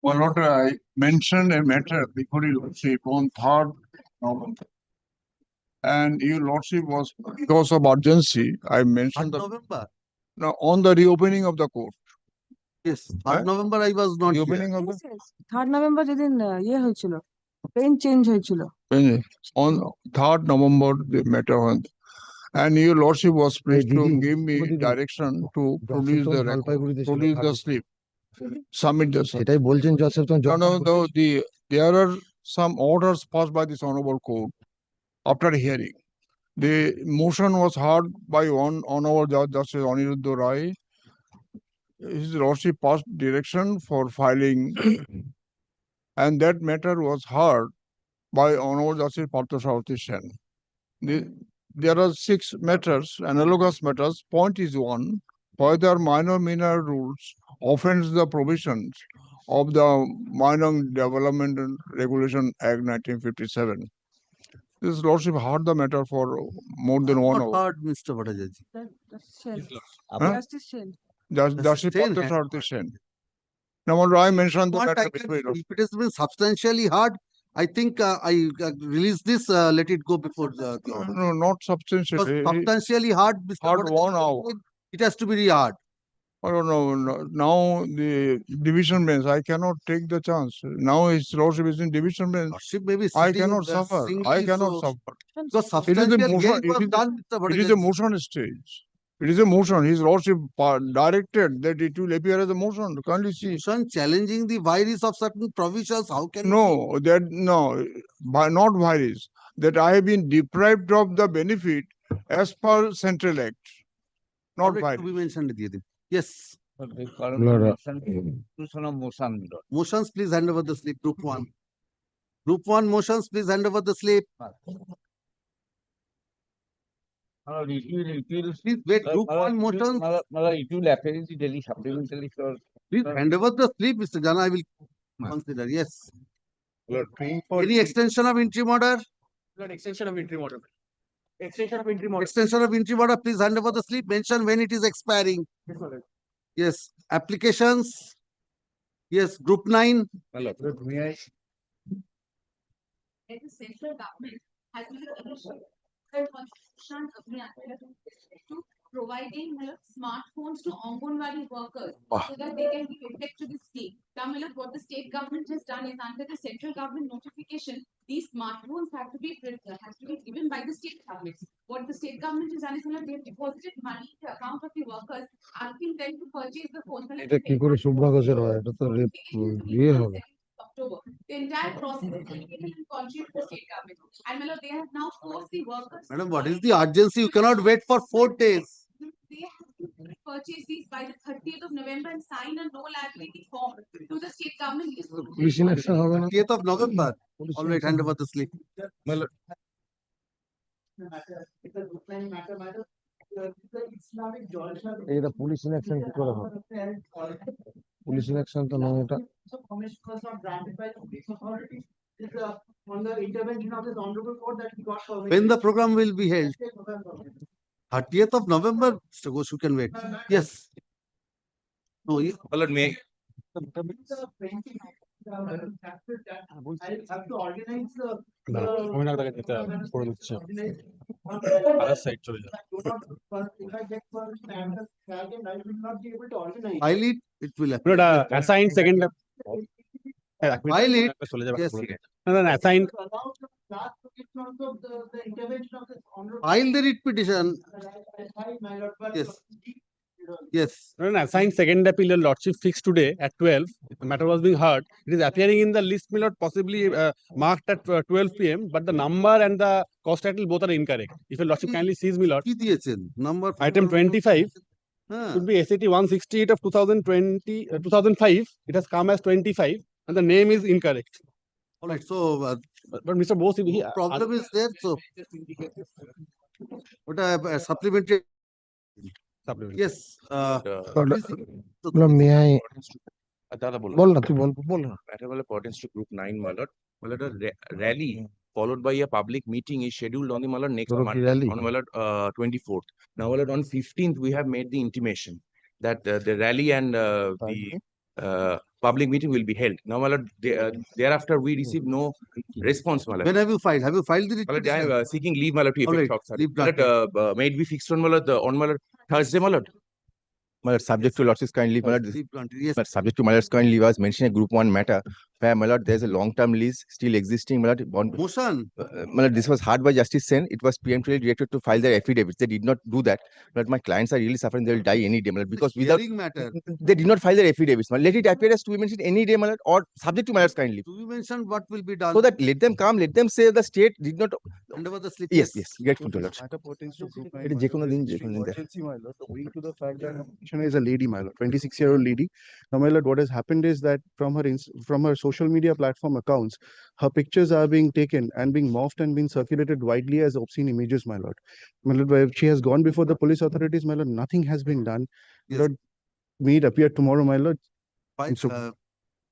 Well, not I mentioned a matter before your lordship on 3rd November. And your lordship was, because of urgency, I mentioned that November. now on the reopening of the court. Yes, 3rd November I was not here. Reopening of the 3rd November যেদিন ইয়ে হয়েছিল pen change হয়েছিল on 3rd November the matter went. And your lordship was pleased to give me direction to produce the record, produce the slip, submit the slip. সেটাই বলছেন জজ সাহেব তখন No, there are some orders passed by this honorable court after hearing. The motion was heard by one honorable judge, Justice Aniruddha Rai. His lordship passed direction for filing, and that matter was heard by honorable Justice Parthasarathi Sen. There are 6 matters, analogous matters. Point is 1, whether minor rules offends the provisions of the Minor Development and Regulation Act 1957. This lordship heard the matter for more than 1 Not hour. heard, Mr. Bhattacharya. Justice Sen. Justice Sen Parthasarathi Sen. Now, I mentioned the What matter I can, before. if it has been substantially hard, I think I release this, let it go before the order. No, not Because substantially. substantially hard, Mr. Hard Bhattacharya 1 hour. said, it has to be re-hard. I don't know. Now the division bench, I cannot take the chance. Now his lordship is in division bench. Lordship may be I sitting cannot suffer. singly, I cannot so- suffer. Because It is a substantial motion. hearing was done, Mr. It is a Bhattacharya. motion stage. It is a motion. His lordship directed that it will appear as a motion. Can't you see? Motion challenging the virus of certain provisions, how can No, not virus. That I have been deprived of the benefit as per Central Act. Not to virus. be mentioned? দিয়ে দিন। Yes, motions, please hand over the slip, group 1. Group 1 motions, please hand over the slip. Please wait, group 1 motions, please hand over the slip, Mr. Jana, I will consider, yes. Any extension of interim order? Extension of interim order. Extension of interim order. Extension of interim order, please hand over the slip, mention when it is expiring. Yes, applications. Yes, group 9. That the central government has been to providing smartphones to Anganwadi workers so that they can give effect to the state. Now, what the state government has done is under the central government notification, these smartphones have to be given by the state government. What the state government has done is they have deposited money in the account of the workers, asking them to purchase the phone. এটা কি করে শুভ্রা ঘোষের হয়? এটা তো ইয়ে হবে। October. The entire process is dedicated and contribute to the state government. And they have now forced the workers. Madam, what is the urgency? You cannot wait for 4 days. They have to purchase these by the 30th of November and sign a no liability form to the state government. Police election হবে না? 30th of November. All right, hand over the slip. এটা police election কি করে হবে? Police election তো নয় এটা। When the program will be held? 30th of November, Mr. Ghosh, you can wait. Yes. No, may file it, it will appear. Assigned second. File it. Yes. Assigned. File the writ petition. Yes. Yes. Assigned second appeal, your lordship fixed today at 12. The matter was being heard. It is appearing in the list, my lord, possibly marked at 12 p.m. But the number and the cost title both are incorrect. If your lordship kindly sees, my lord. কি দিয়েছেন? Number. Item 25 হ্যাঁ। should be SAT 168 of 2005. It has come as 25 and the name is incorrect. All right, so But Mr. Bose, problem is there, so what a supplementary. Yes. May I দাদা বল না, তুই বল না। matter will pertains to group 9, my lord. My lord, a rally followed by a public meeting is scheduled on the my lord next Group Monday, rally. on my lord 24th. Now, my lord, on 15th we have made the intimation that the rally and the public meeting will be held. Now, my lord, thereafter we receive no response, my lord. When have you filed? Have you filed the writ My lord, I petition? am seeking leave, my lord, to All effect right, short leave circuit. My lord, may it be fixed on, my lord, Thursday, my lord. My lord, subject to lordship's kind leave, my lord. Leave granted. Yes. But subject to my lord's kind leave, I was mentioning a group one matter where, my lord, there's a long-term lease still existing, my lord. Motion. My lord, this was heard by Justice Sen. It was preemptively directed to file their affidavits. They did not do that. But my clients are really suffering. They will die any day, my lord, because without Hearing matter. they did not file their affidavits. My lord. Let it appear as to be mentioned any day, my lord, or subject to my lord's kind leave. To be mentioned what will be done. So that let them come, let them say the state did not. Hand over the slip. Yes, grateful to lord. Matter pertains to group It is Jekono din, extreme Jekono din there. urgency, my lord, owing to the fact that Shana is a lady, my lord, 26-year-old lady. Now, my lord, what has happened is that from her social media platform accounts, her pictures are being taken and being morphed and being circulated widely as obscene images, my lord. My lord, where she has gone before the police authorities, my lord, nothing has been done. Yes. Lord, may it appear tomorrow, my lord. Fine. So-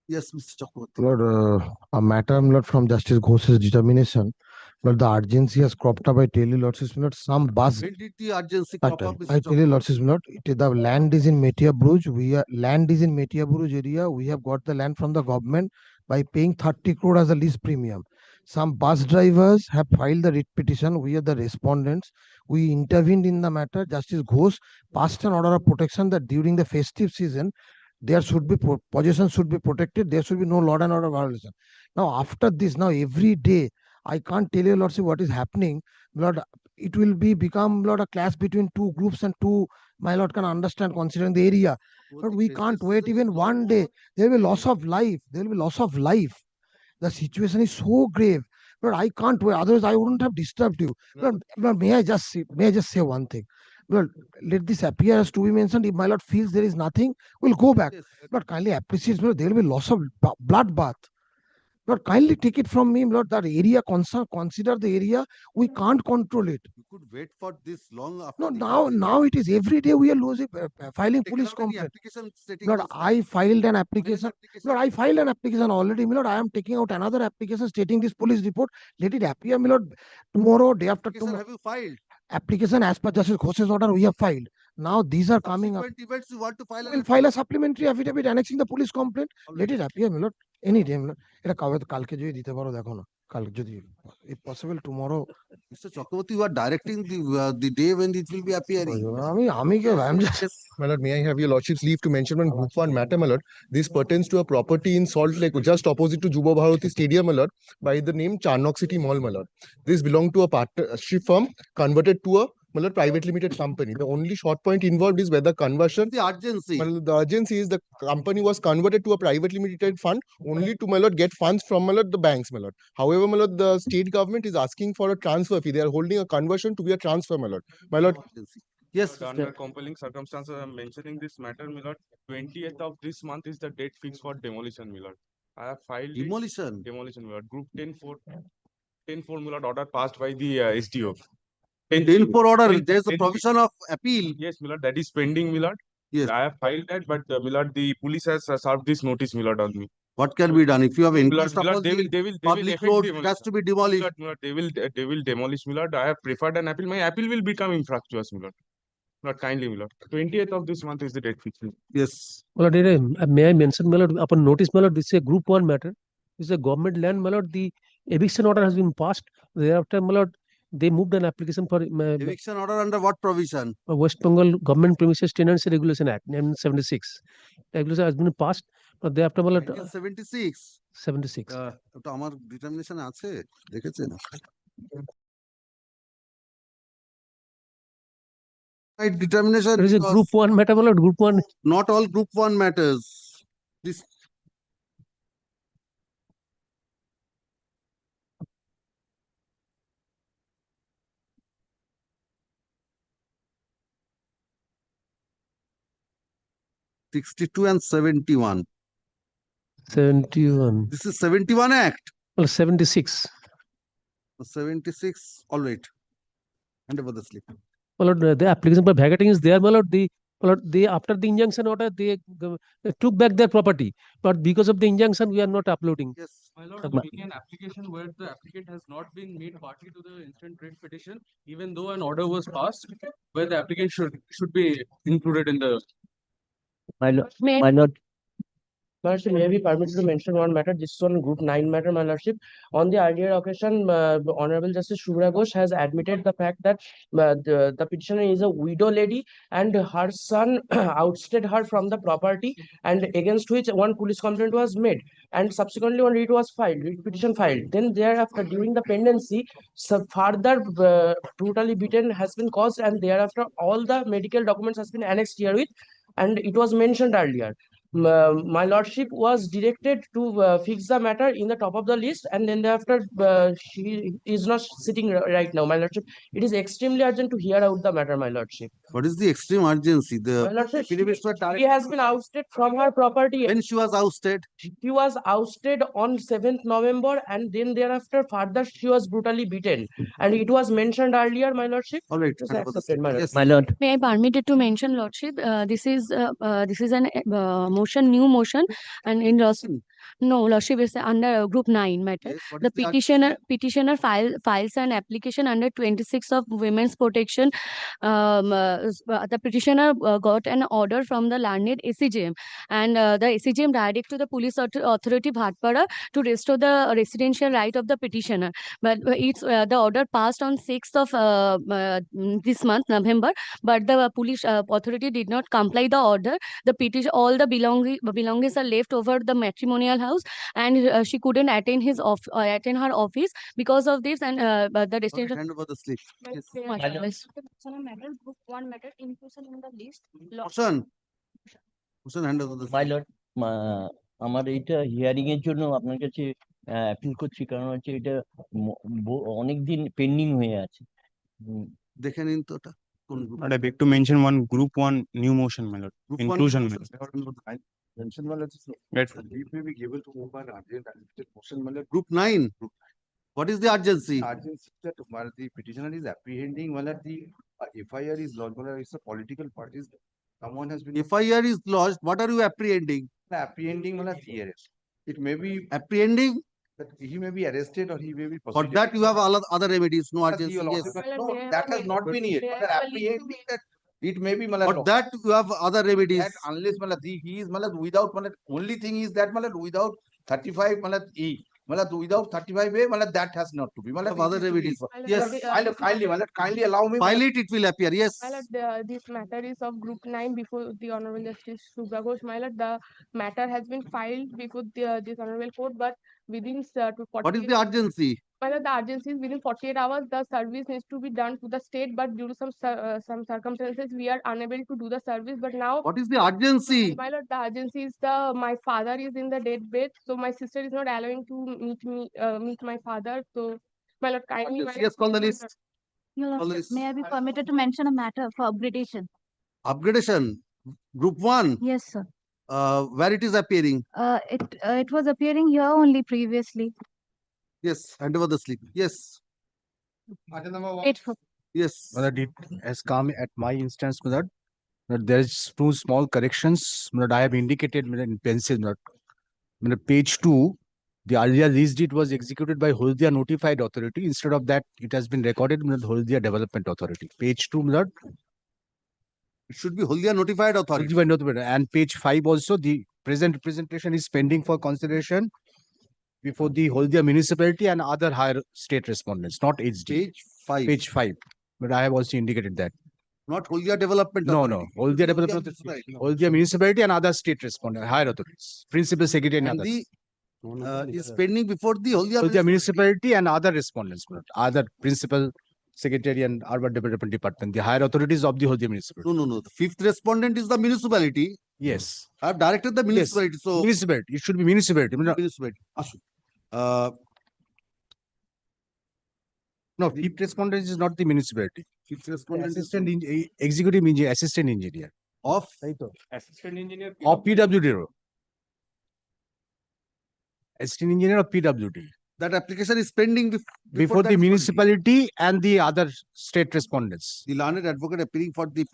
Yes, Mr. Chakraborty. Lord, a matter, Lord, from Justice Ghosh's determination, Lord, the urgency has cropped up by telling Lordship, Lord, some bus. When did the urgency crop up, Mr. I tell you, Chakraborty? Lordship, Lord, the land is in Metia Bruj. Land is in Metia Bruj area. We have got the land from the government by paying 30 crore as a lease premium. Some bus drivers have filed the writ petition. We are the respondents. We intervened in the matter. Justice Ghosh passed an order of protection that during the festive season, there should be possession should be protected. There should be no law and order violation. Now, after this, now every day, I can't tell you, Lordship, what is happening. Lord, it will become, Lord, a clash between two groups and two, my Lord can understand considering the area. But we can't wait even one day. There will be loss of life. There will be loss of life. The situation is so grave. But I can't wait. Otherwise, I wouldn't have disturbed you. But may I just say one thing? Well, let this appear as to be mentioned. If my Lord feels there is nothing, we'll go back. Yes. But kindly appreciate, Lord, there will be loss of bloodbath. Lord, kindly take it from me, Lord. That area, consider the area. We can't control it. You could wait for this long after. No, the now it is every day we are losing, filing taken police out any complaint. application stating Lord, this? I filed an Final application. application. Lord, I filed an application already, my Lord. I am taking out another application stating this police report. Let it appear, my Lord. Tomorrow, day after Application tomorrow. have you filed? Application as per Justice Ghosh's order, we have filed. Now these are coming up. Subsequent events you want to file? We'll file a supplementary affidavit annexing the police complaint. All Let right. it appear, my Lord. Any day, my Lord. এটা কালকে যদি দিতে পারো দেখো না কালকে যদি if possible tomorrow Mr. Chakraborty, you are directing the day when it will be appearing. আমি কি I'm just Yes. My lord, may I have your lordship's leave to mention one group one matter, my lord? This pertains to a property in Salt Lake, just opposite to Juba Bharati Stadium, my lord, by the name Charnock City Mall, my lord. This belonged to a partnership firm converted to a, my lord, private limited company. The only short point involved is whether conversion. The urgency. My lord, the urgency is the company was converted to a privately limited fund only to, my lord, get funds from, my lord, the banks, my lord. However, my lord, the state government is asking for a transfer fee. They are holding a conversion to be a transfer, my lord. My lord, Urgency. Yes, But under compelling circumstances, I'm mentioning this matter, my lord. 20th of this month is the date fixed for demolition, my lord. I have filed it. demolition. Demolition, my lord. Group 10-4, my lord, order passed by the SDO. 10-4 order, there is a 10 provision of appeal. Yes, my lord, that is pending, my lord. Yes. I have filed that, but my lord, the police has served this notice, my lord, on me. What can be done? If you have My lord, encroached my lord, upon the they will public effect road, the it has to be My demolished. lord, my lord, they will demolish, my lord. I have preferred an appeal. My appeal will become infructuous, my lord. Not kindly, my lord. 20th of this month is the date fixed. Yes. Well, may I mention, my lord, upon notice, my lord, this is a group one matter. This is a government land, my lord. The eviction order has been passed. Thereafter, my lord, they moved an application for Eviction order under what provision? West Bengal Government Premises Tenancy Regulation Act, 1976. Regulation has been passed, but thereafter, my lord, 1976. 76. ওটা আমার determination আছে দেখেছেন right determination It is a because group one matter, my lord. Group one. not all group 1 matters. This '62 and 71. 71. This is 71 Act. Well, 76. 76. All right. Hand over the slip. My lord, the application for vacating is there, my lord. My lord, they after the injunction order, they took back their property, but because of the injunction, we are not uploading. Yes. My lord, making an application where the applicant has not been made party to the instant writ petition, even though an order was passed, where the applicant should be included in the. My lord, My lordship, may I be permitted to mention one matter. This is on Group 9 matter, my lordship. On the earlier occasion, the Honorable Justice Shubhra Ghosh has admitted the fact that the petitioner is a widow lady and her son ousted her from the property, and against which one police complaint was made, and subsequently one writ was filed, writ petition filed. Then thereafter, during the pendency, further brutally beaten has been caused, and thereafter all the medical documents has been annexed herewith, and it was mentioned earlier. My lordship was directed to fix the matter in the top of the list, and then thereafter she is not sitting right now, my lordship. It is extremely urgent to hear out the matter, my lordship. What is the extreme urgency? My The lordship, affidavits were she has been ousted from her property. when she was ousted. She was ousted on 7th November, and then thereafter further she was brutally beaten, and it was mentioned earlier, my lordship. All right. It was accepted, my lordship. Yes. My lord. May I permitted to mention, Lordship, this is an motion, new motion, and in no, Lordship is under Group 9 matter. Yes, what The is the petitioner files an application under 26 of Women's Protection. The petitioner got an order from the learned ACGM, and the ACGM direct to the police authority Bhatpara to restore the residential right of the petitioner. But the order passed on 6th of this month, November, but the police authority did not comply the order. The petition, all the belongings are left over the matrimonial house, and she couldn't attend attend her office because of this, and but the residential. Hand over the slip. Yes. Group 1 matter inclusion in the list. Motion. Motion, hand over the my slip. Lord আমার এইটা hearing এর জন্য আপনার কাছে appeal করছি, কারণ হচ্ছে এটা অনেকদিন পেন্ডিং হয়ে আছে। দেখে নিন তো ওটা কোন group? I beg to mention one Group 1 new motion, my lord. Group one Inclusion, my motion. lord. Mention wala Right. leave may be given to move by urgent and motion wala Group 9. What is the urgency? urgency that wala the petitioner is apprehending wala the FIR is lodged wala it's a political parties. Someone has been FIR is lodged. What are you apprehending? apprehending wala the arrest. It may be Apprehending? that he may be arrested or he may be For prosecuted. that you have other remedies, no urgency. Yes. No, that has not been yet. But apprehending that it may be For that you have other remedies. that unless he is without only thing is that without 35 without 35A that has not to be Have other remedies. yes kindly allow me File it will appear. Yes. My lord, this matter is of Group 9 before the Honorable Justice Shubhra Ghosh. My lord, the matter has been filed before this Honorable Court, but within What is the urgency? My lord, the urgency is within 48 hours. The service needs to be done to the state, but due to some circumstances, we are unable to do the service. But now, What is the urgency? my lord, the urgency is my father is in the deathbed, so my sister is not allowing to meet my father. So, my lord, kindly. my Yes, call the lord, list. Your All Lordship, this- may I be permitted to mention a matter for upgradation? Upgradation. Group 1. Yes, sir. Where it is appearing. It was appearing here only previously. Yes. Hand over the slip. Yes. It Yes. That it has come at my instance, that there is two small corrections that I have indicated in pencil. Page 2, the earlier lease deed was executed by Holdia Notified Authority. Instead of that, it has been recorded with Holdia Development Authority. Page 2, It should be Holdia Notified Authority. and page 5 also, the present representation is pending for consideration before the Holdia municipality and other higher state respondents, not HD. Page 5. Page 5. But I have also indicated that. Not Holdia Development No, Authority. Holdia Development Authority, Holdia municipality and other state respondent, higher authorities, principal secretary and And others. is pending before the Holdia Holdia municipality and other respondents, other principal secretary and urban development department, the higher authorities of the Holdia municipality. No. The fifth respondent is the municipality. Yes, I have directed the municipality. So municipality, it should be municipality. municipality. No, fifth respondent is not the municipality. Fifth respondent is Assistant executive engineer, assistant engineer of Assistant engineer. of PWD. Assistant engineer of PWD. that application is pending Before that the body. municipality and the other state respondents. The learned advocate appearing for the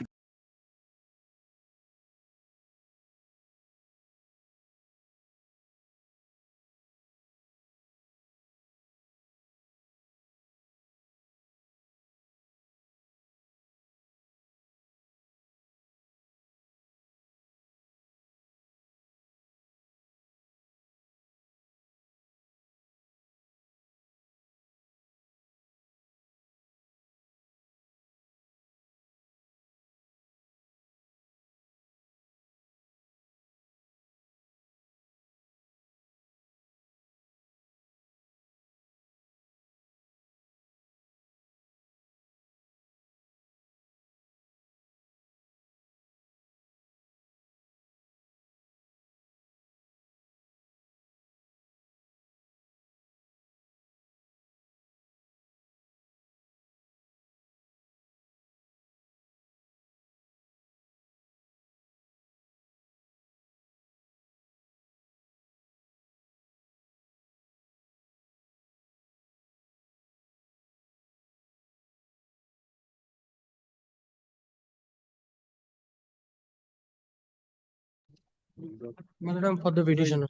My lord, I'm for the petitioner.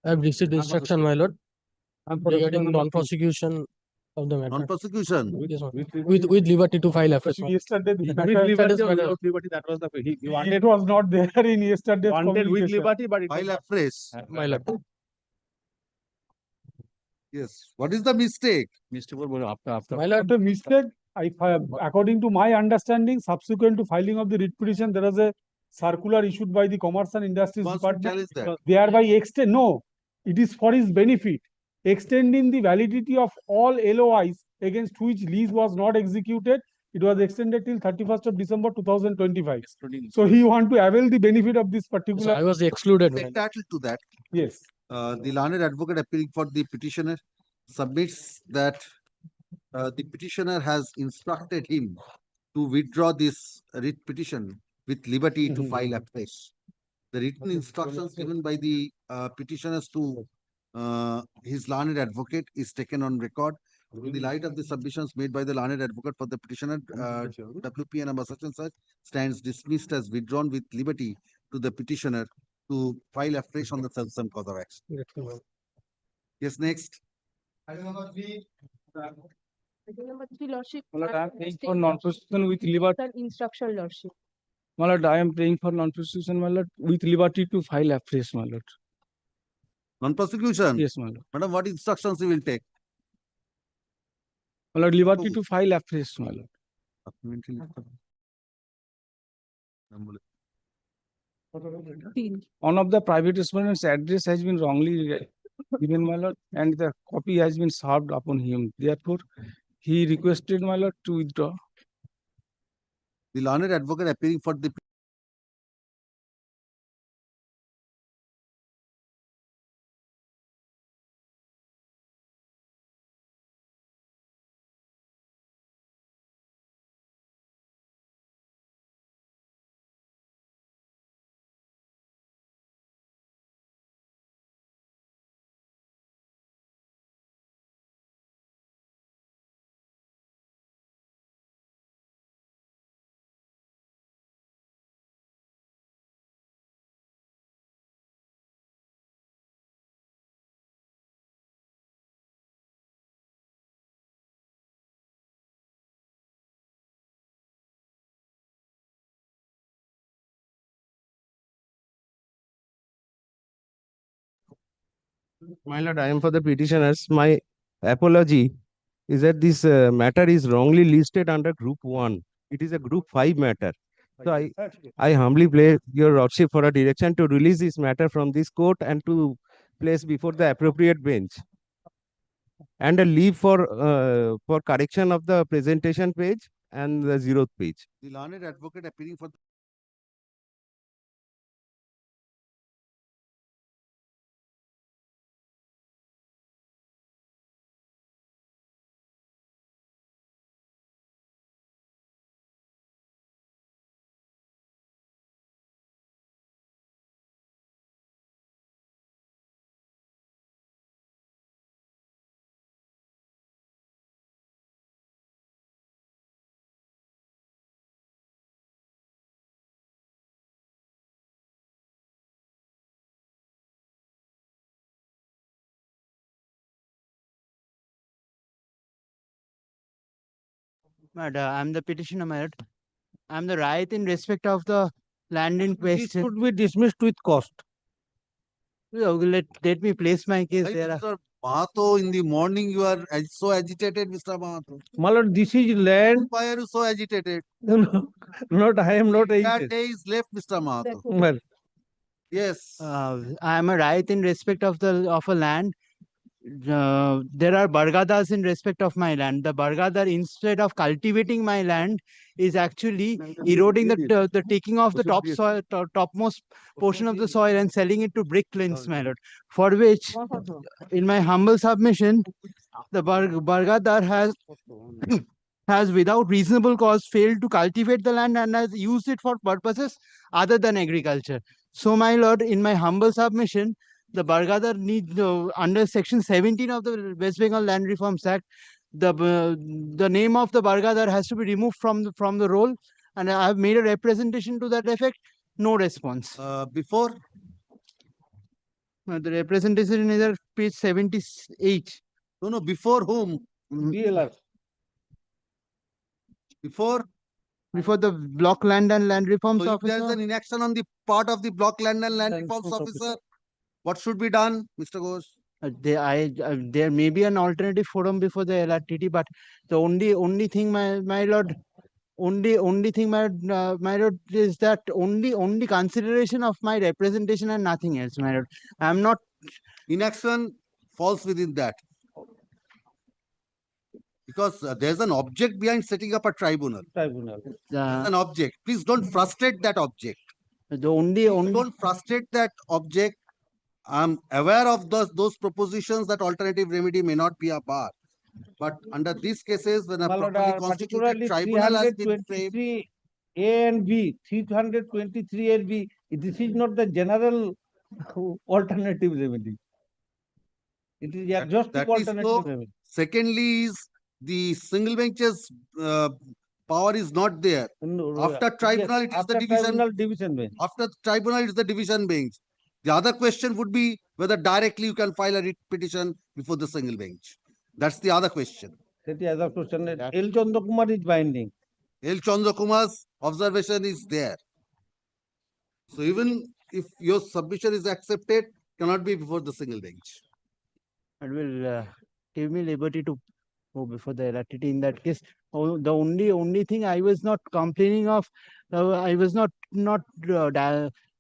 I have received instruction, my lord, regarding non-prosecution of the matter. Non-prosecution. Yes, ma'am. With liberty to file afresh. Yesterday, the With matter- liberty or matter- without liberty, that was the, he wanted, It was not there in yesterday's wanted with communication. liberty, but it was File not. afresh. my lord. Yes. What is the mistake? My lord, Not a mistake. According to my understanding, subsequent to filing of the writ petition, there was a circular issued by the Commerce and Industries Wants to Department. challenge that. Thereby no, it is for his benefit, extending the validity of all LOIs against which lease was not executed. It was extended till 31st of December 2025. So he want to avail the benefit of this so particular. I was excluded. my lord. Entitled to that. Yes. The learned advocate appealing for the petitioner submits that the petitioner has instructed him to withdraw this writ petition with liberty to file afresh. The written instructions given by the petitioners to his learned advocate is taken on record. In the light of the submissions made by the learned advocate for the petitioner, WPN number such and such stands dismissed as withdrawn with liberty to the petitioner to file afresh on the same cause of action. Yes, next. Item number 3, Lordship. My lord, I am I praying state for non-prosecution with liberty. sir, instruction, Lordship. My lord, I am praying for non-prosecution, my lord, with liberty to file afresh, my lord. Non-prosecution. Yes, my lord. Madam, what instructions you will take? My lord, liberty to file afresh, my lord. One of the private respondent's address has been wrongly given, my lord, and the copy has been served upon him. Therefore, he requested, my lord, to withdraw. The learned advocate appearing for the My lord, I am for the petitioners. My apology is that this matter is wrongly listed under Group 1. It is a Group 5 matter. So I humbly play your lordship for a direction to release this matter from this court and to place before the appropriate bench. And a leave for correction of the presentation page and the 0th page. The learned advocate appearing for I'm the petitioner, my lord. I'm the right in respect of the land in This question. should be dismissed with cost. Let me place my case Right, there. Mr. Mahato, in the morning you are so agitated, Mr. Mahato. My lord, this is land. Why are you so agitated? No, not I am not That agitated. day is left, Mr. Mahato. Well, Yes. I am a right in respect of a land. There are bargadas in respect of my land. The bargadar, instead of cultivating my land, is actually eroding the taking off the topmost portion of the soil and selling it to brick lanes, my lord. For which, in my humble submission, the bargadar has without reasonable cause failed to cultivate the land and has used it for purposes other than agriculture. So, my lord, in my humble submission, the bargadar needs under section 17 of the West Bengal Land Reforms Act, the name of the bargadar has to be removed from the roll, and I have made a representation to that effect. No response. Before The representation is at page 78. No, before whom? DLR. Before? Before the Block Land and Land Reforms So if there is Officer. an inaction on the part of the Block Land and Land Reforms Officer, what should be done, Mr. Ghosh? There may be an alternative forum before the LRTT, but the only thing, my lord, only thing, my lord, is that only consideration of my representation and nothing else, my lord. I am not. Inaction falls within that. Because there's an object behind setting up a tribunal. There's an object. Please don't frustrate that object. Don't frustrate that object. I'm aware of those propositions that alternative remedy may not be a bar. But under these cases, when a properly constituted tribunal has been framed, A and B, 323 and B, this is not the general alternative remedy. It is just that is alternative so. remedy. Secondly is the single bench's power is not there. After tribunal, it is the division bench. After tribunal, it is the division bench. The other question would be whether directly you can file a writ petition before the single bench. That's the other question. That is the other question. L. Chandra Kumar is binding. L. Chandra Kumar's observation is there. So even if your submission is accepted, cannot be before the single bench. It will give me liberty to go before the LRTT in that case. The only thing I was not complaining of, I was not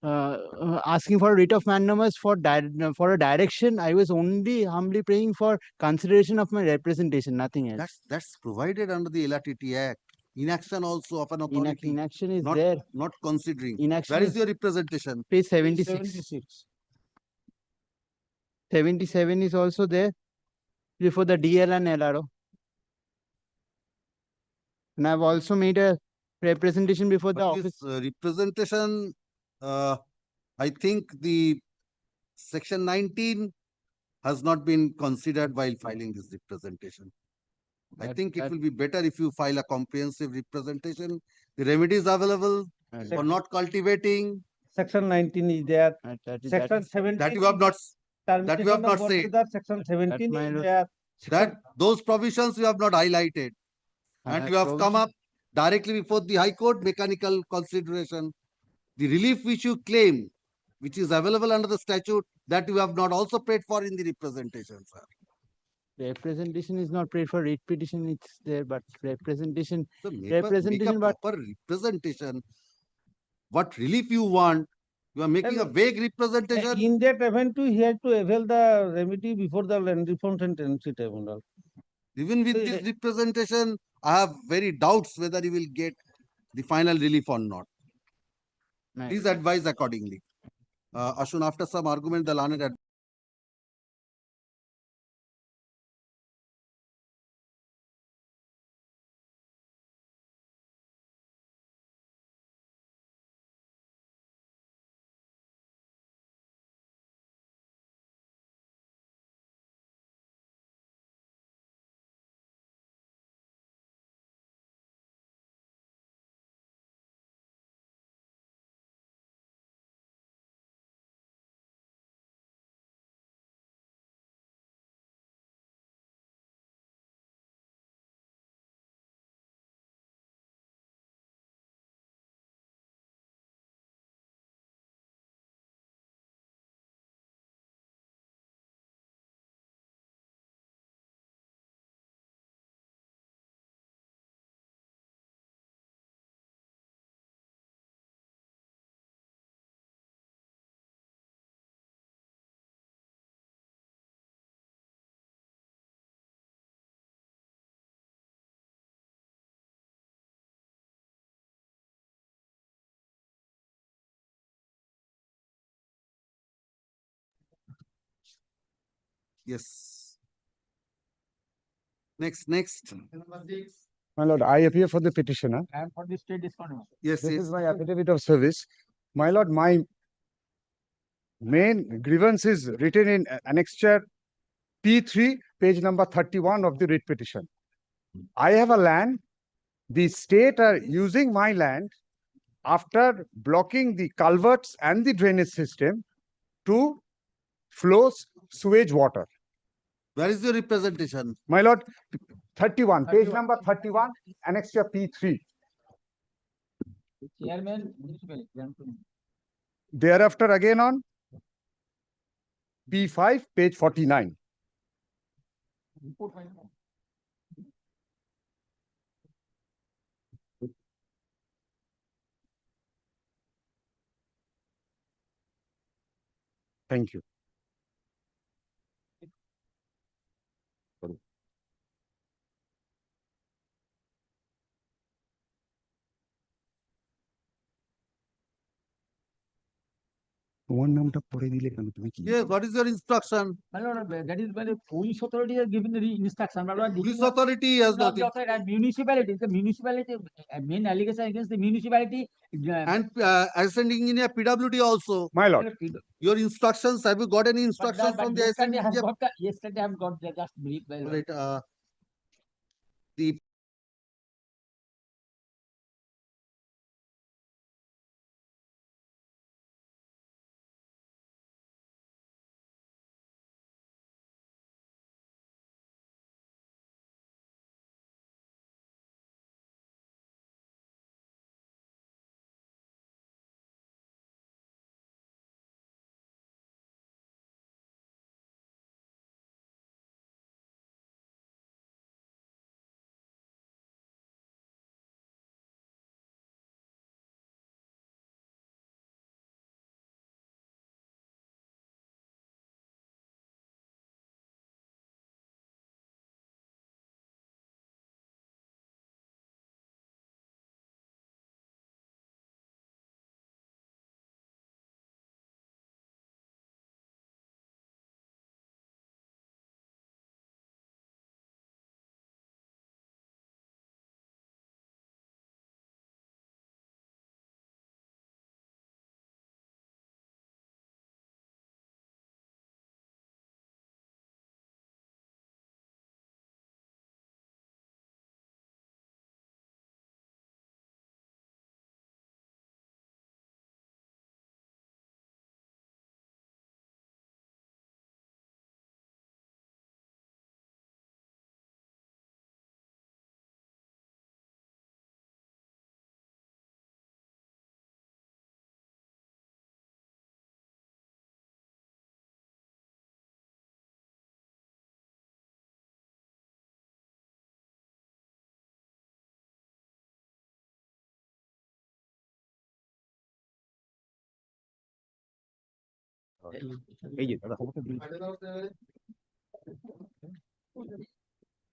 asking for a writ of mandamus for a direction. I was only humbly praying for consideration of my representation, nothing else. That's provided under the LRTT Act. Inaction also of an authority. Inaction is not, there. Not considering. Inaction Where is your representation? Page 76. 77 is also there before the DL and LRO. And I've also made a representation before the office. Representation, I think the section 19 has not been considered while filing this representation. I think it will be better if you file a comprehensive representation. The remedies available for not cultivating. Section 19 is there. Section 17. That you have not said. Section 17 is there. That those provisions you have not highlighted. And you have come up directly before the High Court, mechanical consideration. The relief which you claim, which is available under the statute, that you have not also paid for in the representation, sir. Representation is not paid for writ petition, it's there, but representation. So make a proper representation. What relief you want, you are making a vague representation. In that event, he had to avail the remedy before the Land Reforms and Tenancy Tribunal. Even with this representation, I have very doubts whether you will get the final relief or not. Please advise accordingly. Ashun, after some argument, the learned Yes. Next. My lord, I appear for the petitioner. And for the state discount. Yes, This is my affidavit of service. My lord, my main grievance is written in annexure P3, page number 31 of the writ petition. I have a land. The state are using my land after blocking the culverts and the drainage system to flows sewage water. Where is your representation? My lord, 31, page number 31, annexure P3. Chairman, Thereafter, again on P5, page 49. Thank you. তোমার নামটা পড়ে দিলে কেন তুমি কি Yes, what is your instruction? my lord, that is by the police authority has given the instruction. My lord, Police authority has not the nothing. authority, and municipality, the municipality, main allegation against the municipality. And ascending in a PWD also. My lord. Your instructions, have you got any instructions from the yesterday ascending? I have got the, yesterday I have got the just brief. My lord. Right, the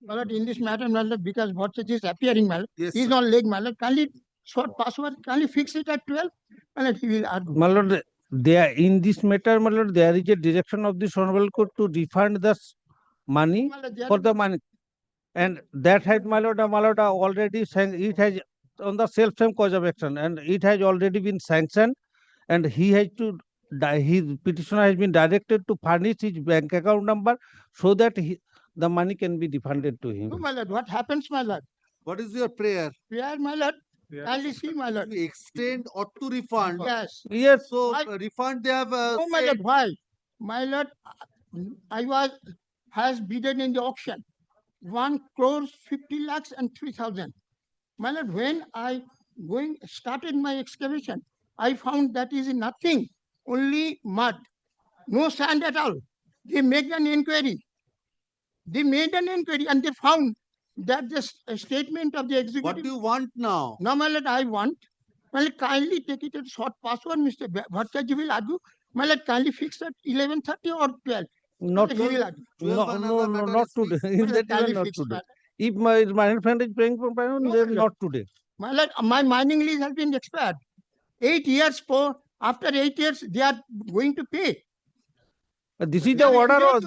My lord, in this matter, my lord, because Bhattacharya is appearing, my lord, Yes, he is sir. not leg, my lord. Kindly short password, kindly fix it at 12, my lord, he will argue. My lord, there in this matter, my lord, there is a direction of this honorable court to refund the money My lord, there for is- the money, and that has my lord, already it has on the self same cause of action, and it has already been sanctioned, and he has to his petitioner has been directed to furnish his bank account number so that the money can be refunded to him. No, my lord, what happens, my lord? What is your prayer? Prayer, my lord, kindly see, my lord. To extend or to refund? Yes. Yes. So Why? refund they have No, my said. lord, why? My lord, I has bidden in the auction 1 crore 50 lakhs and 3,000. My lord, when I started my excavation, I found that is nothing, only mud, no sand at all. They made an inquiry. and they found that the statement of the executive. What do you want now? No, my lord, I want. My lord, kindly take it as short password, Mr. Bhattacharya will argue. My lord, kindly fix it 11:30 or 12. Not He will argue. not today. In that kindly event, not fix, today. my If my minor friend is paying for payment, then not today. My lord, my mining lease has been expired. 8 years after 8 years, they are going to pay. This is the order of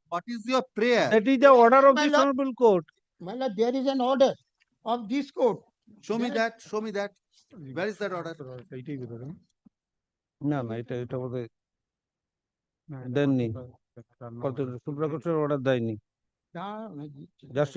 What is your prayer? that is the order of My this lord, honorable court. My lord, there is an order of this court. Show me that. Show me that. Where is that order? না না এটা বোধহয় দেননি কত supreme কোর্টের order দেয়নি just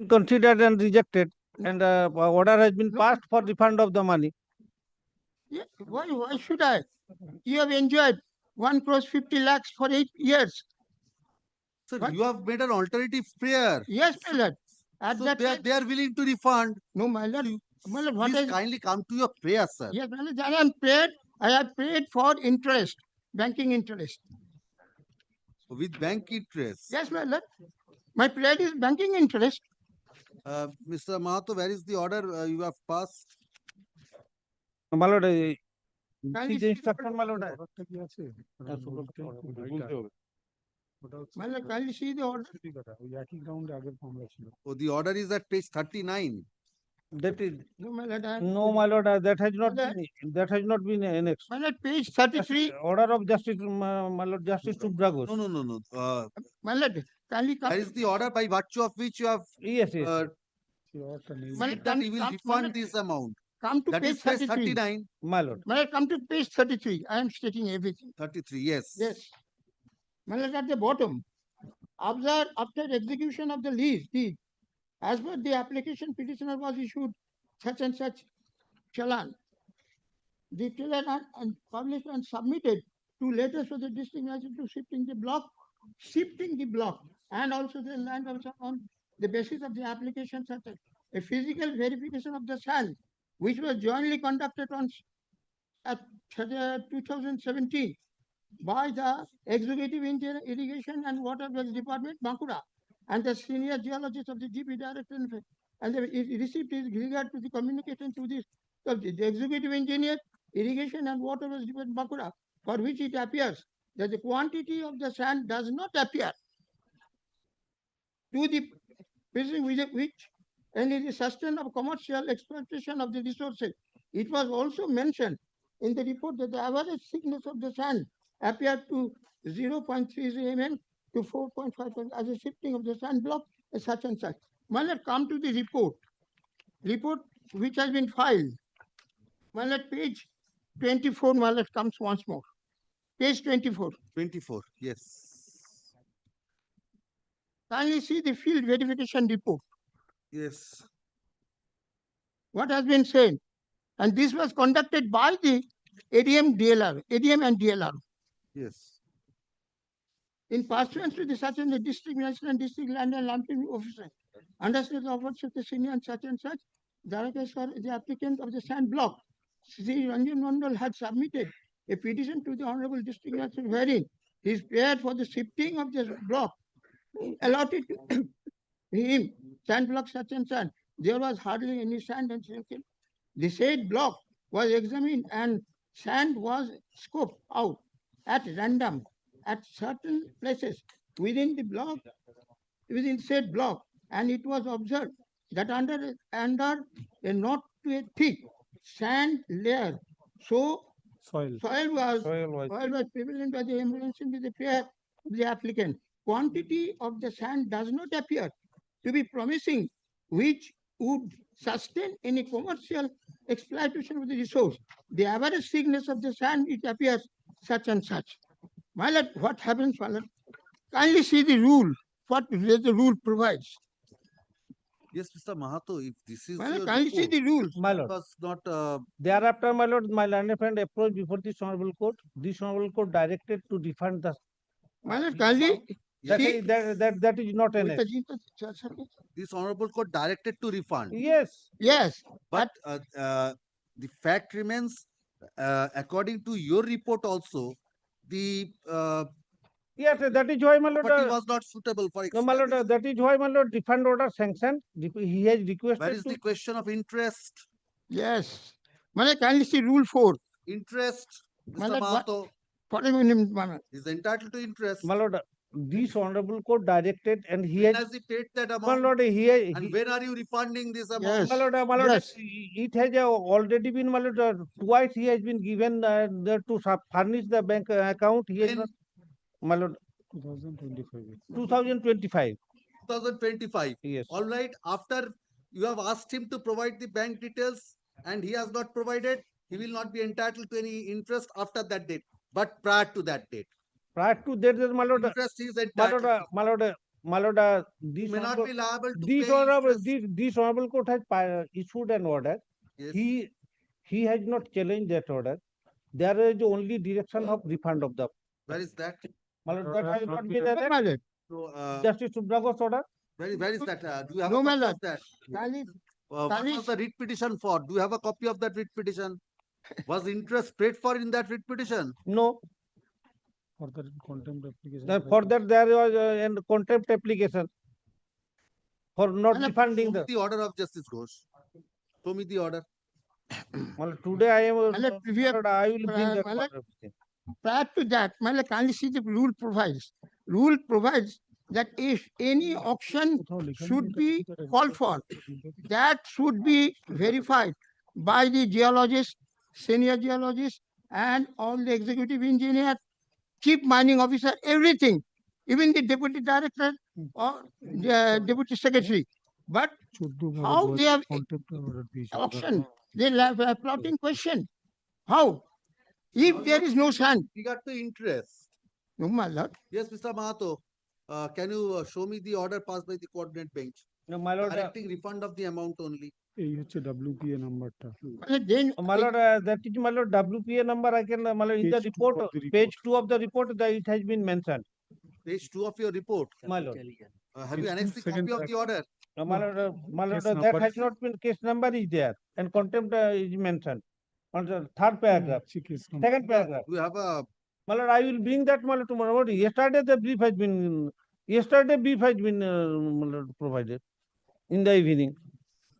considered and rejected, and order has been passed for refund of the money. Yeah, why should I? You have enjoyed 1 crore 50 lakhs for 8 years. Sir, What? you have made an alternative prayer. Yes, my lord. At So that they are, time, they are willing to refund. no, my lord. My lord, what Please is kindly come to your prayer, sir. yes, my lord, I have paid for interest, banking interest. With bank interest. Yes, my lord. My prayer is banking interest. Mr. Mahato, where is the order you have passed? My lord, Kindly see the see the instruction, my lord. My lord, kindly see the order. Oh, the order is at page 39. That is No, my lord. no, my lord. That has not been annexed. My lord, page 33. Order of justice, my lord, Justice Subragos. No. My lord, kindly come. There is the order by virtue of which you have Yes. said that you will refund this amount. Come to That page is page 33. 39. My lord. My lord, come to page 33. I am stating everything. 33, yes. Yes. My lord, at the bottom, observe after execution of the lease deed, as per the application, petitioner was issued such and such challan. Detailed and published and submitted two letters for the district magistrate to shifting the block, and also the land also on the basis of the application such as a physical verification of the sand, which was jointly conducted at 2017 by the Executive Engineer Irrigation and Water Works Department, Bankura, and the senior geologist of the GP Director, and it received his regard to the communication to this of the Executive Engineer Irrigation and Water Works Department, Bankura, for which it appears that the quantity of the sand does not appear to the person which and is the sustain of commercial exploitation of the resources. It was also mentioned in the report that the average thickness of the sand appeared to 0.30 mm to 4.5 as a shifting of the sand block such and such. Well, let's come to the report which has been filed. Well, let page 24, well, it comes once more. Page 24. 24, yes. Kindly see the field verification report. Yes. What has been said? And this was conducted by the ADM and DLR. Yes. In pursuance to the such and the district national and district land and land planning officer, understood the offers of the senior and such, the applicant of the sand block, Sri Ranjan Mandal had submitted a petition to the Honorable District National wherein he is prepared for the shifting of the block allotted to him, sand block such and such. There was hardly any sand and silt. The said block was examined and sand was scooped out at random at certain places within said block, and it was observed that under a not too thick sand layer, so soil was prevalent by the emulsion with the prayer of the applicant. Quantity of the sand does not appear to be promising, which would sustain any commercial exploitation of the resource. The average thickness of the sand, it appears such and such. My lord, what happens, my lord? Kindly see the rule, what the rule provides. Yes, Mr. Mahato, if this is My lord, your kindly see report, the rules. My it lord. was not Thereafter, my lord, my learned friend approached before this honorable court. This honorable court directed to refund the. My lord, kindly That see. is that is not an. this honorable court directed to refund. Yes. Yes. But the fact remains, according to your report also, the Yes, that is why, my lord. property was not suitable for No, my lord, that is why, my lord, refund order sanctioned. He has requested. Where is the question of interest? Yes. My lord, kindly see rule 4. Interest, My Mr. lord, Mahato. Is entitled to interest. My lord, this honorable court directed, and he When has. has he paid that amount? My lord, and when are you refunding this amount? My lord, it has already been, my lord, twice he has been given to furnish the bank account. He has not, my lord. 2025. 2025. Yes. All right. After you have asked him to provide the bank details and he has not provided, he will not be entitled to any interest after that date, but prior to that date. Prior to that, my lord, interest is entitled. my lord, my lord, You may not be liable to this pay honorable, interest. this honorable court has issued an order. Yes. He has not challenged that order. There is only direction of refund of the. Where is that? My lord, that has not been My there. lord. So, Justice Subhrago's order. where is that? Do you have No, a my copy lord. of that? Kali- What Kali- was the writ petition for? Do you have a copy of that writ petition? Was interest paid for in that writ petition? No. For the contempt application. For that there was a contempt application for not Madam, refunding Show me the. the order of Justice Ghosh. Show me the order. Well, today I am. Madam, my lord, I will bring that my lord, order. prior to that, my lord, kindly see the rule provides. Rule provides that if any auction should be called for, that should be verified by the geologist, senior geologist, and all the executive engineer, chief mining officer, everything, even the deputy director or the deputy secretary. But how they have auction? They have a plotting question. How? If there is no sun, regard to interest. no, my lord. Yes, Mr. Mahato. Can you show me the order passed by the coordinate bench? No, my lord. Directing refund of the amount only. এই হচ্ছে WPA নাম্বারটা Then my lord, that is my lord WPA number. I can my lord in the Page two report, of the report. page 2 of the report that it has been mentioned. Page 2 of your report. My lord. Have you annexed the second copy of the order? My lord, Case that number has not been case number is there and contempt is mentioned on the third paragraph, case second paragraph. Do you have a My lord, I will bring that my lord tomorrow morning. Yesterday the brief has been my lord, provided in the evening.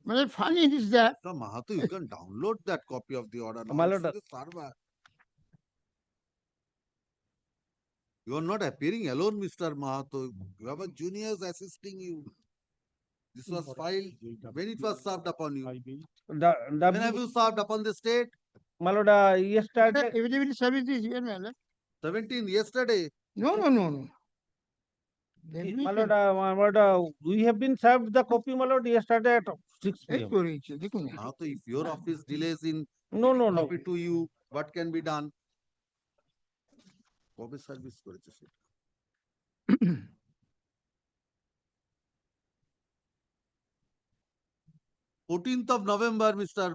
well, funny is that Mr. Mahato, you can download that copy of the order now. My It's lord, to the server. You are not appearing alone, Mr. Mahato. You have a juniors assisting you. This was filed when it was served upon you. When have you served upon the state? My lord, yesterday. Evidence service is here, my lord. 17 yesterday. No. My lord, we have been served the copy, my lord, yesterday at 6 p.m. Mahato, if your office delays in No. copy to you, what can be done? কবে service করেছে সেটা? 14th of November, Mr.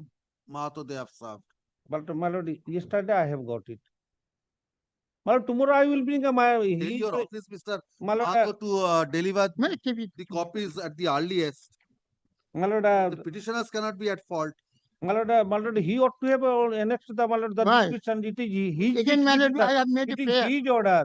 Mahato, they have served. But my lord, yesterday I have got it. My lord, tomorrow I will bring Tell your office, Mr. My lord, Mahato, to deliver the copies at the earliest. My lord, The petitioners cannot be at fault. my lord, he ought to have annexed the my lord, the Why? petition. It is his. Again, my lord, I have made a it is prayer. his order.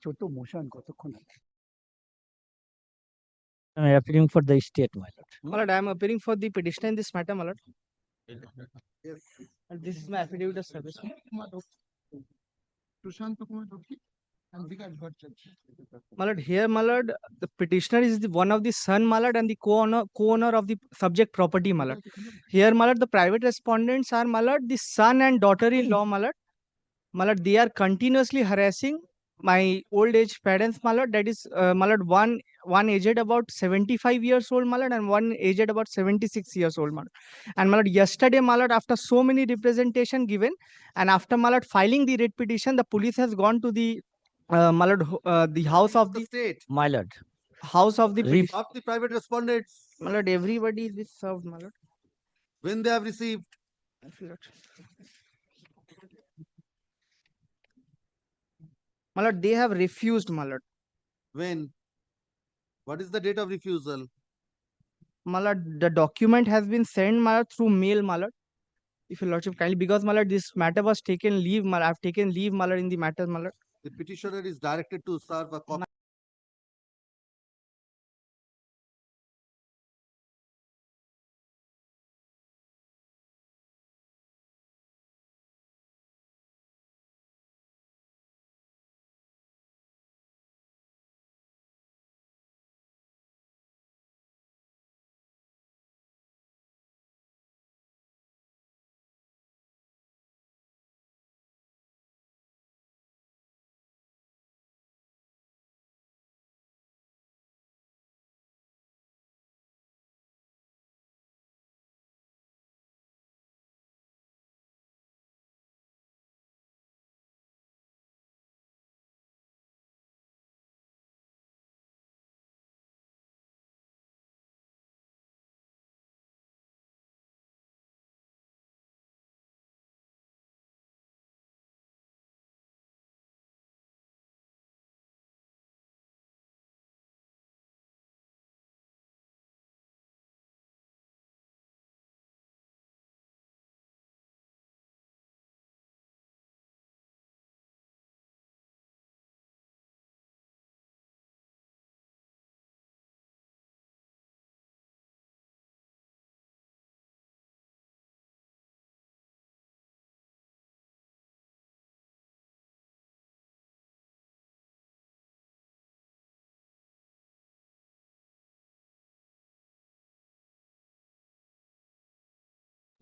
ছোট motion কতক্ষণ I am appealing for the state, my lord. My lord, I am appearing for the petitioner in this matter, my lord. Yes. And this is my affidavit of service. Sushant Kumar Doshi and Vikas Bhatt. My lord, here, my lord, the petitioner is one of the son, my lord, and the co-owner of the subject property, my lord. Here, my lord, the private respondents are, my lord, the son and daughter-in-law, my lord. My lord, they are continuously harassing my old age parents, my lord. That is, my lord, one aged about 75 years old, my lord, and one aged about 76 years old, my lord. And my lord, yesterday, my lord, after so many representation given, and after my lord filing the writ petition, the police has gone to the my lord, the house of the state. My lord. house of the Of the private respondents. my lord, everybody is served, my lord. When they have received. My lord, they have refused, my lord. When? What is the date of refusal? My lord, the document has been sent, my lord, through mail, my lord. If your lordship kindly, because my lord, this matter was taken leave, my lord. I've taken leave, my lord, in the matter, my lord. The petitioner is directed to serve a copy.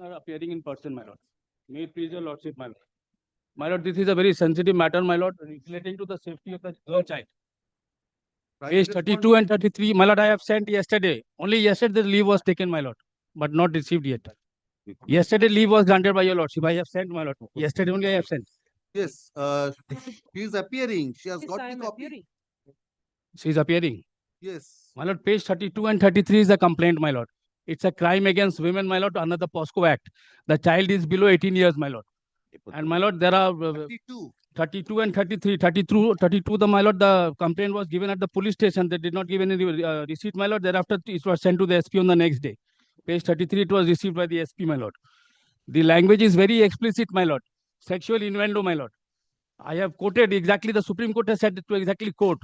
Sir, appearing in person, my lord. May it please your lordship, my lord. My lord, this is a very sensitive matter, my lord, relating to the safety of the girl child. Page 32 and 33, my lord, I have sent yesterday. Only yesterday the leave was taken, my lord, but not received yet. Yesterday leave was granted by your lordship. I have sent, my lord. Yesterday only I have sent. Yes, she is appearing. She has got the copy. She is appearing. Yes. My lord, page 32 and 33 is a complaint, my lord. It's a crime against women, my lord, under the POSCO Act. The child is below 18 years, my lord. And my lord, there are 32 and 33. 32, my lord, the complaint was given at the police station. They did not give any receipt, my lord. Thereafter, it was sent to the SP on the next day. Page 33, it was received by the SP, my lord. The language is very explicit, my lord. Sexual innuendo, my lord. I have quoted exactly, the Supreme Court has said to exactly quote.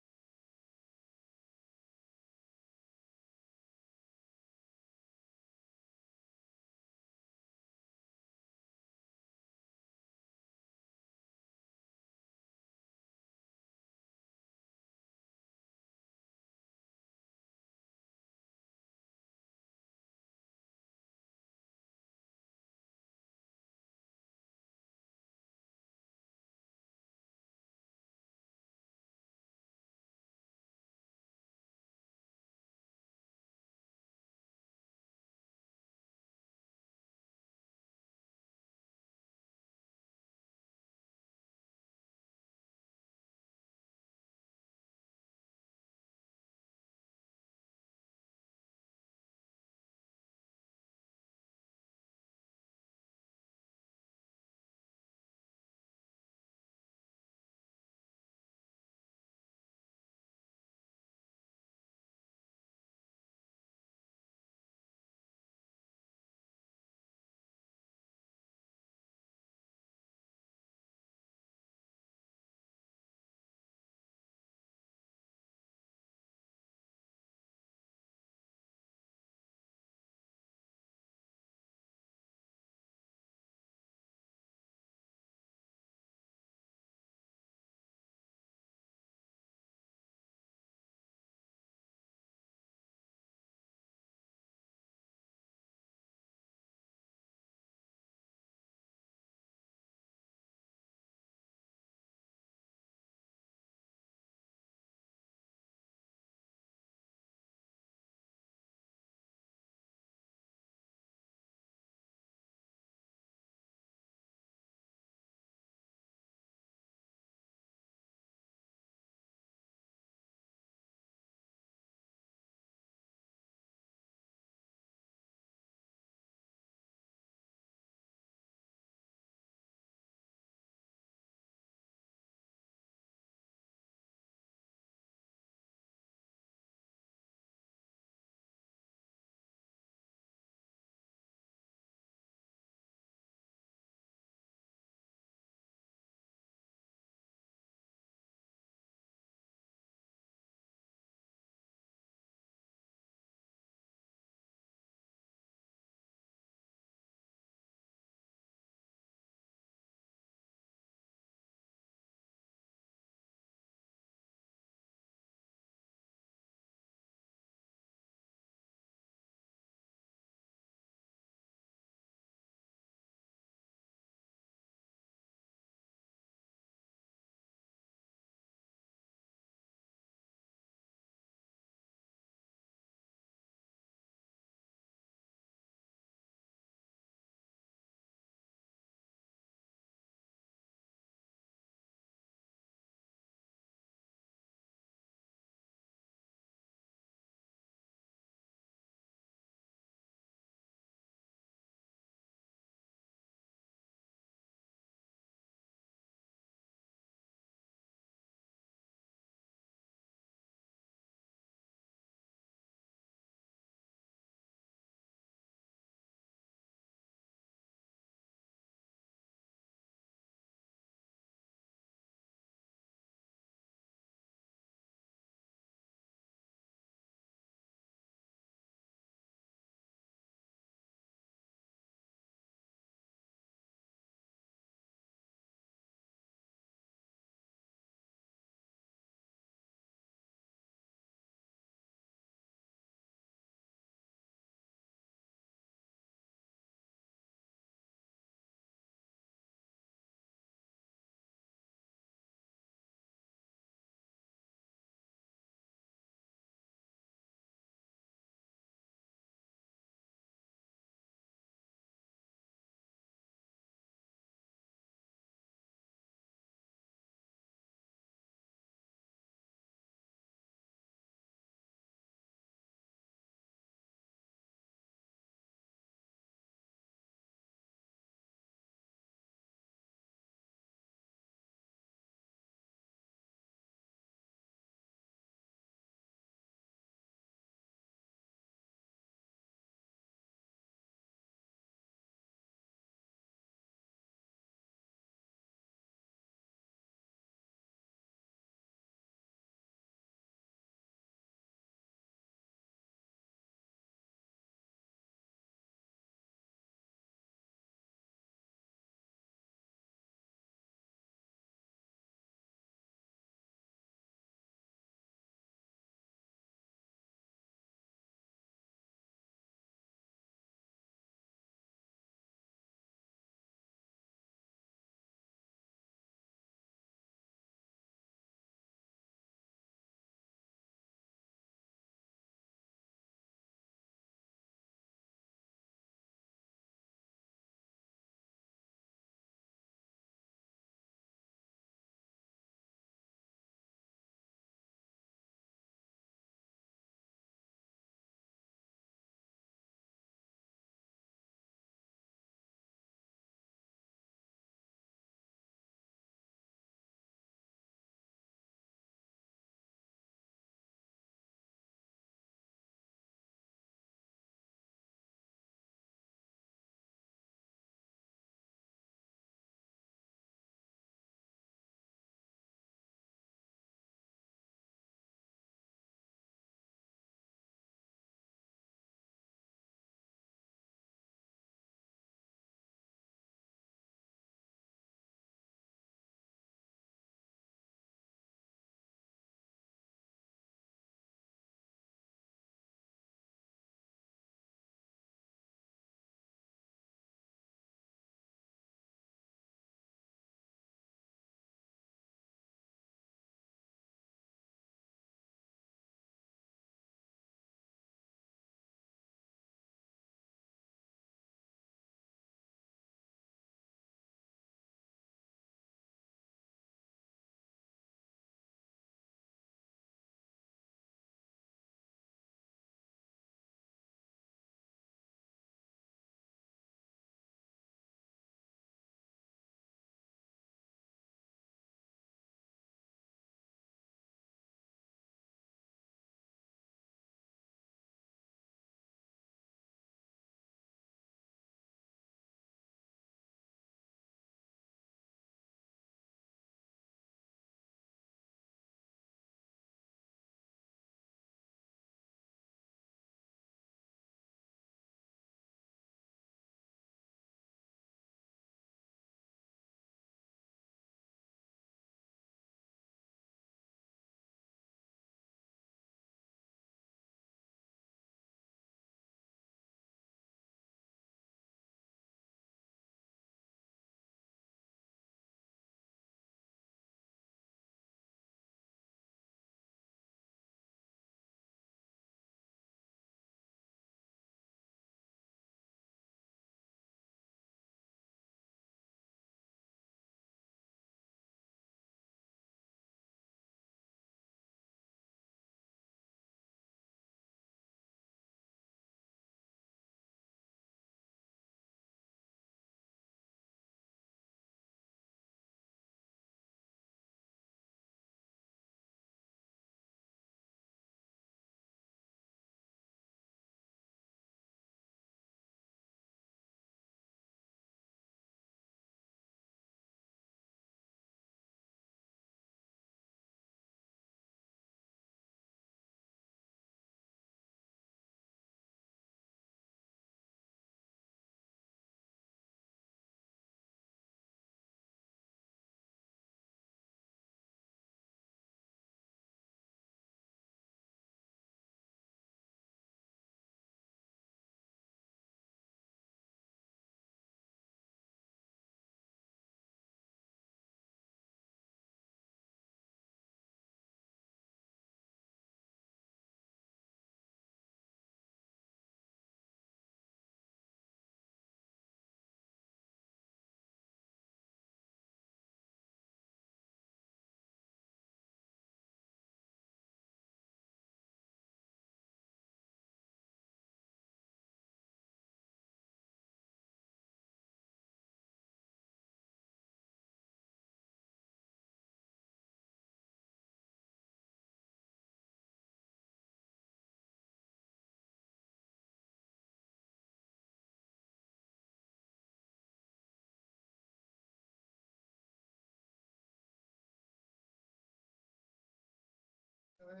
My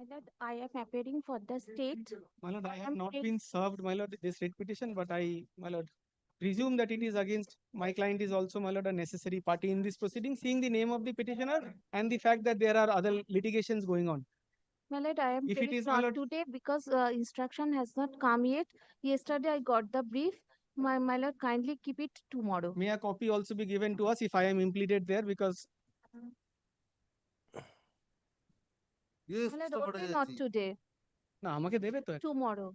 lord, I am appearing for the state. My lord, I have am not paying- been served, my lord, this writ petition, but my lord, presume that it is against my client is also, my lord, a necessary party in this proceeding, seeing the name of the petitioner and the fact that there are other litigations going on. My lord, I am If it paying is, my not lord, today because instruction has not come yet. Yesterday I got the brief. My lord, kindly keep it tomorrow. may a copy also be given to us if I am implemented there, because Yes, My lord, Mr. only not Bhattacharya. today, না আমাকে দেবে তো tomorrow.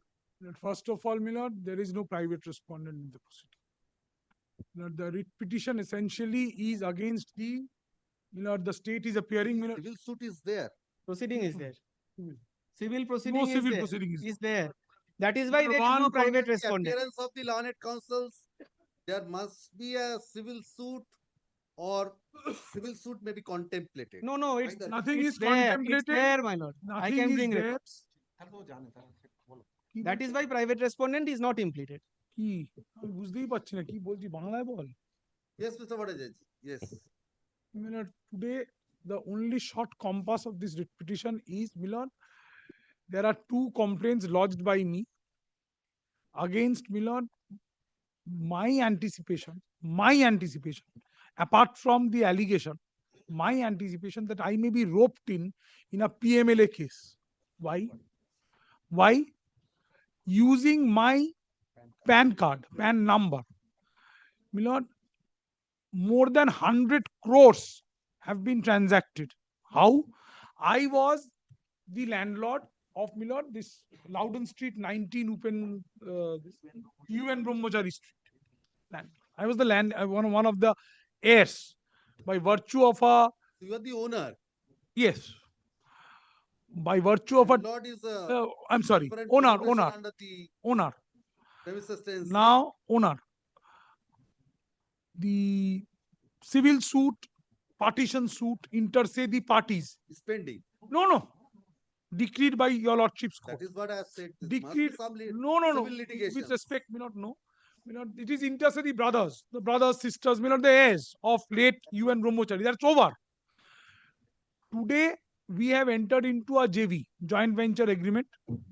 First of all, my lord, there is no private respondent in the proceeding. My lord, the writ petition essentially is against the, my lord, the state is appearing, my lord. Civil suit is there. proceeding is there. Civil No proceeding civil is there. proceeding is there. That is why There there is no one private The respondent. appearance of the learned counsels, there must be a civil suit or civil suit may be contemplated. No, no, it's Either. Nothing it's is there. It's contemplated. there, my lord. I Nothing can is bring there. records. That is why private respondent is not implemented. কি আমি বুঝতেই পারছি না কি বলছি বাংলায় বল Yes, Mr. Bhattacharya. Yes. Milord, today the only short compass of this writ petition is, Milord, there are two complaints lodged by me against, Milord, my anticipation, apart from the allegation, my anticipation that I may be roped in a PMLA case. Why? Why? Using my PAN card, PAN number, Milord, more than 100 crores have been transacted. How? I was the landlord of, Milord, this Loudon Street 19 open UN Brahmachari Street. I was the one of the heirs by virtue of a, You are the owner. yes, by virtue of a, Landlord is a I'm sorry, different owner, designation under the owner. premises tenancy. Now, owner. The civil suit, partition suit, inter se the parties. is pending. No. Decreed by your lordship's court. That is what I have said. This Decreed. must be some No. civil litigation. With respect, Milord, no. Milord, it is inter se the brothers, sisters, Milord, the heirs of late UN Brahmachari. That's over. Today, we have entered into a JV, joint venture agreement,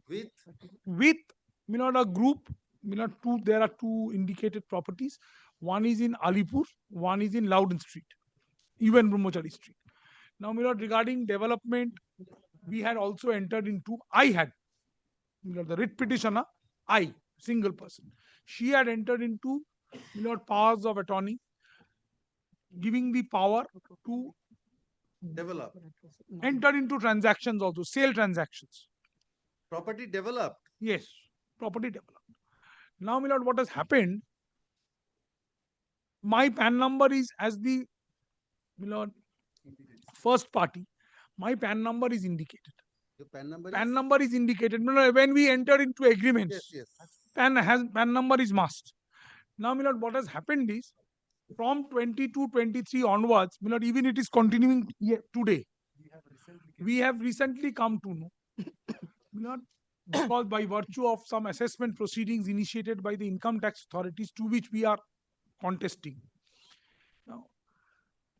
with Milord, a group. Milord, there are two indicated properties. One is in Alipur, one is in Loudon Street, UN Brahmachari Street. Now, Milord, regarding development, we had also entered into, Milord, the writ petitioner, single person. She had entered into, Milord, powers of attorney, giving the power to develop, enter into transactions also, sale transactions. Property developed. Yes, property developed. Now, Milord, what has happened? My PAN number is as the, Milord, first party. My PAN number is indicated. Your PAN number is indicated. Milord, when we enter into agreements, yes. PAN number is must. Now, Milord, what has happened is from 22-23 onwards, Milord, even it is continuing today. We have recently come to know, Milord, because by virtue of some assessment proceedings initiated by the income tax authorities, to which we are contesting, now,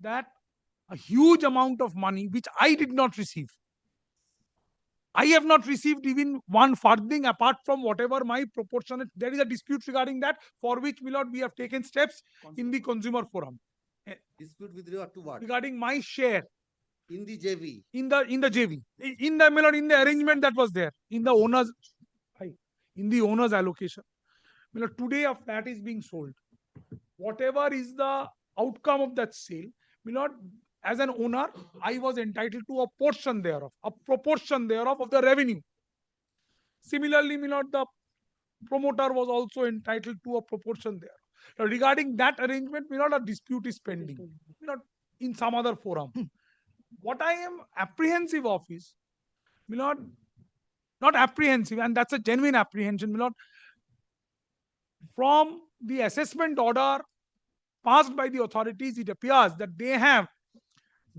that a huge amount of money which I did not receive. I have not received even one farthing apart from whatever my proportionate. There is a dispute regarding that, for which, Milord, we have taken steps in the consumer forum. Dispute with regard to what? Regarding my share in the JV. In the JV. Milord, in the arrangement that was there. In the owner's allocation. Milord, today a flat is being sold. Whatever is the outcome of that sale, Milord, as an owner, I was entitled to a portion thereof, a proportion thereof of the revenue. Similarly, Milord, the promoter was also entitled to a proportion there. Now, regarding that arrangement, Milord, a dispute is pending. Milord, in some other forum. What I am apprehensive of is, Milord, not apprehensive, and that's a genuine apprehension, Milord, from the assessment order passed by the authorities, it appears that they have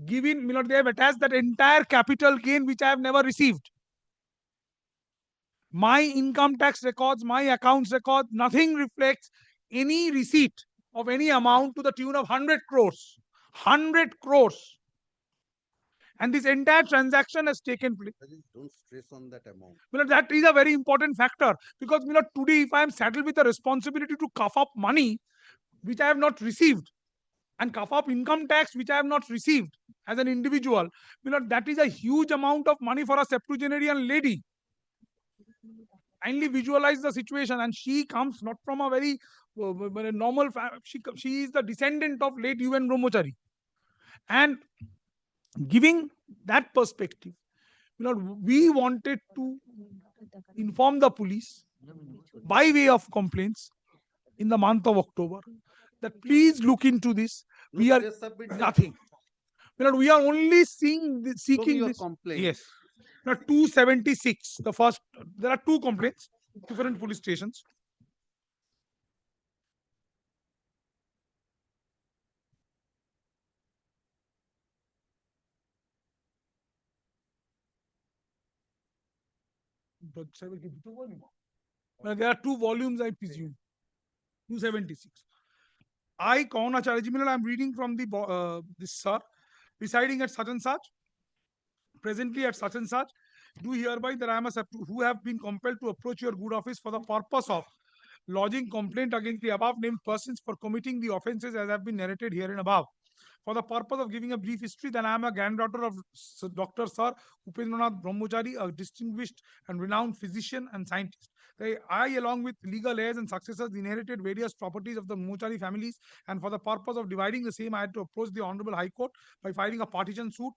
given, Milord, they have attached that entire capital gain which I have never received. My income tax records, my accounts records, nothing reflects any receipt of any amount to the tune of 100 crores. 100 crores. And this entire transaction has taken place. Don't stress on that amount. That is a very important factor, because today if I am saddled with the responsibility to cough up money which I have not received, and cough up income tax which I have not received as an individual, that is a huge amount of money for a septuagenarian lady. Kindly visualize the situation, and she comes not from a very normal family. She is the descendant of late UN Brahmachari. And giving that perspective, we wanted to inform the police by way of complaints in the month of October that please look into this. We are nothing. We are only seeking this. Complaint. Yes. 276. The first, there are 2 complaints, different police stations. There are 2 volumes, I presume. 276. I, Kaun Acharya, I am reading from the this sir, residing at such and such, presently at such and such, do hereby that I am who have been compelled to approach your good office for the purpose of lodging complaint against the above named persons for committing the offences as have been narrated herein above. For the purpose of giving a brief history, then I am a granddaughter of Dr. Sir Upendranath Brahmachari, a distinguished and renowned physician and scientist. I, along with legal heirs and successors, inherited various properties of the Brahmachari families, and for the purpose of dividing the same, I had to approach the Honorable High Court by filing a partition suit,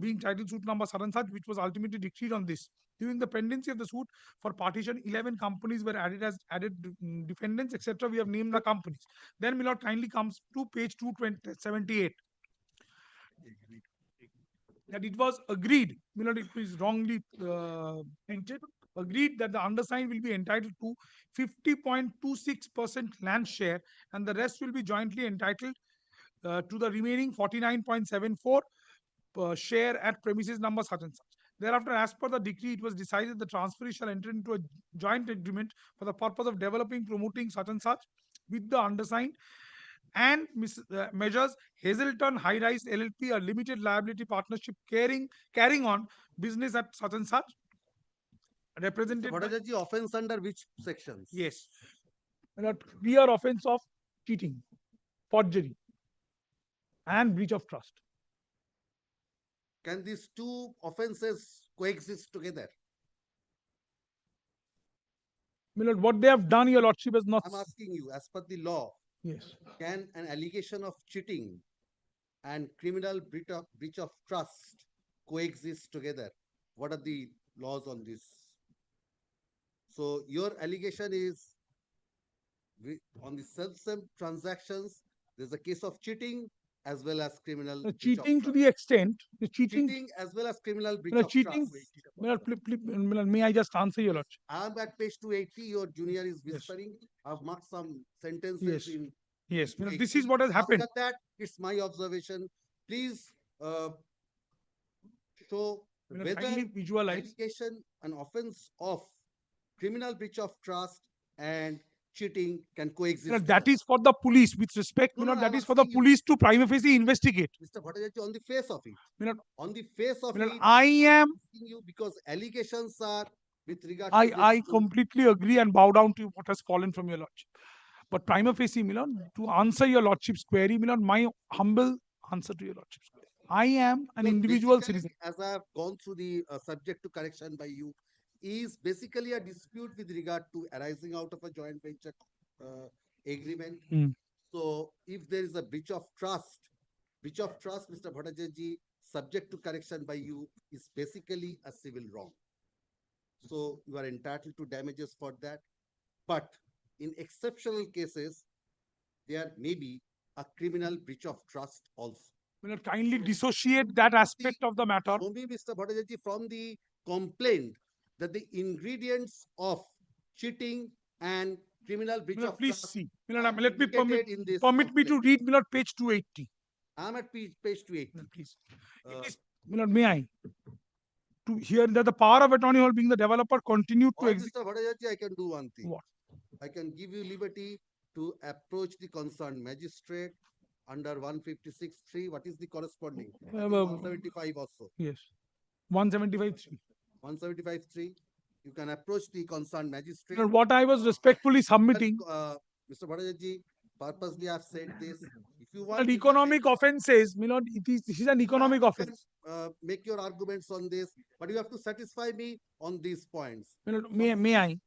being titled suit number such and such, which was ultimately decreed on this. During the pendency of the suit for partition, 11 companies were added as defendants, etc. We have named the companies. Then, my lord, kindly comes to page 278. That it was agreed, my lord, it is wrongly printed, agreed that the undersigned will be entitled to 50.26% land share, and the rest will be jointly entitled to the remaining 49.74% share at premises number such and such. Thereafter, as per the decree, it was decided the transferee shall enter into a joint agreement for the purpose of developing, promoting such and such with the undersigned and measures Hazelton High Rise LLP, a limited liability partnership carrying on business at such and such. Represented What is the offense under which sections? Yes. Clear offense of cheating, forgery, and breach of trust. Can these 2 offenses coexist together? My lord, what they have done, your lordship has not. I'm asking you, as per the law, yes, can an allegation of cheating and criminal breach of trust coexist together? What are the laws on this? So your allegation is on the same transactions, there's a case of cheating as well as criminal cheating to the extent cheating as well as criminal breach of cheating. trust. May I just answer your lordship? I am at page 280. Your junior is whispering. I've marked some sentences Yes. in. Yes, this is what has happened. After that, it's my observation. Please show whether visualize allegation an offense of criminal breach of trust and cheating can coexist. That is for the police, with respect, that is for the police to prima facie investigate. Mr. Bhattacharya, on the face of it, on the face of it, I am asking you because allegations are with regard. I completely agree and bow down to what has fallen from your lordship. But prima facie, to answer your lordship's query, my humble answer to your lordship's query, I am an individual citizen. As I have gone through the subject to correction by you, is basically a dispute with regard to arising out of a joint venture agreement. So if there is a breach of trust, Mr. Bhattacharya, subject to correction by you, is basically a civil wrong. So you are entitled to damages for that. But in exceptional cases, there may be a criminal breach of trust also. Kindly dissociate that aspect of the matter. Show me, Mr. Bhattacharya, from the complaint that the ingredients of cheating and criminal breach of please trust see. Let me permit me to read page 280. I'm at page 280. Please. May I? To hear that the power of attorney being the developer continue to execute. Mr. Bhattacharya, I can do one thing. What? I can give you liberty to approach the concerned magistrate. under 156.3, what is the corresponding? I Uh, think uh, 175 also. Yes. 175.3. 175.3. You can approach the concerned magistrate. What I was respectfully submitting, Mr. Bhattacharya, purposely I have said this. If you that want, economic offenses, Milord, this is an economic offense. make your arguments on this, but you have to satisfy me on these points. Milord, may I?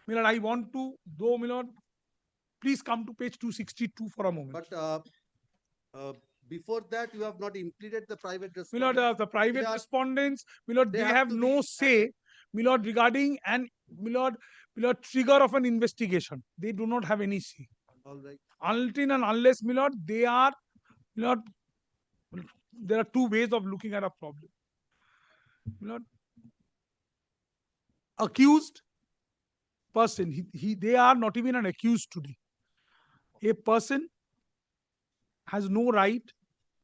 Milord, I want to, though, Milord, please come to page 262 for a moment. But before that, you have not implemented the private Milord, respondents. the private respondents, Milord, they have have to no be say, Milord, regarding Milord, trigger of an investigation. They do not have any say. All right. Until and unless, Milord, they are, Milord, there are two ways of looking at a problem. Milord, accused person, they are not even an accused today. A person has no right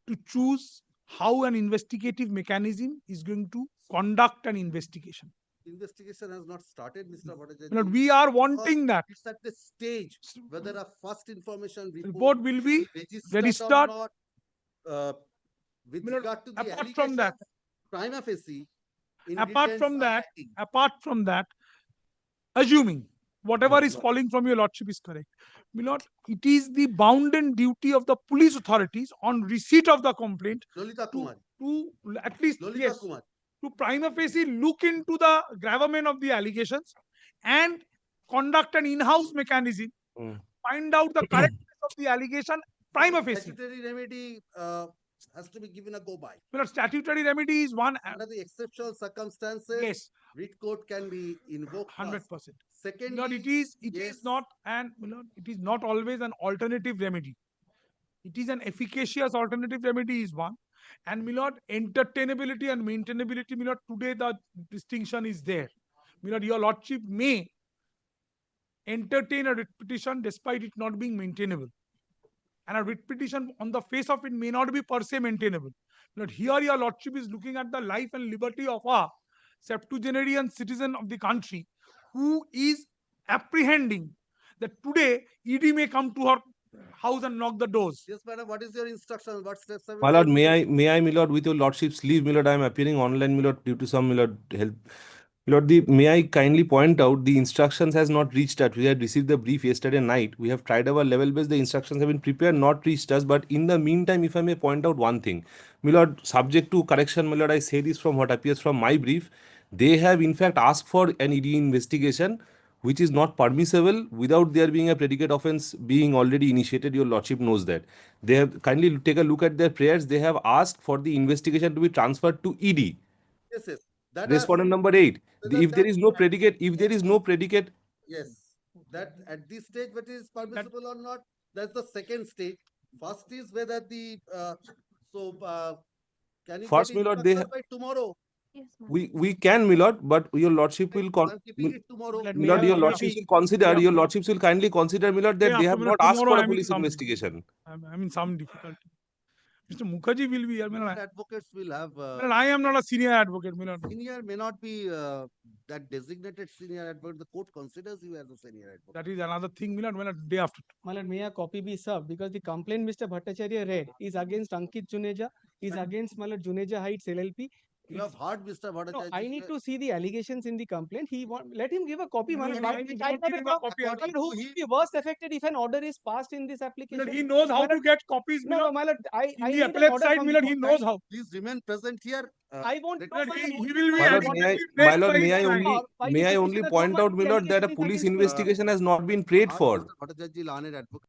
to choose how an investigative mechanism is going to conduct an investigation. Investigation has not started, Mr. Bhattacharya. Milord, we are wanting that. It's at the stage whether a first information Report will be registered. or not. With Milord, regard to the apart from that, prima facie, apart ingredients from are that, lacking. assuming whatever is falling from your lordship is correct, Milord, it is the bounden duty of the police authorities on receipt of the complaint Lolita Kumar. to at least Lolita yes, Kumar. to prima facie look into the gravamen of the allegations and conduct an in-house mechanism, find out the correctness of the allegation prima facie. Statutory remedy has to be given a go by. Milord, statutory remedy is one. Under the exceptional circumstances, Yes, writ court can be invoked. 100%. Secondly, Milord, it is not, and Milord, it is not always an alternative remedy. It is an efficacious alternative remedy is one. And Milord, entertainability and maintainability, Milord, today the distinction is there. Milord, your lordship may entertain a writ petition despite it not being maintainable. And a writ petition on the face of it may not be per se maintainable. Milord, here your lordship is looking at the life and liberty of a septuagenarian citizen of the country who is apprehending that today ED may come to her house and knock the doors. Yes, madam. What is your instruction? What steps have you My lord, taken? may I, my lord, with your lordship's leave, my lord, I am appearing online, my lord, due to some, my lord, help. My lord, may I kindly point out the instructions has not reached us. We had received the brief yesterday night. We have tried our level best. The instructions have been prepared, not reached us. But in the meantime, if I may point out one thing, my lord, subject to correction, my lord, I say this from what appears from my brief. They have in fact asked for an ED investigation, which is not permissible without there being a predicate offense being already initiated. Your lordship knows that. They have kindly take a look at their prayers. They have asked for the investigation to be transferred to ED. Yes, yes. That Respondent number 8. whether If there that- is no predicate, if there is no predicate, Yes, that at this stage, whether it is permissible or not, that's the second stage. First is whether the can you first, get my lord, they instruction by tomorrow? Yes, ma'am. we can, my lord, but your lordship will I'm keeping it tomorrow. my lord, your lordships will consider, your lordships will kindly consider, my lord, that they have not asked for a police investigation. I'm in some difficulty. Mr. Mukherjee will be here. Advocates will have. I am not a senior advocate. Senior may not be that designated senior advocate. The court considers you as a senior advocate. That is another thing. Day after. My lord, may a copy be served? Because the complaint Mr. Bhattacharya read is against Ankit Juneja, is against my lord Juneja Heights LLP. You have heard Mr. Bhattacharya. No, I need to see the allegations in the complaint. Let him give a copy. My lord. I will give a copy. Who will be worst affected if an order is passed in this application? He knows how to get copies. No, my lord, I in need the an appellate order side, from the he court. knows how. Please remain present here. I won't. He will be My lord, my lord, may I only, Why may the I only petitioner point so out, much my lord, that a allegations police against me? investigation has not been prayed for. Mr. Bhattacharya, learned advocate.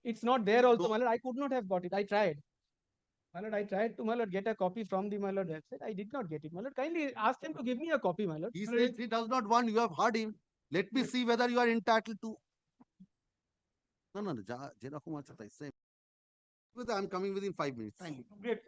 It's not there also, my lord. I could not have got it. I tried. My lord, I tried to, my lord, get a copy from the, my lord, website. I did not get it, my lord. Kindly ask them to give me a copy, my lord. He says he does not want. You have heard him. Let me see whether you are entitled to. No. যেরকম আছে তাই same. I'm coming within 5 minutes. Thank you. Great.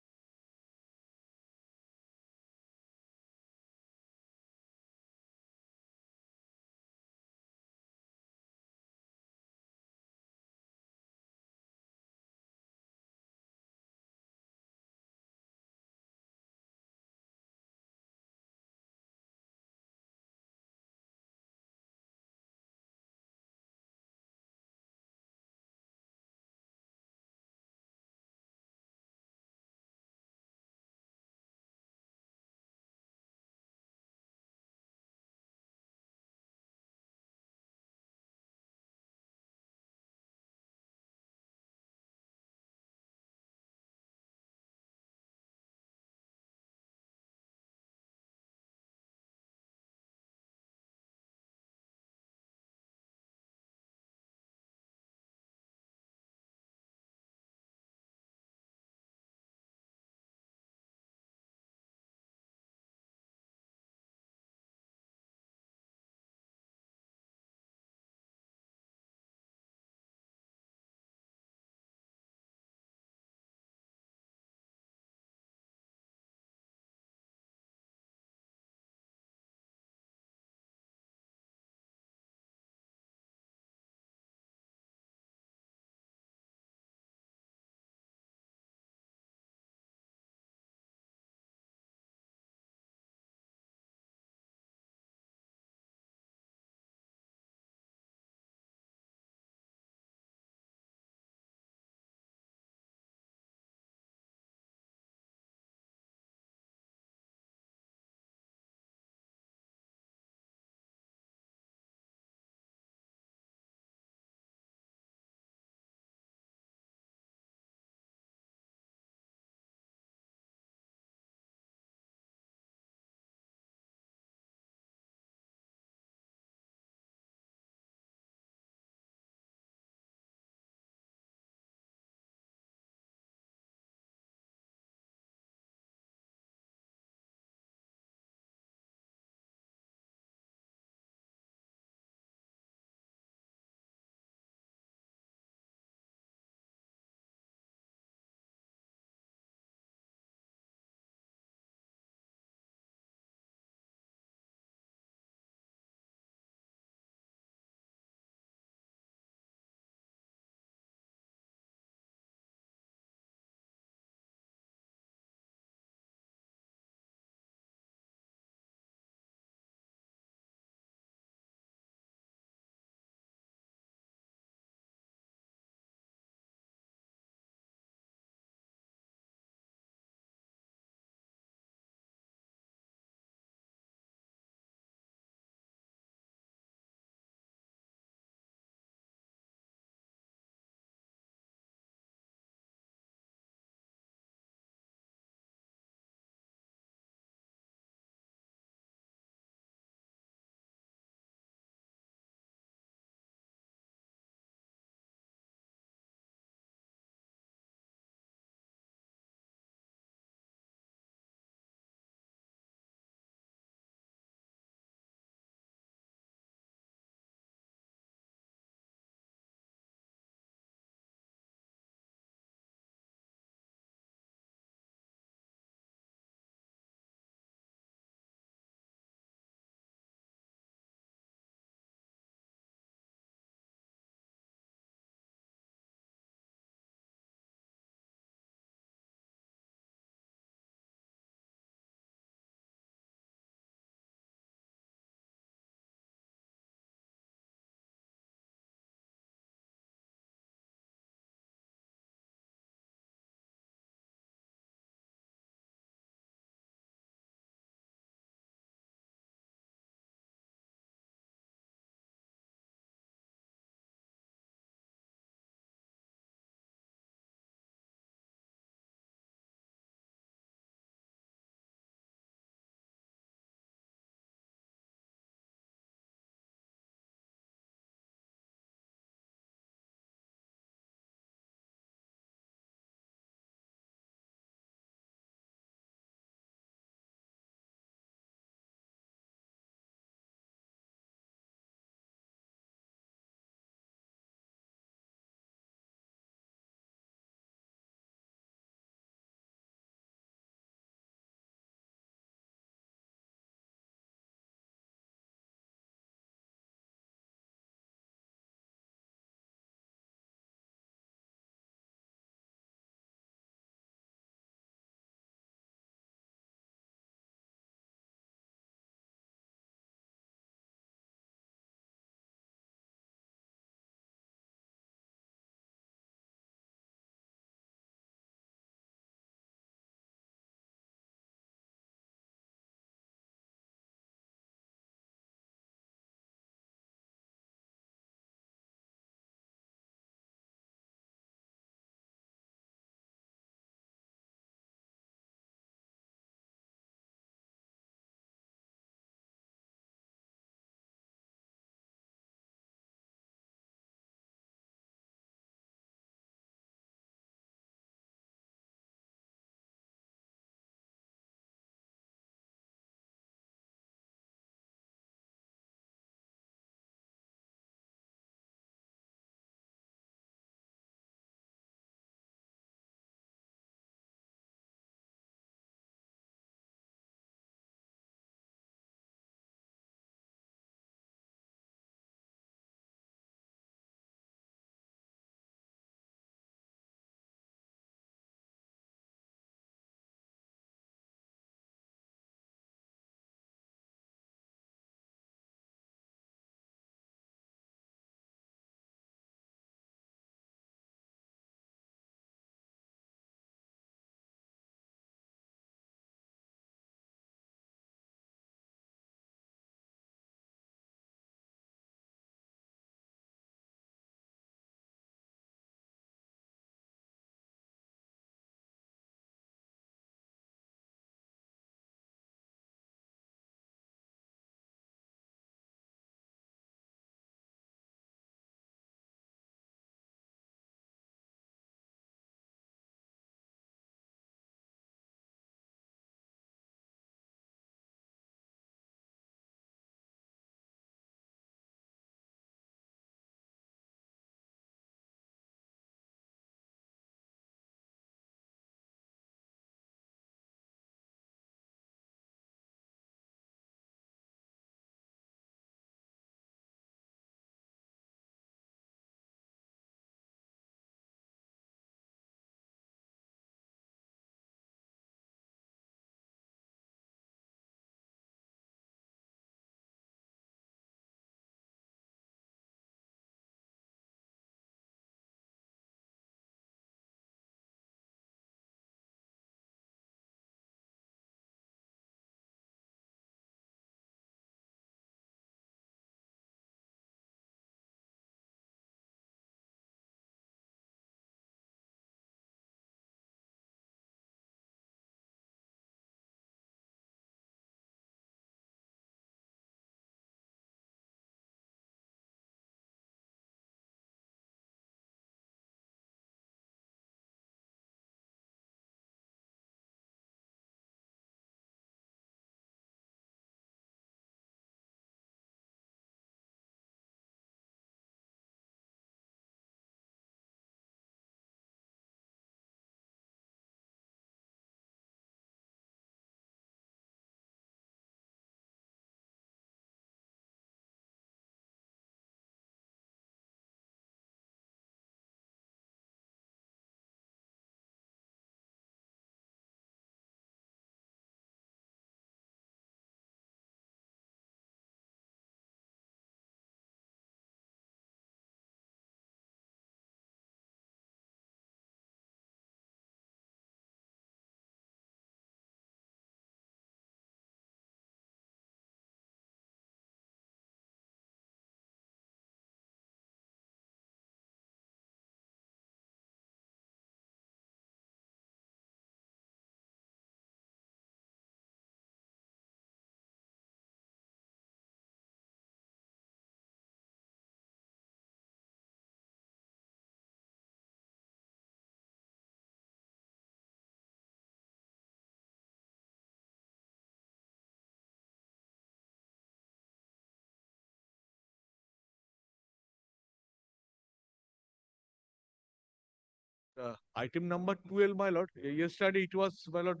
Item number 12, my lord. Yesterday it was, my lord,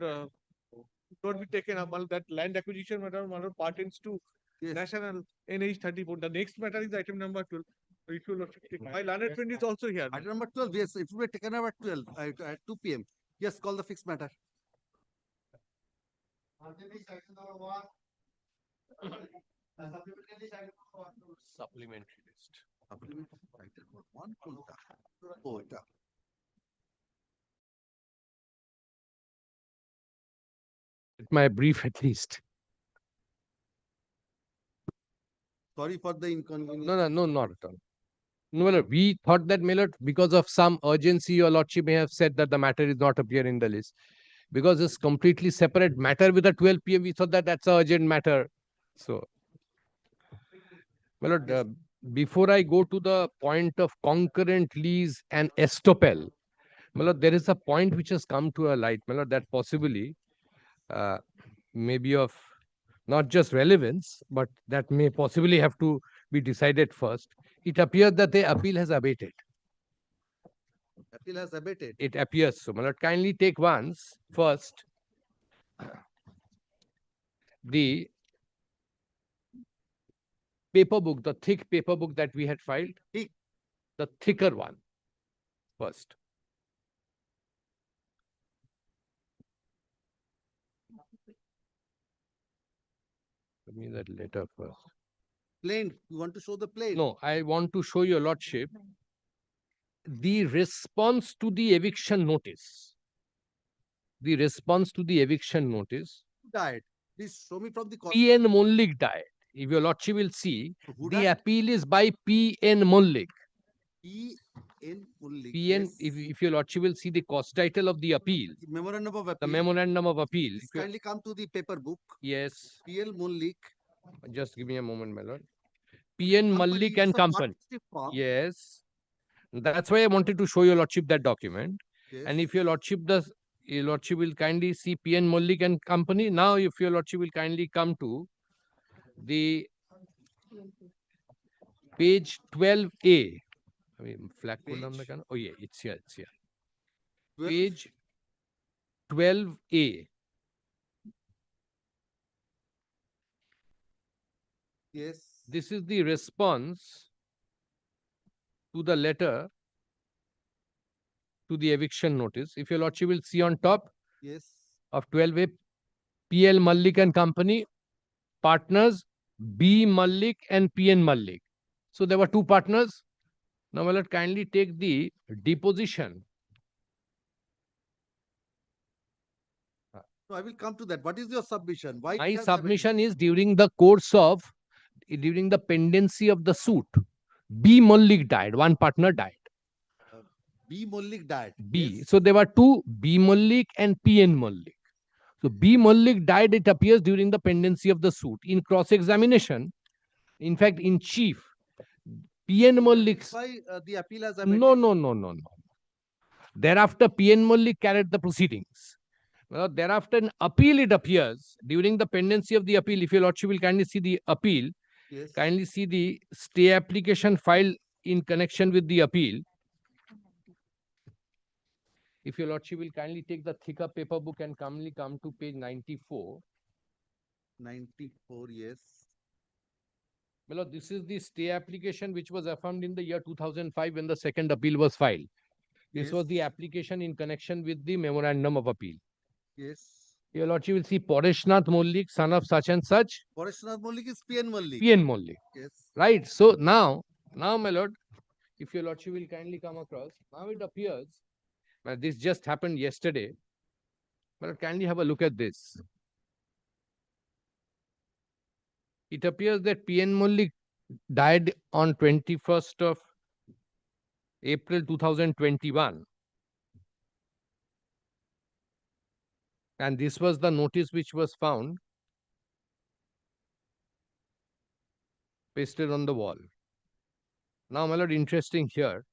not be taken up. My lord, that land acquisition matter, my lord, pertains to national NH 34. The next matter is item number 12. If you lordship take, my learned friend is also here. Item number 12, yes, it will be taken up at 12, at 2 p.m. Yes, call the fixed matter. Supplementary list. Supplementary item number 1, কোনটা? Oh, এটা। My brief at least. Sorry for the inconvenience. No, not at all. No, my lord, we thought that, my lord, because of some urgency, your lordship may have said that the matter is not appear in the list. Because it's completely separate matter with the 12 p.m. We thought that that's an urgent matter. So, my lord, before I go to the point of concurrent lease and estoppel, my lord, there is a point which has come to a light, my lord, that possibly may be of not just relevance, but that may possibly have to be decided first. It appears that the appeal has abated. Appeal has abated. It appears so. My lord, kindly take once first the paper book, the thick paper book that we had filed. Thick. The thicker one first. Give me that letter first. Plain, you want to show the plain? No, I want to show your lordship the response to the eviction notice. The response to the eviction notice. Died. Please show me from the P.N. Mollik died. If your lordship will see, Who the died? appeal is by P.N. Mollik. P.N. Mullik. P.N. Yes. If your lordship will see the cause title of the appeal, The memorandum of appeal. the memorandum of appeal. Please kindly come to the paper book. Yes. P.L. Mullik. Just give me a moment, my lord. P.N. Mallik it's and a Company. partnership form. Yes. That's why I wanted to show your lordship that document. Yes. And if your lordship does, your lordship will kindly see P.N. Mallik and Company. Now, if your lordship will kindly come to the page 12A. I mean, flag Page? oh yeah, it's here, it's here. 12? Page 12A. Yes. This is the response to the letter to the eviction notice. If your lordship will see on top Yes. of 12A, P.L. Mallik and Company, partners B. Mallik and P.N. Mallik. So there were two partners. Now, my lord, kindly take the deposition. No, I will come to that. What is your submission? Why My it has submission is during the course of, during the pendency of the suit, B. Mallik died. One partner died. B. Mullik died. B. Yes. So there were two, B. Mallik and P.N. Mallik. So B. Mallik died, it appears, during the pendency of the suit. In cross-examination, in fact, in chief, P.N. Mallik's... Why the appeal has abated? No. Thereafter, P.N. Mallik carried the proceedings. Well, thereafter, in appeal, it appears, during the pendency of the appeal, if your lordship will kindly see the appeal, Yes. kindly see the stay application filed in connection with the appeal. If your lordship will kindly take the thicker paper book and calmly come to page 94. 94, yes. Well, this is the stay application which was affirmed in the year 2005 when the second appeal was filed. This was the application in connection with the memorandum of appeal. Yes. Your lordship will see Poreshnath Mollik, son of such and such. Poreshnath Mullik is P.N. Mullik. P.N. Mollik. Yes. Right. So now, my lord, if your lordship will kindly come across, now it appears, this just happened yesterday. But kindly have a look at this. It appears that P.N. Mollik died on 21st of April 2021. And this was the notice which was found pasted on the wall. Now, my lord, interesting here.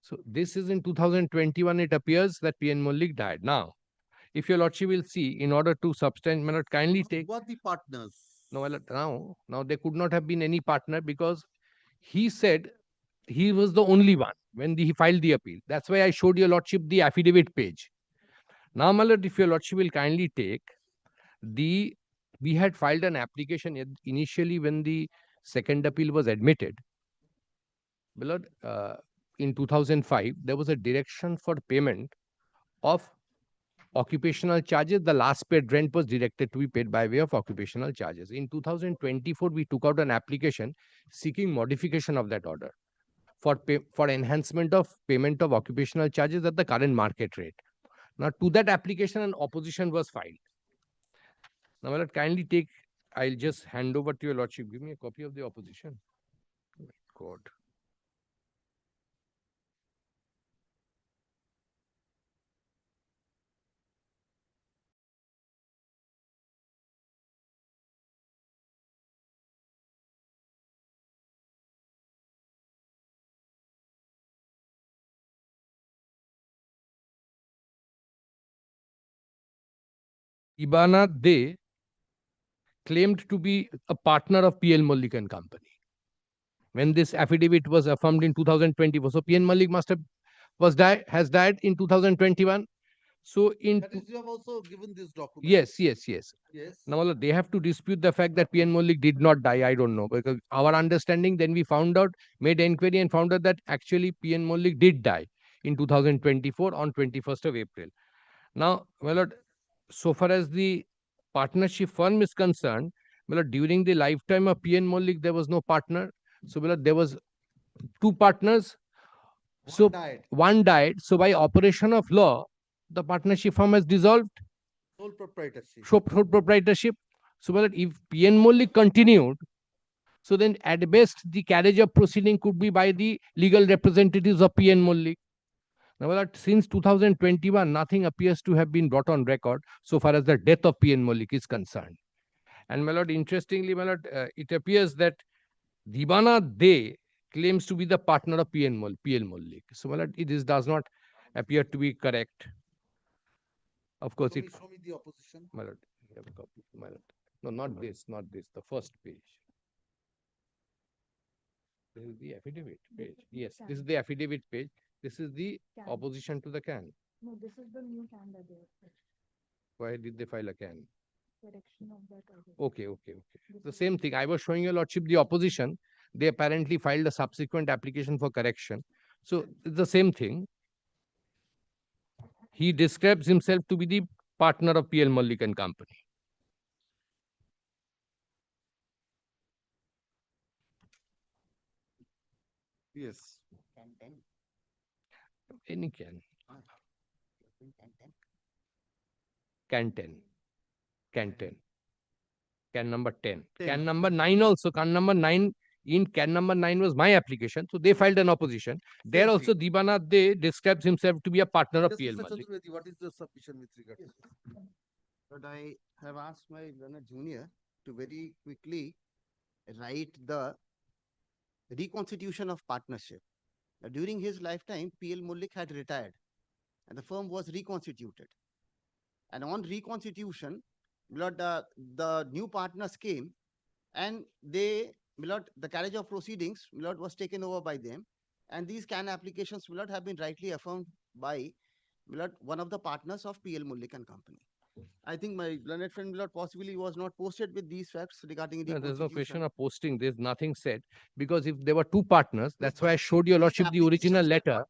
So this is in 2021, it appears that P.N. Mollik died. Now, if your lordship will see, in order to substantiate, my lord, kindly take... Who are the partners? No, my lord, now there could not have been any partner because he said he was the only one. when he filed the appeal. That's why I showed your lordship the affidavit page. Now, my lord, if your lordship will kindly take we had filed an application initially when the second appeal was admitted. My lord, in 2005, there was a direction for payment of occupational charges. The last paid rent was directed to be paid by way of occupational charges. In 2024, we took out an application seeking modification of that order for enhancement of payment of occupational charges at the current market rate. Now, to that application, an opposition was filed. Now, my lord, kindly take, I'll just hand over to your lordship. Give me a copy of the opposition. Oh my God. Ibana De claimed to be a partner of PL Malik and Company when this affidavit was affirmed in 2024. So PN Malik has died in 2021. So in That is, you have also given this document. yes. Yes. Now they have to dispute the fact that PN Malik did not die. I don't know, because our understanding, then we found out, made inquiry and found out that actually PN Malik did die in 2024 on 21st of April. Now, my lord, so far as the partnership firm is concerned, my lord, during the lifetime of PN Malik, there was no partner. So, my lord, there was two partners. One died. So, by operation of law, the partnership firm has dissolved. Sole proprietorship. Sole proprietorship. So, my lord, if PN Malik continued, so then at best the carriage of proceeding could be by the legal representatives of PN Malik. Now, my lord, since 2021, nothing appears to have been brought on record so far as the death of PN Malik is concerned. And my lord, interestingly, my lord, it appears that Dibana De claims to be the partner of PL Malik. So, my lord, this does not appear to be correct. Of course, Show me the opposition. My lord, you have a copy. My lord. No, not this, the first page. This is the affidavit page. Yes, this is the affidavit page. This is the opposition to the can. No, this is the new can that they have. Why did they file a can? Correction of that order. Okay. The same thing. I was showing your lordship the opposition. They apparently filed a subsequent application for correction. So it's the same thing. He describes himself to be the partner of PL Malik and Company. Yes. Any can. Can 10. Can number 10. Can number 9 also. Can number 9. In can number 9 was my application. So they filed an opposition. There also Dibana De describes himself to be a partner of PL Malik. What is the submission with regard to this? But I have asked my learned junior to very quickly write the reconstitution of partnership. During his lifetime, PL Mullik had retired and the firm was reconstituted. And on reconstitution, the new partners came and the carriage of proceedings was taken over by them. And these can applications have been rightly affirmed by one of the partners of PL Mullik and Company. I think my learned friend possibly was not posted with these facts regarding the. No, there's no question of posting. There's nothing said, because if there were two partners, that's why I showed your lordship the original letter.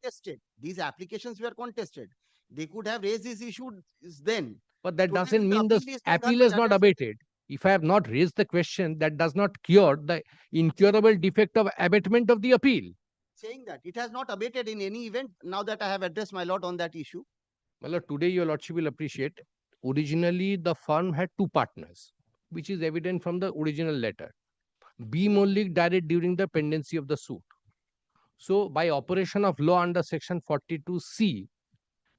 These applications were contested. They could have raised this issue then. But that doesn't mean the appeal is not abated. If I have not raised the question, that does not cure the incurable defect of abatement of the appeal. Saying that it has not abated in any event, now that I have addressed my lord on that issue. My lord, today your lordship will appreciate, originally the firm had two partners, which is evident from the original letter. B. Mullik died during the pendency of the suit. So, by operation of law under section 42C,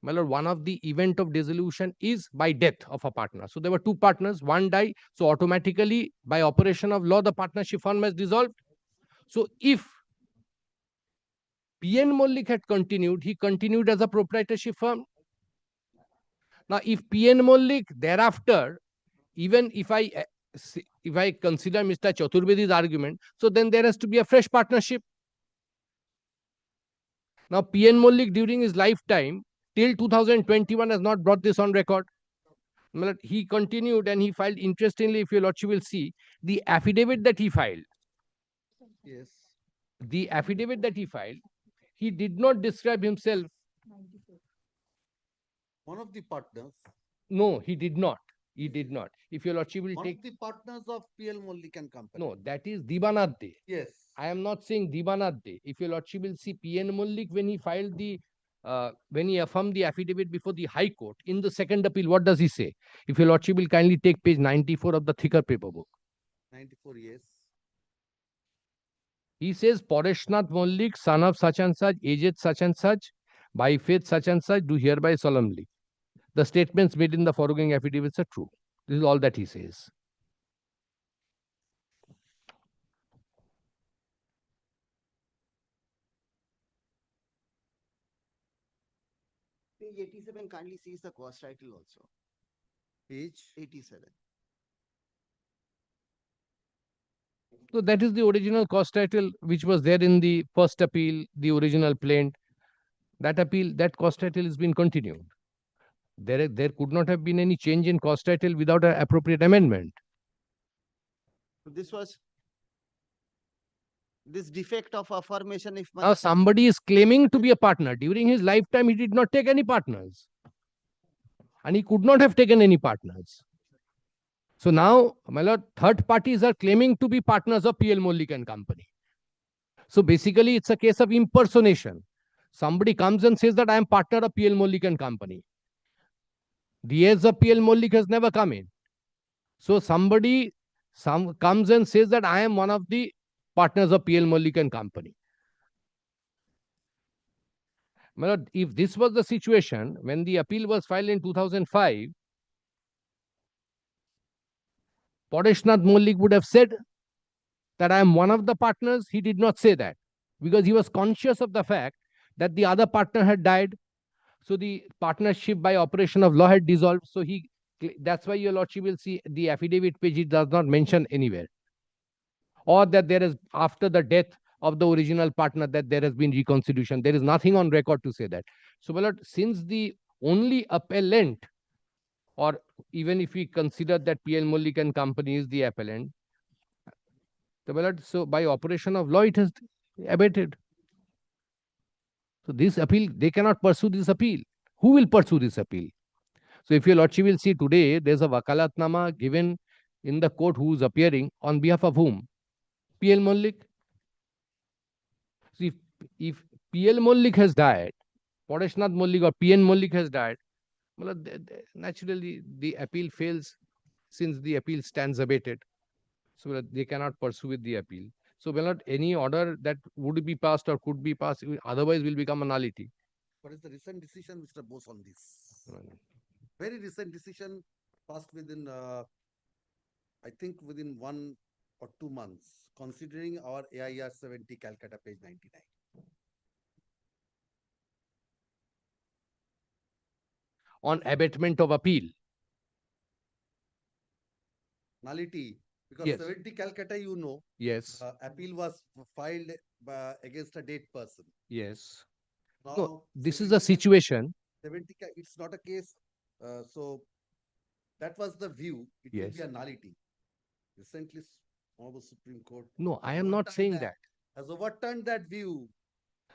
my lord, one of the event of dissolution is by death of a partner. So, there were two partners, one died. So, automatically, by operation of law, the partnership firm has dissolved. So, if PN Mullik had continued, he continued as a proprietorship firm. Now, if PN Mullik thereafter, even if I consider Mr. Chaturbedi's argument, so then there has to be a fresh partnership. Now, PN Mollik during his lifetime till 2021 has not brought this on record. But he continued and he filed, interestingly, if your lordship will see, the affidavit that he filed. Yes. The affidavit that he filed, he did not describe himself. One of the partners. No, he did not. He did not. If your lordship will One take. of the partners of PL Mollik and Company. No, that is Dibanath De. Yes. I am not saying Dibanath De. If your lordship will see PN Mollik when he filed the, when he affirmed the affidavit before the High Court in the second appeal, what does he say? If your lordship will kindly take page 94 of the thicker paper book. 94, yes. He says, Pareshnath Mollik, son of such and such, aged such and such, by faith such and such, do hereby solemnly. The statements made in the foregoing affidavits are true. This is all that he says. Page 87 kindly sees the cost title also. Page 87. So that is the original cost title which was there in the first appeal, the original plaint. That appeal, that cost title has been continued. There could not have been any change in cost title without an appropriate amendment. So this was this defect of affirmation. If Now somebody is claiming to be a partner. During his lifetime, he did not take any partners. And he could not have taken any partners. So now, my lord, third parties are claiming to be partners of PL Mollik and Company. So basically, it's a case of impersonation. Somebody comes and says that I am partner of PL Mollik and Company. The heirs of PL Mollik has never come in. So somebody comes and says that I am one of the partners of PL Mollik and Company. My lord, if this was the situation when the appeal was filed in 2005, Pareshnath Mollik would have said that I am one of the partners. He did not say that because he was conscious of the fact that the other partner had died. So the partnership by operation of law had dissolved. So that's why your lordship will see the affidavit page, it does not mention anywhere. Or that there is, after the death of the original partner, that there has been reconstitution. There is nothing on record to say that. So, my lord, since the only appellant, or even if we consider that PL Mollik and Company is the appellant, so by operation of law, it has abated. So this appeal, they cannot pursue this appeal. Who will pursue this appeal? So if your lordship will see today, there's a wakalatnama given in the court who is appearing on behalf of whom? PL Mollik. So if PL Mollik has died, Pareshnath Mollik or PN Mollik has died, well, naturally the appeal fails since the appeal stands abated. So they cannot pursue with the appeal. So well, not any order that would be passed or could be passed, otherwise will become a nullity. What is the recent decision, Mr. Bose, on this? Very recent decision passed within, I think within 1 or 2 months, considering our AIR 70 Calcutta page 99. On abatement of appeal. Nullity, because Yes. 70 Calcutta, you know, Yes. Appeal was filed against a dead person. Yes. Now, No, this is a situation. 70, it's not a case. So that was the view. It will Yes. be a nullity. Recently, Honorable Supreme Court. No, I am not saying that. Has overturned that view.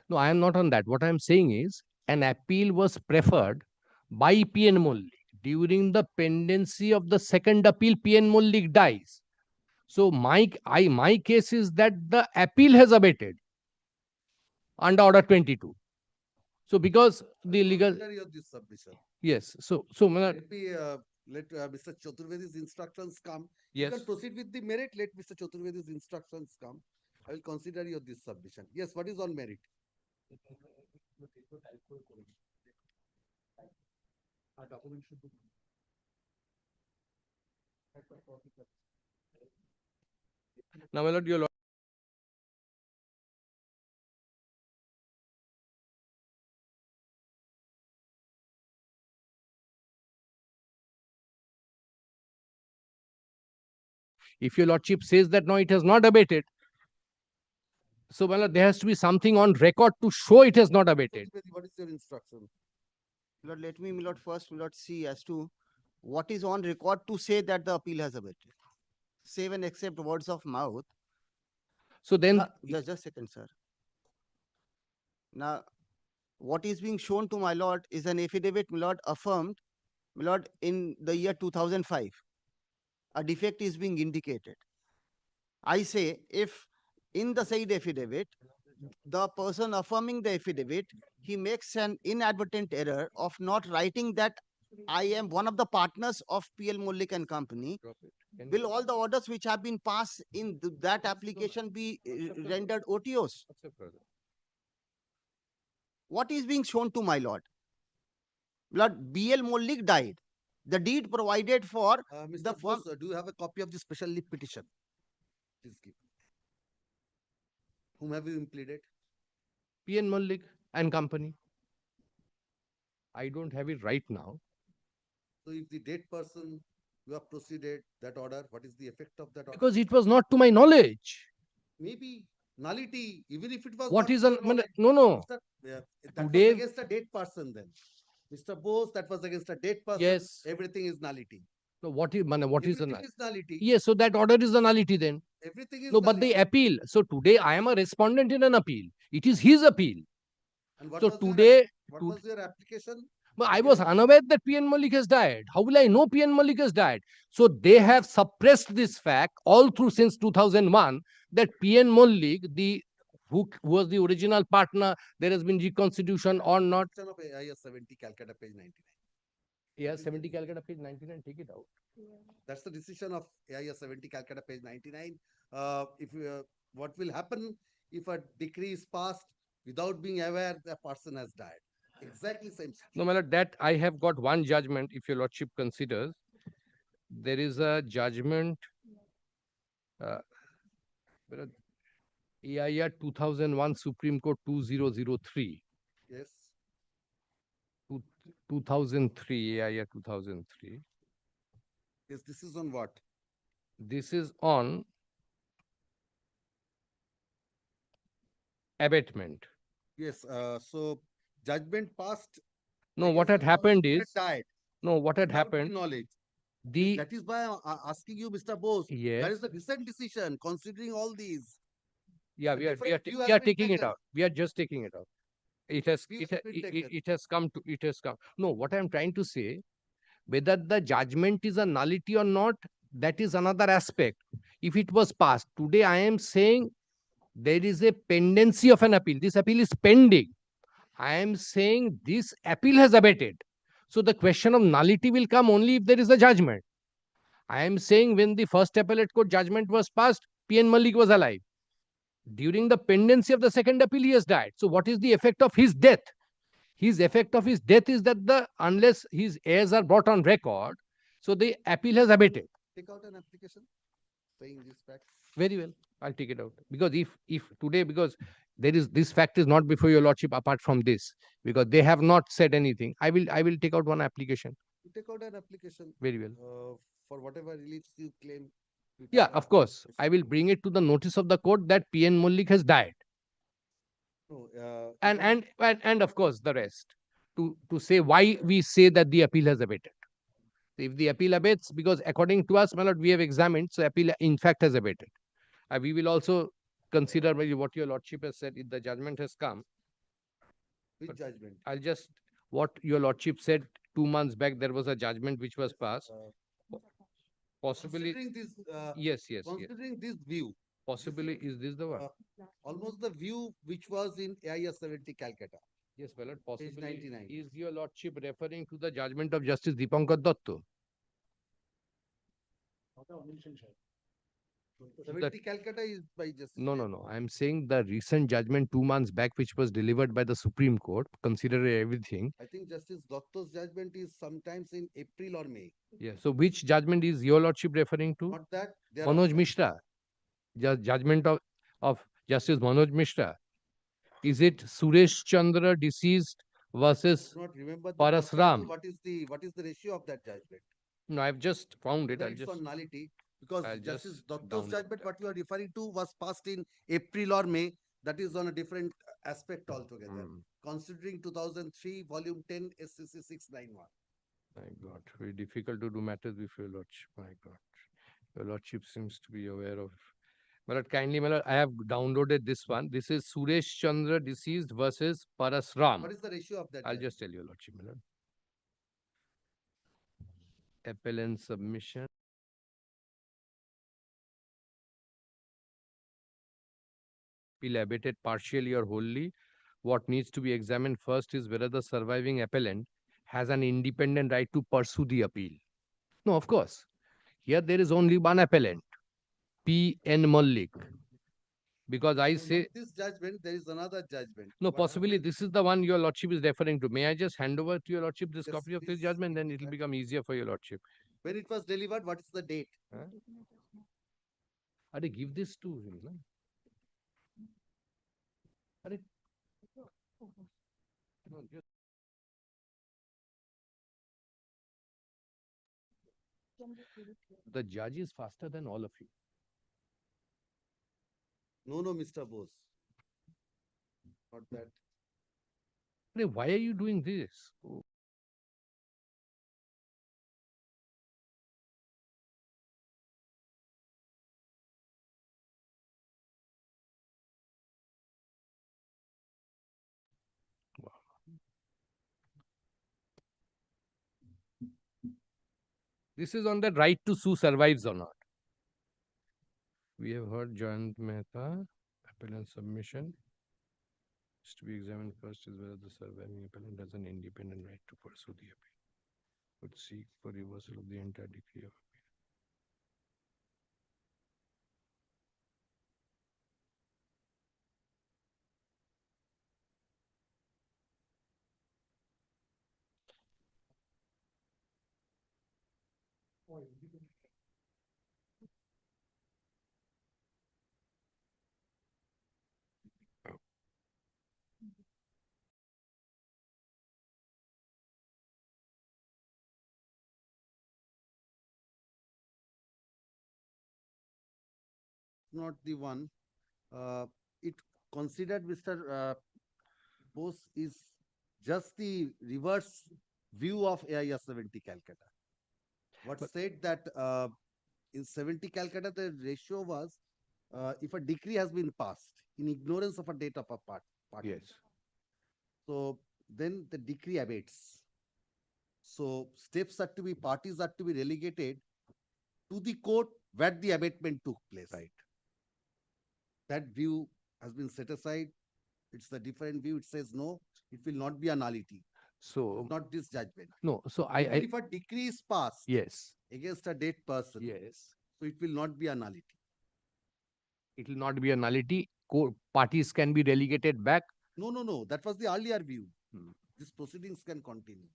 No, I am not on that. What I am saying is an appeal was preferred by PN Mollik. During the pendency of the second appeal, PN Mollik dies. So my case is that the appeal has abated under Order 22. So because the legal. Of this submission. Yes. So let me let Mr. Chaturvedi's instructions come. Yes. You can proceed with the merit. Let Mr. Chaturvedi's instructions come. I will consider your this submission. Yes, what is on merit? Now, my lord, your lord. If your lordship says that no, it has not abated, So, my lord, there has to be something on record to show it has not abated. What is your instruction? Lord, let me, Lord, first, Lord, see as to what is on record to say that the appeal has abated. Save and accept words of mouth. So then, just a second, sir. Now, what is being shown to my lord is an affidavit, my lord, affirmed, my lord, in the year 2005. A defect is being indicated. I say, if in the said affidavit, the person affirming the affidavit, he makes an inadvertent error of not writing that I am one of the partners of PL Mullik and Company, will all the orders which have been passed in that application be rendered OTOs? What is being shown to my lord? Lord, BL Mullik died. The deed provided for Mr. Bose, do you have a copy of the special leave petition? Please give. Whom have you pleaded? PN Mullik and Company. I don't have it right now. So if the dead person, you have proceeded that order, what is the effect of that order? Because it was not to my knowledge. Maybe nullity, even if it was What not is to a your knowledge. no? Mr. That Today- was against a dead person then. Mr. Bose, that was against a dead person. Yes. Everything is nullity. No, what is the Everything is nullity. Yes, so that order is the nullity then. Everything is No, but the appeal. So today I am a respondent in an appeal. It is his appeal. And what So was today, what was your application? but I was unaware that PN Malik has died. How will I know PN Malik has died? So they have suppressed this fact all through since 2001 that PN Malik, who was the original partner, there has been reconstitution or not. Of AIS 70 Calcutta page 99. Yeah, 70 Calcutta page 99. Take it out. That's the decision of AIS 70 Calcutta page 99. If what will happen if a decree is passed without being aware the person has died? Exactly same. No matter that, I have got one judgment. If your lordship considers, there is a judgment. AIR 2001 Supreme Court 2003. Yes. 2003 AIR 2003. Yes, this is on what? This is on abatement. Yes. So judgment passed. No, what had happened is died. No, what had without happened? knowledge. The That is why I'm asking you, Mr. Bose. Yes. That is the recent decision. Considering all these. Yeah, A we are different view has been taking it taken. out. We are just taking it out. It has View has been taken. it has come to it has come. No, what I am trying to say, whether the judgment is a nullity or not, that is another aspect. If it was passed today, I am saying there is a pendency of an appeal. This appeal is pending. I am saying this appeal has abated. So the question of nullity will come only if there is a judgment. I am saying when the first appellate court judgment was passed, PN Malik was alive. During the pendency of the second appeal, he has died. So what is the effect of his death? His effect of his death is that unless his heirs are brought on record, so the appeal has abated. Take out an application saying this fact. Very well, I'll take it out. Because if today, because there is this fact is not before your lordship apart from this, because they have not said anything. I will take out one application. You take out an application. Very well. For whatever reliefs you claim. Yeah, of course. I will bring it to the notice of the court that PN Mullik has died. No, And of course the rest. To say why we say that the appeal has abated. If the appeal abates, because according to us, my lord, we have examined, so appeal in fact has abated. We will also consider what your lordship has said if the judgment has come. Which judgment? I'll just what your lordship said 2 months back. There was a judgment which was passed. Possibly. Considering this, Yes. Considering this view. Possibly, is this the one? Almost the view which was in AIS 70 Calcutta. Yes, my lord. Possibly. 99. Is your lordship referring to the judgment of Justice Dipankar Datta? 70 Calcutta is by Justice. No. I am saying the recent judgment 2 months back, which was delivered by the Supreme Court, considering everything. I think Justice Datta's judgment is sometimes in April or May. Yeah. So which judgment is your lordship referring to? Not that. Manoj Mishra. Judgment of Justice Manoj Mishra. Is it Suresh Chandra deceased versus I do not remember the Parasram? What is the ratio of that judgment? No, I've just found it. Whether I'll it's just on nullity, because I'll Justice just Datta's download judgment, what you are referring to, was passed in April or May. that is on a different aspect altogether. Considering 2003, volume 10, SCC 691. My God, very difficult to do matters with your lordship. My God, your lordship seems to be aware of. My lord, kindly, my lord, I have downloaded this one. This is Suresh Chandra deceased versus Parasram. What is the ratio of that? I'll judge? just tell your lordship, my lord. Appellant submission. Appeal abated partially or wholly. What needs to be examined first is whether the surviving appellant has an independent right to pursue the appeal. No, of course. Here there is only one appellant, P.N. Mallik. Because I say, Not this judgment, there is another judgment. no, What possibly happened? this is the one your lordship is referring to. May I just hand over to your lordship this Yes, copy of this please. judgment? Then it will become easier for your lordship. When it was delivered, what is the date? Huh? Are give this to him? No? Are no, just the judge is faster than all of you. No, Mr. Bose. Not that. Why are you doing this? Oh. Wow. This is on the right to sue survives or not. We have heard Jayant Mehta, appellant submission. Is to be examined first is whether the surviving appellant has an independent right to pursue the appeal. Would seek for reversal of the entire decree of appeal. Not the one. It considered Mr. Bose is just the reverse view of AIR 70 Calcutta. What said that in 70 Calcutta, the ratio was if a decree has been passed in ignorance of a date of a party. Yes. So then the decree abates. So parties are to be relegated to the court where the abatement took place. Right. That view has been set aside. It's a different view. It says no, it will not be a nullity. So Not this judgment. no. So Even if a decree is passed yes. against a dead person, Yes. so it will not be a nullity. It will not be a nullity. Parties can be relegated back. No. That was the earlier view. These proceedings can continue.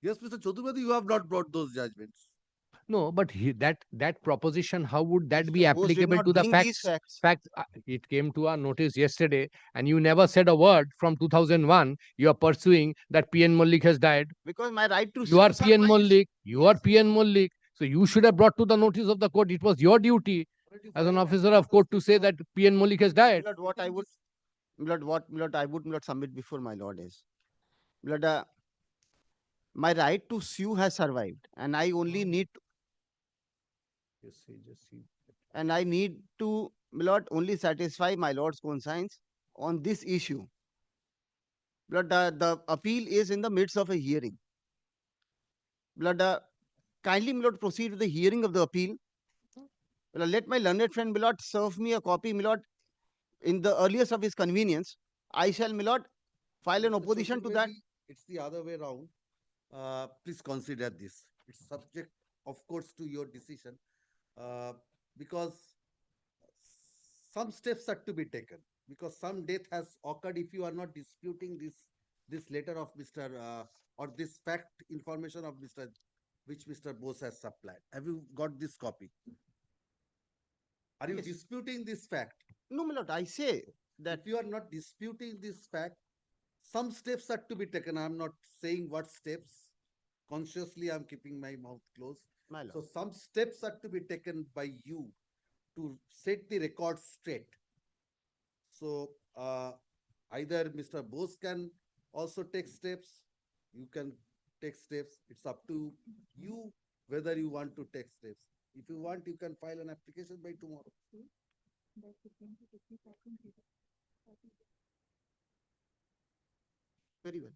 Yes, Mr. Chaturvedi, you have not brought those judgments. No, but that proposition, how would that be Mr. Bose did applicable not to the bring these facts? facts. It came to our notice yesterday, and you never said a word from 2001. You are pursuing that P.N. Mallik has died. Because my right to You sue are P.N. survives. Mallik. You are P.N. Mallik. So you should have brought to the notice of the court. It was your duty as an officer of court to say that P.N. Mallik has died. Milord, what I would, Milord, I would not submit before my lord is, Milord, my right to sue has survived, and I only need, and I need to, Milord, only satisfy my lord's conscience on this issue. Milord, the appeal is in the midst of a hearing. Milord, kindly, Milord, proceed with the hearing of the appeal. Milord, let my learned friend, Milord, serve me a copy, Milord, in the earliest of his convenience. I shall, Milord, file an opposition to that. It's the other way around. Please consider this. It's subject, of course, to your decision, because some steps are to be taken. Because some death has occurred if you are not disputing this letter of Mr. Or this fact information of Mr. which Mr. Bose has supplied. Have you got this copy? Are you Yes. disputing this fact? No, Milord, I say that If you are not disputing this fact, some steps are to be taken. I'm not saying what steps. Consciously, I'm keeping my mouth closed. my lord. So some steps are to be taken by you to set the record straight. So either Mr. Bose can also take steps, you can take steps. It's up to you whether you want to take steps. If you want, you can file an application by tomorrow. Very well.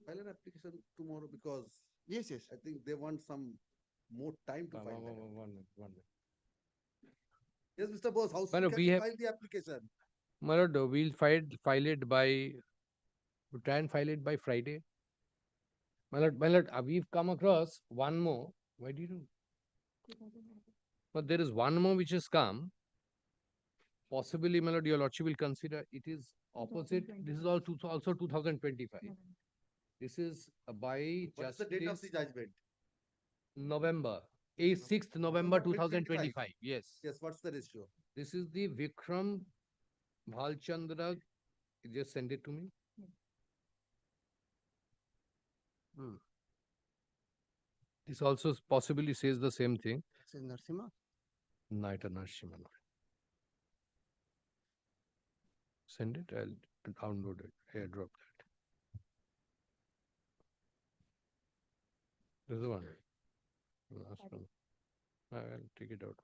File an application tomorrow because yes, I think they want some more time to file that. One minute. Yes, Mr. Bose, how soon Madam, can we you have- file the application? My lord, we'll file it by, we'll try and file it by Friday. My lord, we've come across one more. Why did you? But there is one more which has come. Possibly, my lord, your lordship will consider it is opposite. This is also 2025. This is by What's the date of the Justice judgment? November, 6th November 2025. Yes. Yes, what's the ratio? This is the Vikram Bhalchandra. You just send it to me. This also possibly says the same thing. This is Narsimha. Night and Nashima. Send it. I'll download it. Airdrop that. This is the one. Last one. I'll take it out.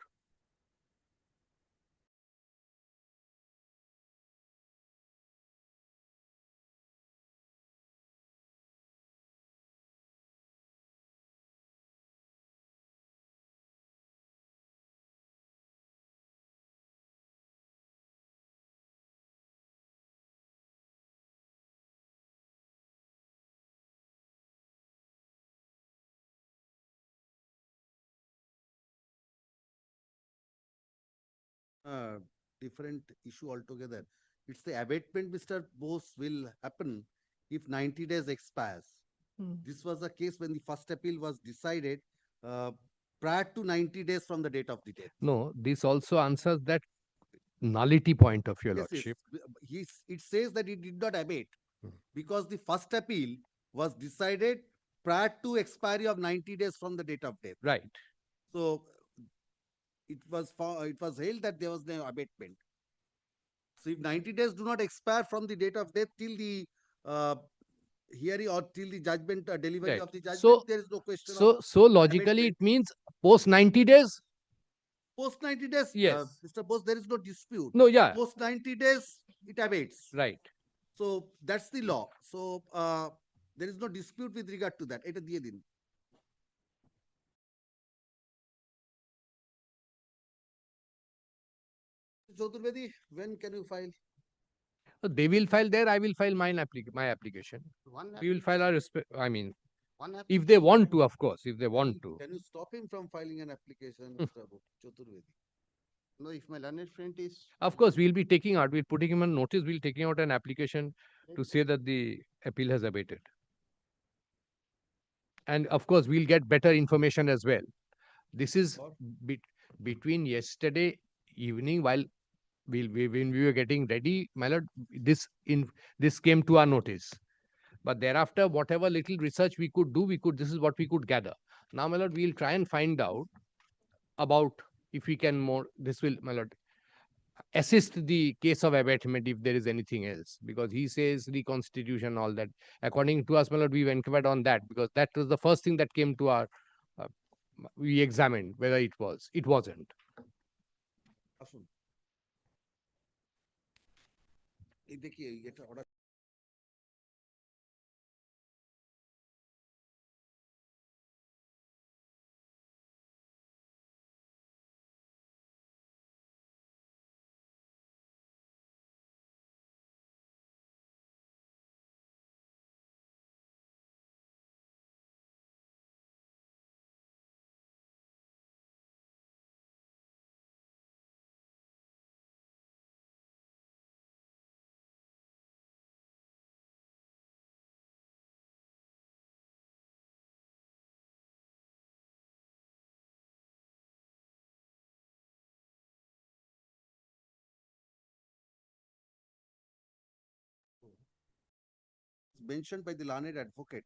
Different issue altogether. It's the abatement, Mr. Bose, will happen if 90 days expires. This was the case when the first appeal was decided prior to 90 days from the date of the death. No, this also answers that nullity point of your Yes, lordship. it says that it did not abate because the first appeal was decided prior to expiry of 90 days from the date of death. Right. So it was held that there was no abatement. So if 90 days do not expire from the date of death till the hearing or till the judgment delivery Right. of the judgment, So, there is no question so logically, it means post 90 days. Post 90 days, Yes. Mr. Bose, there is no dispute. No, yeah. Post 90 days, it abates. Right. So that's the law. So there is no dispute with regard to that. Eta diye din. Chaturvedi, when can you file? They will file there. I will file my application. We will file our I mean, if they want to, of course, if they want to. Can you stop him from filing an application, Mr. Chaturvedi? No, if my learned friend is Of course, we'll be taking out. We're putting him on notice. We'll taking out an application to say that the appeal has abated. And of course, we'll get better information as well. This is between yesterday evening while when we were getting ready, my lord, this came to our notice. But thereafter, whatever little research we could do, this is what we could gather. Now, my lord, we'll try and find out about if we can more, this will, my lord, assist the case of abatement if there is anything else. Because he says reconstitution, all that. According to us, my lord, we've inquired on that because that was the first thing that came to our, we examined whether it was. It wasn't. আসুন এই দেখি এটা order mentioned by the learned advocate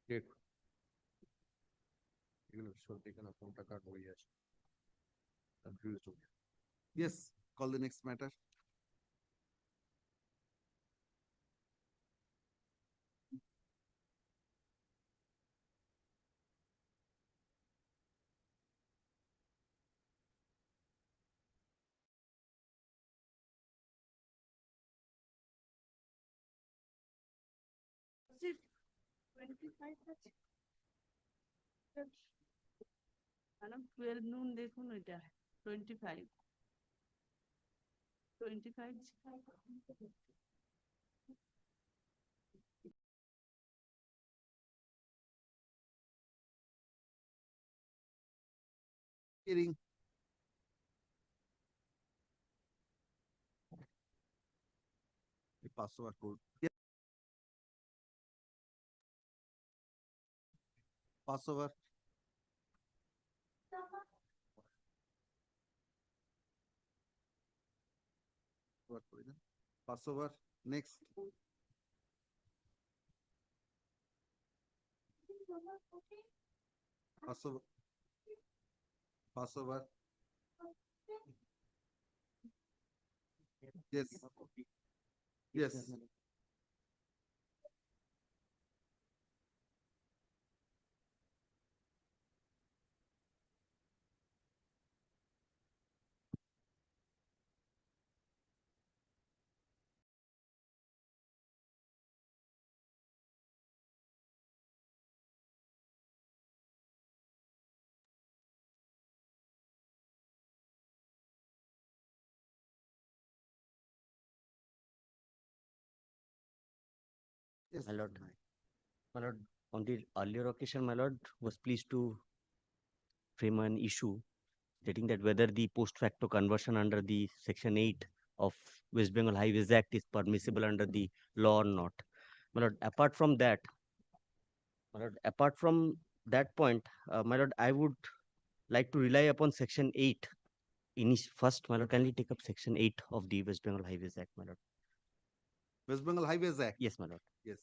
Yes, call the next matter. Madam 12 নুন দেখুন ওইটা 25 Hearing. The password code. Yeah. Passover. Passover. Next. Passover. Passover. Yes. Yes. Yes. My lord, on the earlier occasion, my lord was pleased to frame an issue stating that whether the post facto conversion under the Section 8 of West Bengal Highways Act is permissible under the law or not. My lord, apart from that point, my lord, I would like to rely upon Section 8. First, my lord, kindly take up Section 8 of the West Bengal Highways Act, my lord. West Bengal Highways Act. Yes, my lord. Yes.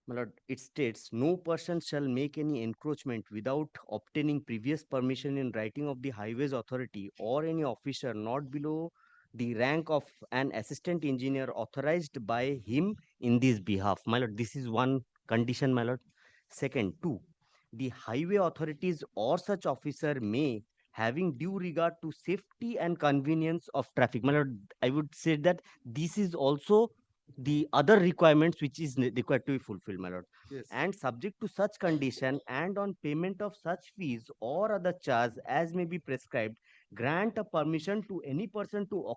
My lord, it states, no person shall make any encroachment without obtaining previous permission in writing of the Highways Authority or any officer not below the rank of an assistant engineer authorized by him in this behalf. My lord, this is one condition, my lord. Second, two, the highway authorities or such officer may, having due regard to safety and convenience of traffic. My lord, I would say that this is also the other requirements which is required to be fulfilled, my lord. Yes. And subject to such condition and on payment of such fees or other charge as may be prescribed, grant a permission to any person to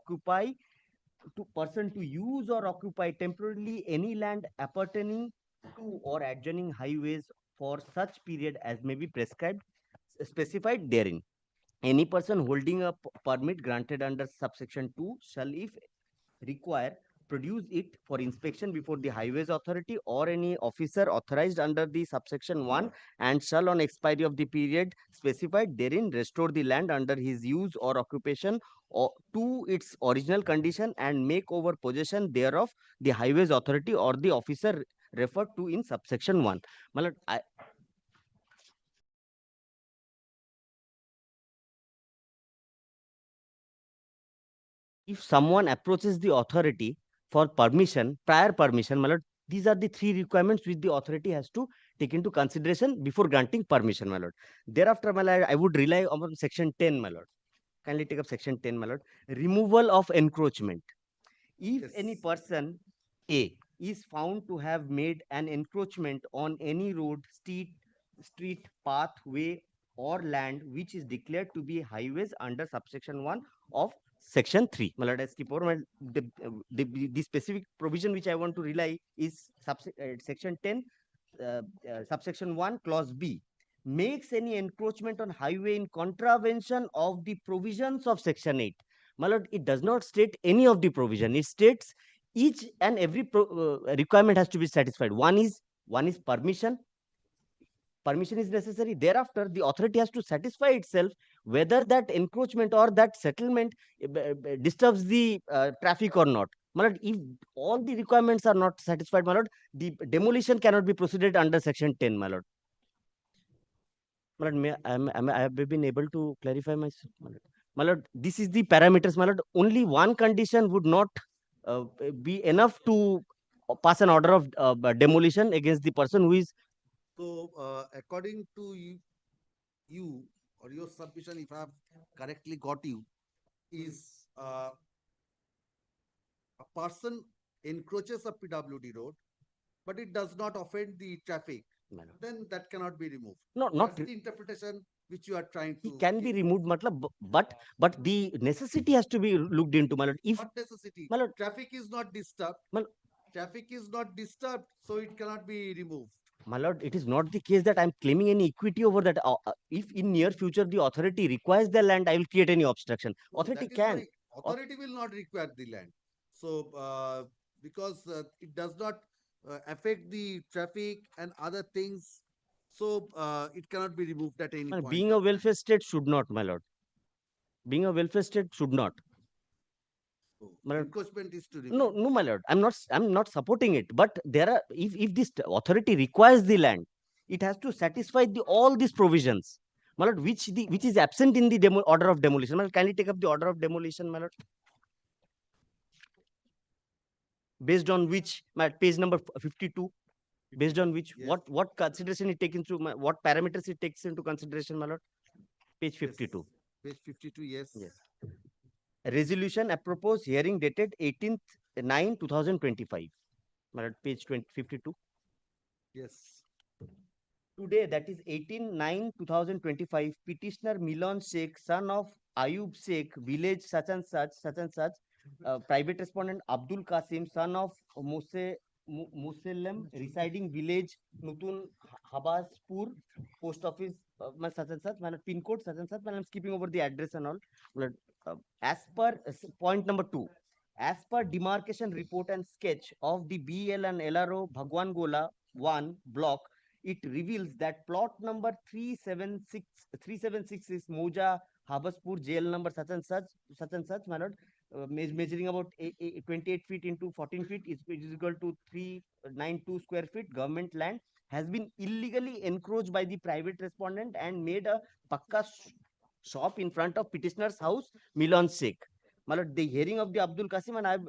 use or occupy temporarily any land appertaining to or adjoining highways for such period as may be prescribed, specified therein. Any person holding a permit granted under subsection 2 shall, if require, produce it for inspection before the Highways Authority or any officer authorized under the subsection 1, and shall on expiry of the period specified therein restore the land under his use or occupation or to its original condition and make over possession thereof the Highways Authority or the officer referred to in subsection 1. My lord, if someone approaches the authority for permission, prior permission, my lord, these are the three requirements which the authority has to take into consideration before granting permission, my lord. Thereafter, my lord, I would rely on section 10, my lord. Kindly take up section 10, my lord. Removal of encroachment. If any person A is found to have made an encroachment on any road, street, pathway, or land which is declared to be highways under subsection 1 of section 3. My lord, I skip over the specific provision which I want to rely is section 10, subsection 1, clause B. Makes any encroachment on highway in contravention of the provisions of section 8. My lord, it does not state any of the provision. It states each and every requirement has to be satisfied. One is permission. Permission is necessary. Thereafter, the authority has to satisfy itself whether that encroachment or that settlement disturbs the traffic or not. My lord, if all the requirements are not satisfied, my lord, the demolition cannot be proceeded under section 10, my lord. My lord, I have been able to clarify myself, my lord. My lord, this is the parameters, my lord. Only one condition would not be enough to pass an order of demolition against the person who is. So, according to you or your submission, if I have correctly got you, is a person encroaches a PWD road, but it does not offend the traffic, then that cannot be removed. No, not That's the interpretation which you are trying to. he can be removed, matlab, but the necessity has to be looked into, my lord. If What necessity? my lord, Traffic is not disturbed. Traffic is not disturbed, so it cannot be removed. my lord, it is not the case that I'm claiming any equity over that. If in near future the authority requires the land, I will create any obstruction. No, Authority that is can. right. Authority will not require the land. So, because it does not affect the traffic and other things, so it cannot be removed at any point. Being a welfare state should not, my lord. Being a welfare state should not. My lord, Encroachment is to remain. no, my lord. I'm not supporting it. But there are, if this authority requires the land, it has to satisfy all these provisions, my lord, which is absent in the order of demolition. My lord, kindly take up the order of demolition, my lord. Based on which, my page number 52. Based on which, what consideration it takes into, what parameters it takes into consideration, my lord. Page 52. Page 52, yes. Yes. Resolution apropos hearing dated 18th 9 2025. My lord, page 52. Yes. Today, that is 18/9/2025, petitioner Milan Sheikh, son of Ayub Sheikh, village such and such, private respondent Abdul Qasim, son of Muslim, residing village Nutun Habaspur, post office such and such, pin code such and such. I'm skipping over the address and all. As per point number 2, as per demarcation report and sketch of the BL and LRO Bhagwan Gola 1 block, it reveals that plot number 376 is Moja Habaspur, jail number such and such, my lord, measuring about 28 feet into 14 feet is equal to 392 square feet. Government land has been illegally encroached by the private respondent and made a pakka shop in front of petitioner's house, Milan Sheikh. My lord, the hearing of the Abdul Qasim, and I've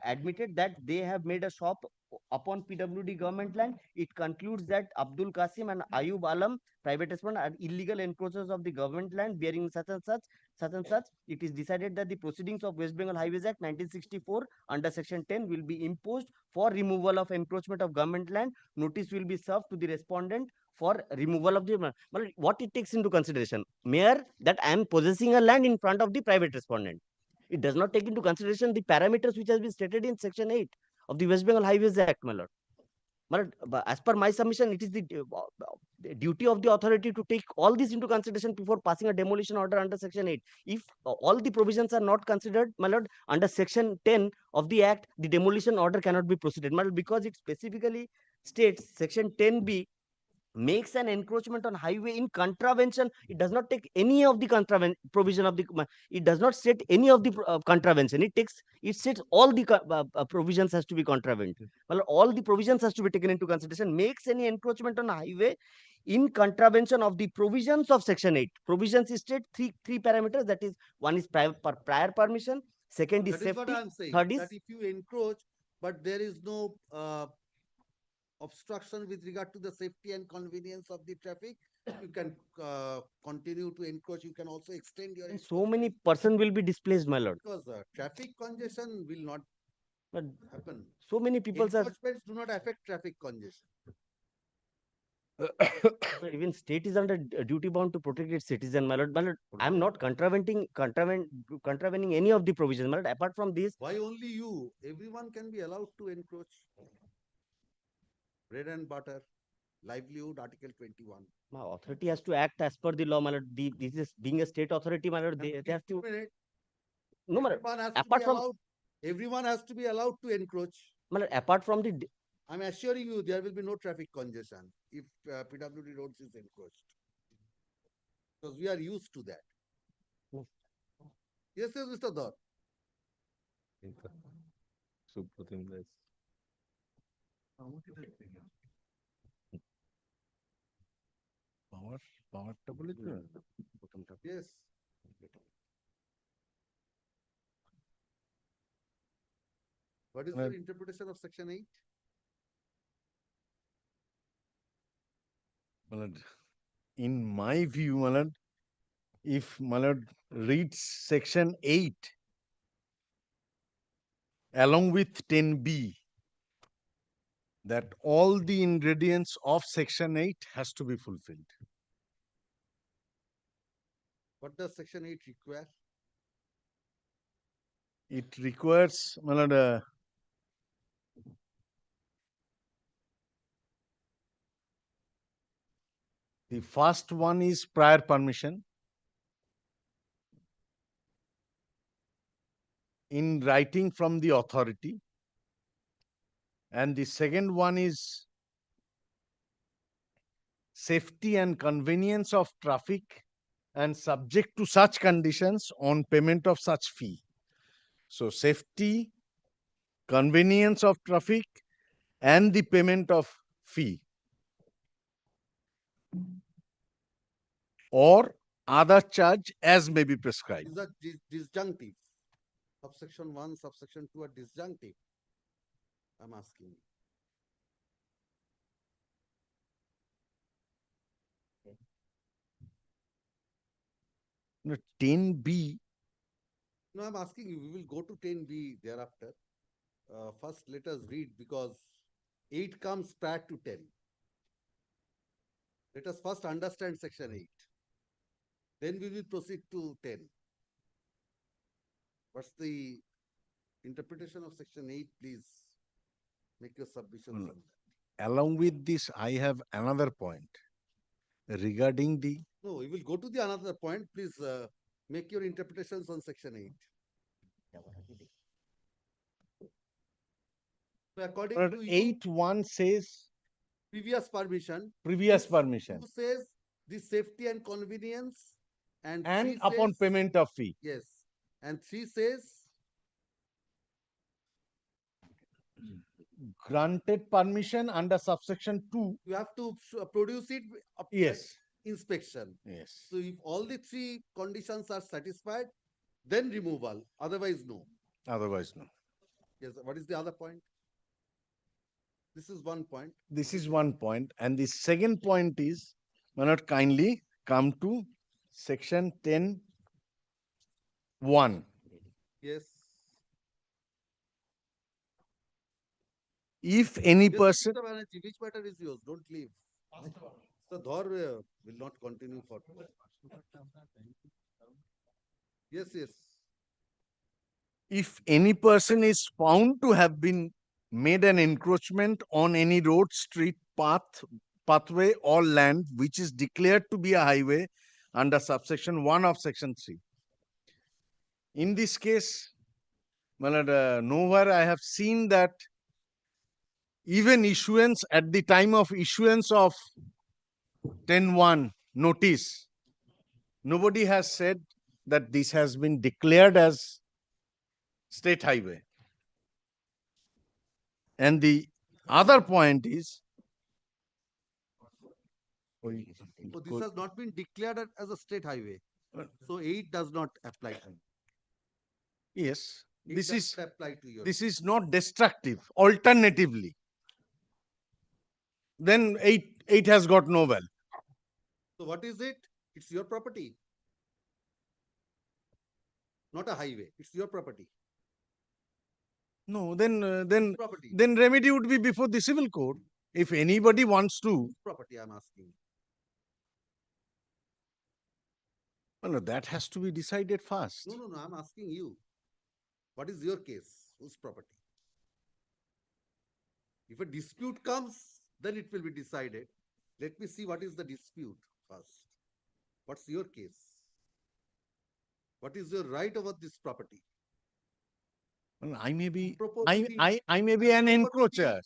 admitted that they have made a shop upon PWD government land. It concludes that Abdul Qasim and Ayub Alam, private respondent, are illegal encroachers of the government land bearing such and such, such and such. It is decided that the proceedings of West Bengal Highways Act 1964 under section 10 will be imposed for removal of encroachment of government land. Notice will be served to the respondent for removal of the, what it takes into consideration. Mere that I am possessing a land in front of the private respondent. It does not take into consideration the parameters which has been stated in section 8 of the West Bengal Highways Act, my lord. As per my submission, it is the duty of the authority to take all this into consideration before passing a demolition order under section 8. If all the provisions are not considered, my lord, under section 10 of the act, the demolition order cannot be proceeded, my lord, because it specifically states section 10b makes an encroachment on highway in contravention. It does not take any of the provision of the, it does not state any of the contravention. It states all the provisions has to be contravened. Well, all the provisions has to be taken into consideration. Makes any encroachment on highway in contravention of the provisions of section 8. Provisions state three parameters, that is, one is prior permission, second is That is what safety, I am saying. third is That if you encroach, but there is no obstruction with regard to the safety and convenience of the traffic, you can continue to encroach. You can also extend your. So many person will be displaced, my lord. Because traffic congestion will not happen. So many people are. Encroachments do not affect traffic congestion. Even state is under duty bound to protect its citizen, my lord. I'm not contravening any of the provisions, my lord. Apart from this, why only you? Everyone can be allowed to encroach. Bread and butter, livelihood, Article 21. My authority has to act as per the law, my lord. This is being a state authority, my lord. They have to. No, my lord. Apart from everyone has to be allowed to encroach. My lord, apart from the. I'm assuring you, there will be no traffic congestion if PWD roads is encroached, because we are used to that. No. Yes, Mr. Dhar. Supratim Das পাওয়ারটা বলেছো প্রথমটা Yes. What is your interpretation of section 8? In my view, Malad, if Malad reads section 8 along with 10b, that all the ingredients of section 8 has to be fulfilled. What does section 8 require? It requires, Malad, the first one is prior permission. In writing from the authority. And the second one is safety and convenience of traffic and subject to such conditions on payment of such fee. So safety, convenience of traffic and the payment of fee or other charge as may be prescribed. These are disjunctive. Subsection 1, subsection 2 are disjunctive. I'm asking you. No, 10b. No, I'm asking you. We will go to 10b thereafter. First, let us read because 8 comes prior to 10. Let us first understand section 8. Then we will proceed to 10. What's the interpretation of section 8? Please make your submissions on that. Along with this, I have another point regarding the. No, we will go to the another point. Please make your interpretations on section 8. So according to you, 8.1 says previous permission. Previous permission. 2 says the safety and convenience. And upon says, payment of fee. Yes. And 3 says granted permission under subsection 2. You have to produce it after Yes. inspection. Yes. So if all the 3 conditions are satisfied, then removal. Otherwise, no. Otherwise, no. Yes. What is the other point? This is one point. This is one point. And the second point is, Manoj, kindly come to section 10.1. Yes. If any Yes, person. Mr. Banerjee, which matter is yours? Don't leave. So Dhar will not continue for. Yes, yes. If any person is found to have been made an encroachment on any road, street, pathway or land which is declared to be a highway under subsection 1 of section 3. In this case, nowhere I have seen that even issuance at the time of issuance of 10.1 notice, nobody has said that this has been declared as state highway. And the other point is, So this has not been declared as a state highway. So 8 does not apply to you. Yes, It this does is not apply to you. this is not destructive. Alternatively, then 8 has got no value. So what is it? It's your property. Not a highway. It's your property. No, then remedy would be before the civil code. If anybody wants to. Property, I'm asking. No, that has to be decided first. No, I'm asking you. What is your case? Whose property? If a dispute comes, then it will be decided. Let me see what is the dispute first. What's your case? What is your right over this property? Well, I may be I may be an encroacher.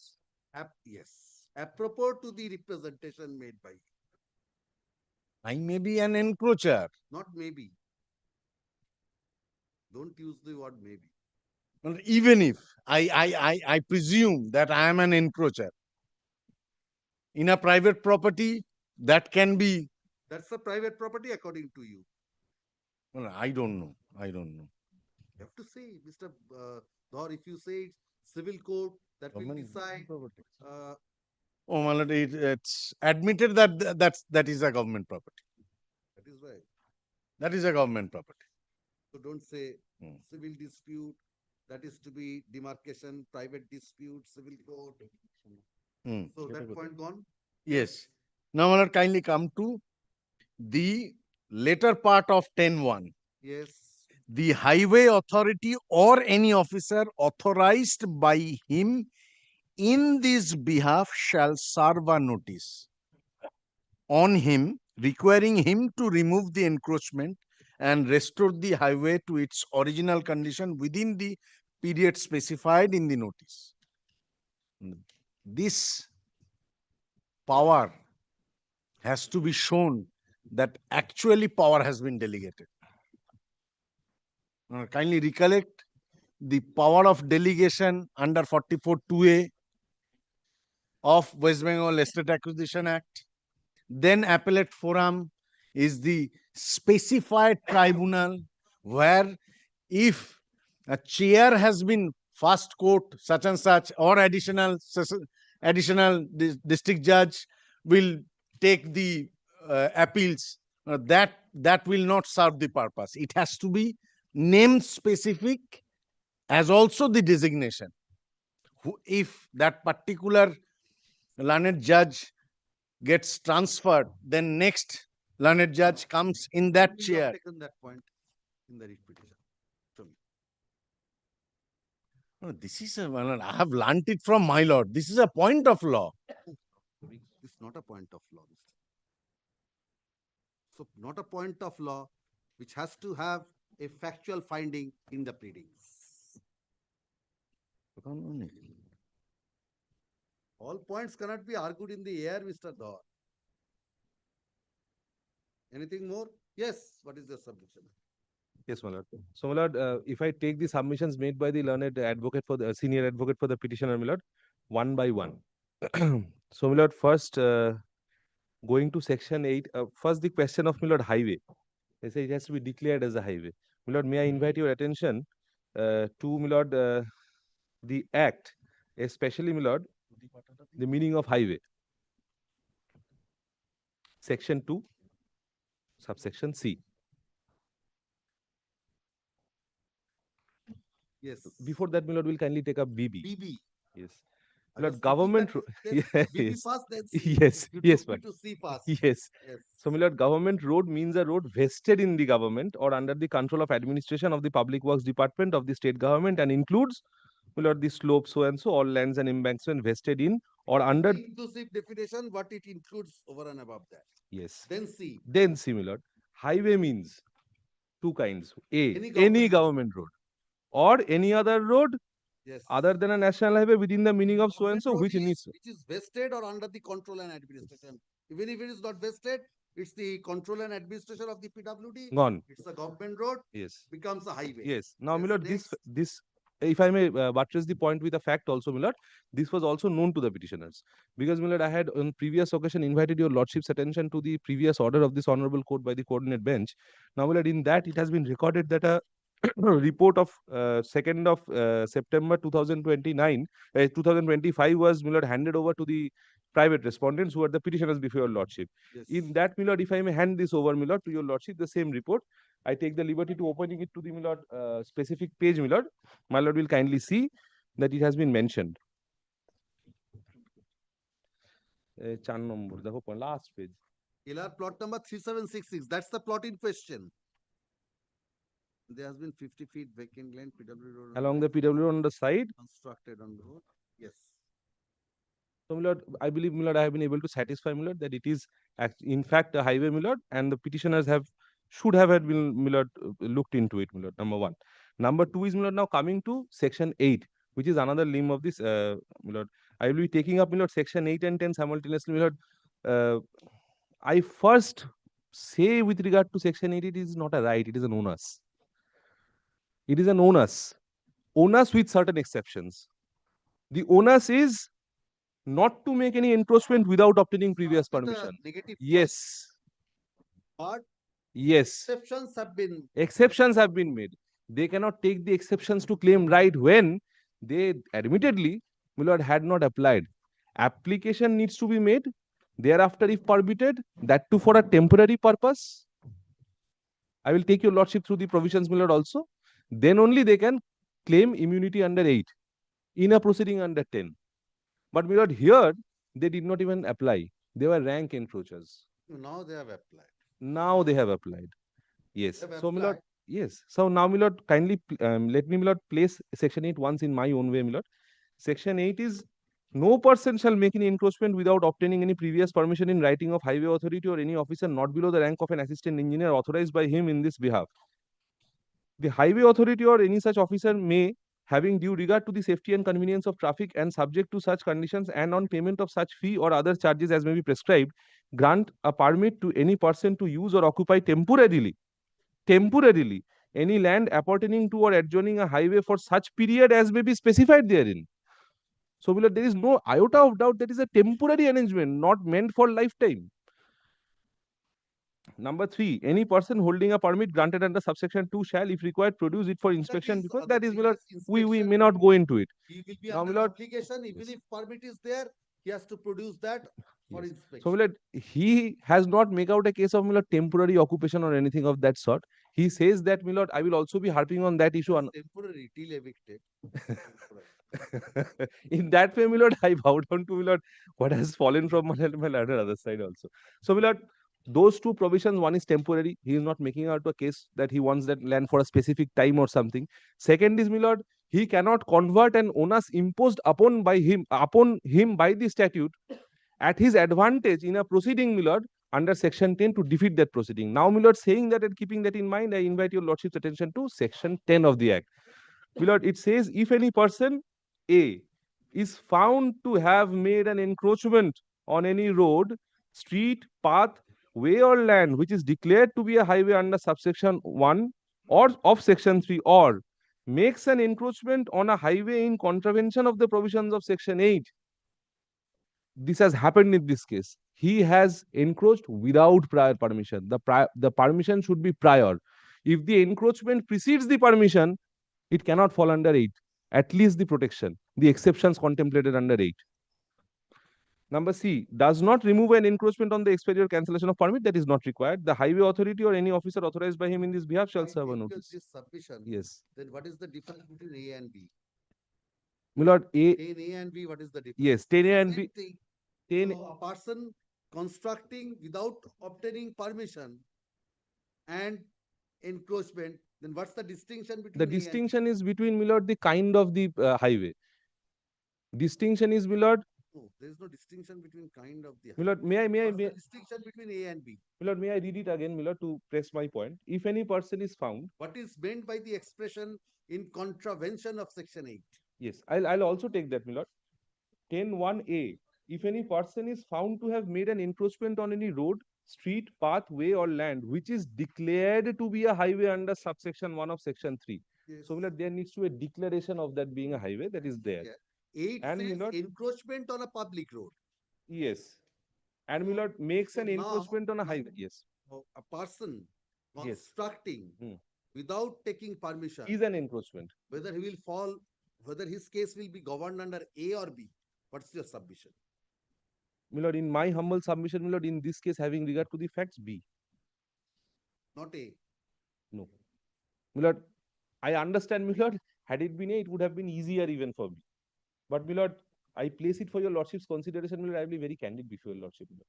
Yes. Apropos to the representation made by you. I may be an encroacher. Not maybe. Don't use the word maybe. And even if I presume that I am an encroacher in a private property, that can be. That's a private property according to you. Well, I don't know. I don't know. You have to say, Mr. Dhar, if you say it's civil court that will Government decide. property. Oh, my lord, it's admitted that that is a government property. That is right. That is a government property. So don't say civil dispute, that is to be demarcation, private dispute, civil court. So that point gone? Yes. Now, my lord, kindly come to the later part of 10.1. Yes. The highway authority or any officer authorized by him in this behalf shall serve a notice on him requiring him to remove the encroachment and restore the highway to its original condition within the period specified in the notice. This power has to be shown that actually power has been delegated. Kindly recollect the power of delegation under 44(2)(a) of West Bengal Estate Acquisition Act. Then appellate forum is the specified tribunal where if a chair has been first court such and such or additional district judge will take the appeals, that will not serve the purpose. It has to be name specific as also the designation. If that particular learned judge gets transferred, then next learned judge comes in that You have chair. taken that point in the writ petition. Show me. No, this is I have learnt it from my lord. This is a point of law. It's not a point of law. So not a point of law which has to have a factual finding in the pleadings. All points cannot be argued in the air, Mr. Dhar. Anything more? Yes. What is the submission? Yes, my lord. So, my lord, if I take the submissions made by the learned advocate for the senior advocate for the petitioner, my lord, one by one. So, my lord, first going to section 8, first the question of my lord highway. They say it has to be declared as a highway. My lord, may I invite your attention to my lord the act, especially my lord the meaning of highway. Section 2, subsection C. Yes. Before that, my lord, will kindly take up BB. BB. Yes. I Lord, was thinking government. that Yes. BB first, then C. Yes. You Yes, took me but to C first. yes. Yes. So, my lord, government road means a road vested in the government or under the control of administration of the Public Works Department of the state government and includes, my lord, the slope so and so, all lands and embankments vested in or under. Inclusive definition, what it includes over and above that. Yes. Then C. Then C, my lord. Highway means two kinds. A, Any any government government road or any other road Yes. other than a national highway within the meaning of so and so, which needs. Which is vested or under the control and administration. Even if it is not vested, it's the control and administration of the PWD. Gone. It's a government road. Yes. Becomes a highway. Yes. Now, Yes, my lord, next. this, if I may buttress the point with a fact also, my lord, this was also known to the petitioners. Because, my lord, I had on previous occasion invited your lordship's attention to the previous order of this honorable court by the coordinate bench. Now, my lord, in that it has been recorded that a report of 2nd of September 2025 was, my lord, handed over to the private respondents who are the petitioners before your lordship. Yes. In that, my lord, if I may hand this over, my lord, to your lordship, the same report, I take the liberty to opening it to the, my lord, specific page, my lord. My lord will kindly see that it has been mentioned. 4 number, the last page. LR plot number 3766. That's the plot in question. There has been 50 feet vacant land, PW road. Along the PW road on the side. Constructed on the road. Yes. So, my lord, I believe, my lord, I have been able to satisfy, my lord, that it is in fact a highway, my lord, and the petitioners should have had been, my lord, looked into it, my lord, number one. Number two is, my lord, now coming to section 8, which is another limb of this, my lord. I will be taking up, my lord, section 8 and 10 simultaneously, my lord. I first say with regard to section 8, it is not a right, it is an onus. It is an onus. onus with certain exceptions. The onus is not to make any encroachment without obtaining previous permission. Yes. But Yes. exceptions have been Made. They cannot take the exceptions to claim right when they admittedly, my lord, had not applied. Application needs to be made. Thereafter, if permitted, that too for a temporary purpose. I will take your lordship through the provisions, my lord, also. Then only they can claim immunity under 8 in a proceeding under 10. But my lord, here they did not even apply. They were rank encroachers. Now they have applied. Now they have applied. Yes. They have So, my lord, applied. yes. So now, my lord, kindly let me, my lord, place section 8 once in my own way, my lord. Section 8 is no person shall make any encroachment without obtaining any previous permission in writing of highway authority or any officer not below the rank of an assistant engineer authorized by him in this behalf. The highway authority or any such officer may, having due regard to the safety and convenience of traffic and subject to such conditions and on payment of such fee or other charges as may be prescribed, grant a permit to any person to use or occupy temporarily any land appertaining to or adjoining a highway for such period as may be specified therein. So, below, there is no iota of doubt that is a temporary arrangement, not meant for lifetime. Number 3, any person holding a permit granted under subsection 2 shall, if required, produce it for inspection because that is, Milord, we may not go into it. He will be Now, under Milord, application, even if permit is there, he has to produce that for yes. inspection. So, Milord, he has not make out a case of, Milord, temporary occupation or anything of that sort. He says that, Milord, I will also be harping on that issue. Temporary till evicted. In that way, Milord, I bow down to, Milord, what has fallen from my ladder other side also. So, Milord, those two provisions, one is temporary. He is not making out a case that he wants that land for a specific time or something. Second is, Milord, he cannot convert an onus imposed upon him by the statute at his advantage in a proceeding, Milord, under section 10 to defeat that proceeding. Now, Milord, saying that and keeping that in mind, I invite your lordship's attention to section 10 of the act. Milord, it says, if any person A is found to have made an encroachment on any road, street, path, way or land which is declared to be a highway under subsection 1 or of section 3 or makes an encroachment on a highway in contravention of the provisions of section 8. This has happened in this case. He has encroached without prior permission. The permission should be prior. If the encroachment precedes the permission, it cannot fall under 8. At least the protection, the exceptions contemplated under 8. Number C, does not remove an encroachment on the expiry or cancellation of permit, that is not required. The highway authority or any officer authorized by him in this behalf shall serve a notice. This submission. Yes. Then what is the difference between A and B? Milord, In A and B, what is the difference? yes, 10A and B. 10 So a person constructing without obtaining permission and encroachment, then what's the distinction between The A and distinction is between, Milord, the kind of the highway. Distinction is, Milord. No, there is no distinction between kind of the Milord, may I What's the distinction between A and B? Milord, may I read it again, Milord, to press my point? If any person is found. What is meant by the expression in contravention of section 8? Yes, I'll also take that, Milord. 10(1)(a). If any person is found to have made an encroachment on any road, street, path, way, or land which is declared to be a highway under subsection 1 of section 3. Yes. So, Milord, there needs to be a declaration of that being a highway that is there. Yeah. 8 And, says Milord, encroachment on a public road. yes. And, Milord, makes an now- encroachment on a highway. Yes. A person Yes. constructing without taking permission Is an encroachment. whether he will fall, whether his case will be governed under A or B. What's your submission? Milord, in my humble submission, Milord, in this case, having regard to the facts, B. Not A. No. Milord, I understand, Milord, had it been A, it would have been easier even for me. But, Milord, I place it for your lordship's consideration, Milord. I will be very candid before your lordship, Milord.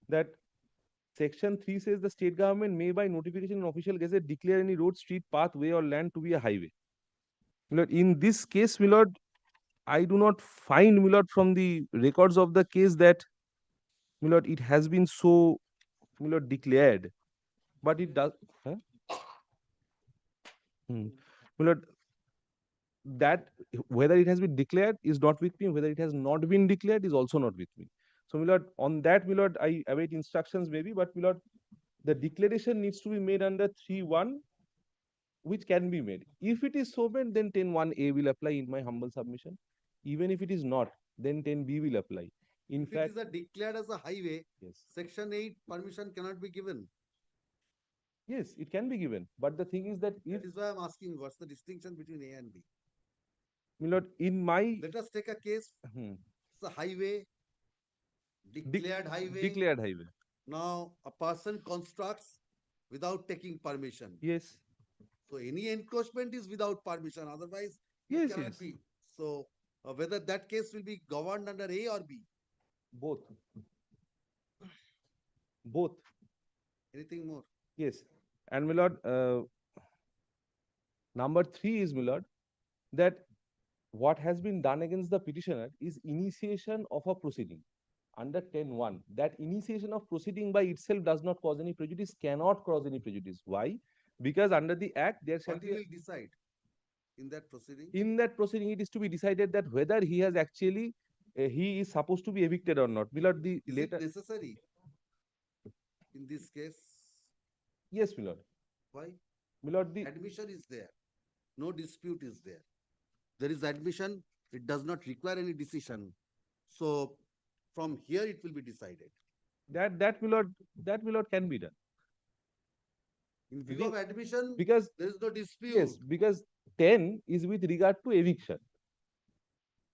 That section 3 says the state government may by notification in official gazette declare any road, street, path, way, or land to be a highway. Milord, in this case, Milord, I do not find, Milord, from the records of the case that, Milord, it has been so, Milord, declared. But it does. Huh? Milord, that whether it has been declared is not with me, whether it has not been declared is also not with me. So, Milord, on that, Milord, I await instructions maybe, but, Milord, the declaration needs to be made under 3(1) which can be made. If it is so made, then 10(1)(a) will apply in my humble submission. Even if it is not, then 10(b) will apply. In If it fact, is declared as a highway, yes, section 8 permission cannot be given. yes, it can be given. But the thing is that if, That is why I'm asking what's the distinction between A and B. my lord, in my Let us take a case. It's a highway, declared highway. declared highway. Now a person constructs without taking permission. Yes. So any encroachment is without permission. Otherwise, Yes, it cannot yes. be. So whether that case will be governed under A or B. Both. Both. Anything more? Yes. And my lord, number 3 is, my lord, that what has been done against the petitioner is initiation of a proceeding under 10(1). That initiation of proceeding by itself does not cause any prejudice, cannot cause any prejudice. Why? Because under the Act, there shall What he be will decide in that proceeding? in that proceeding, it is to be decided that whether he has actually he is supposed to be evicted or not. My lord, the Is later it necessary in this case? yes, my lord. Why? My lord, the Admission is there. No dispute is there. There is admission. It does not require any decision. So from here it will be decided. that my lord can be done. In view of admission, Because there is no dispute. yes, because 10 is with regard to eviction,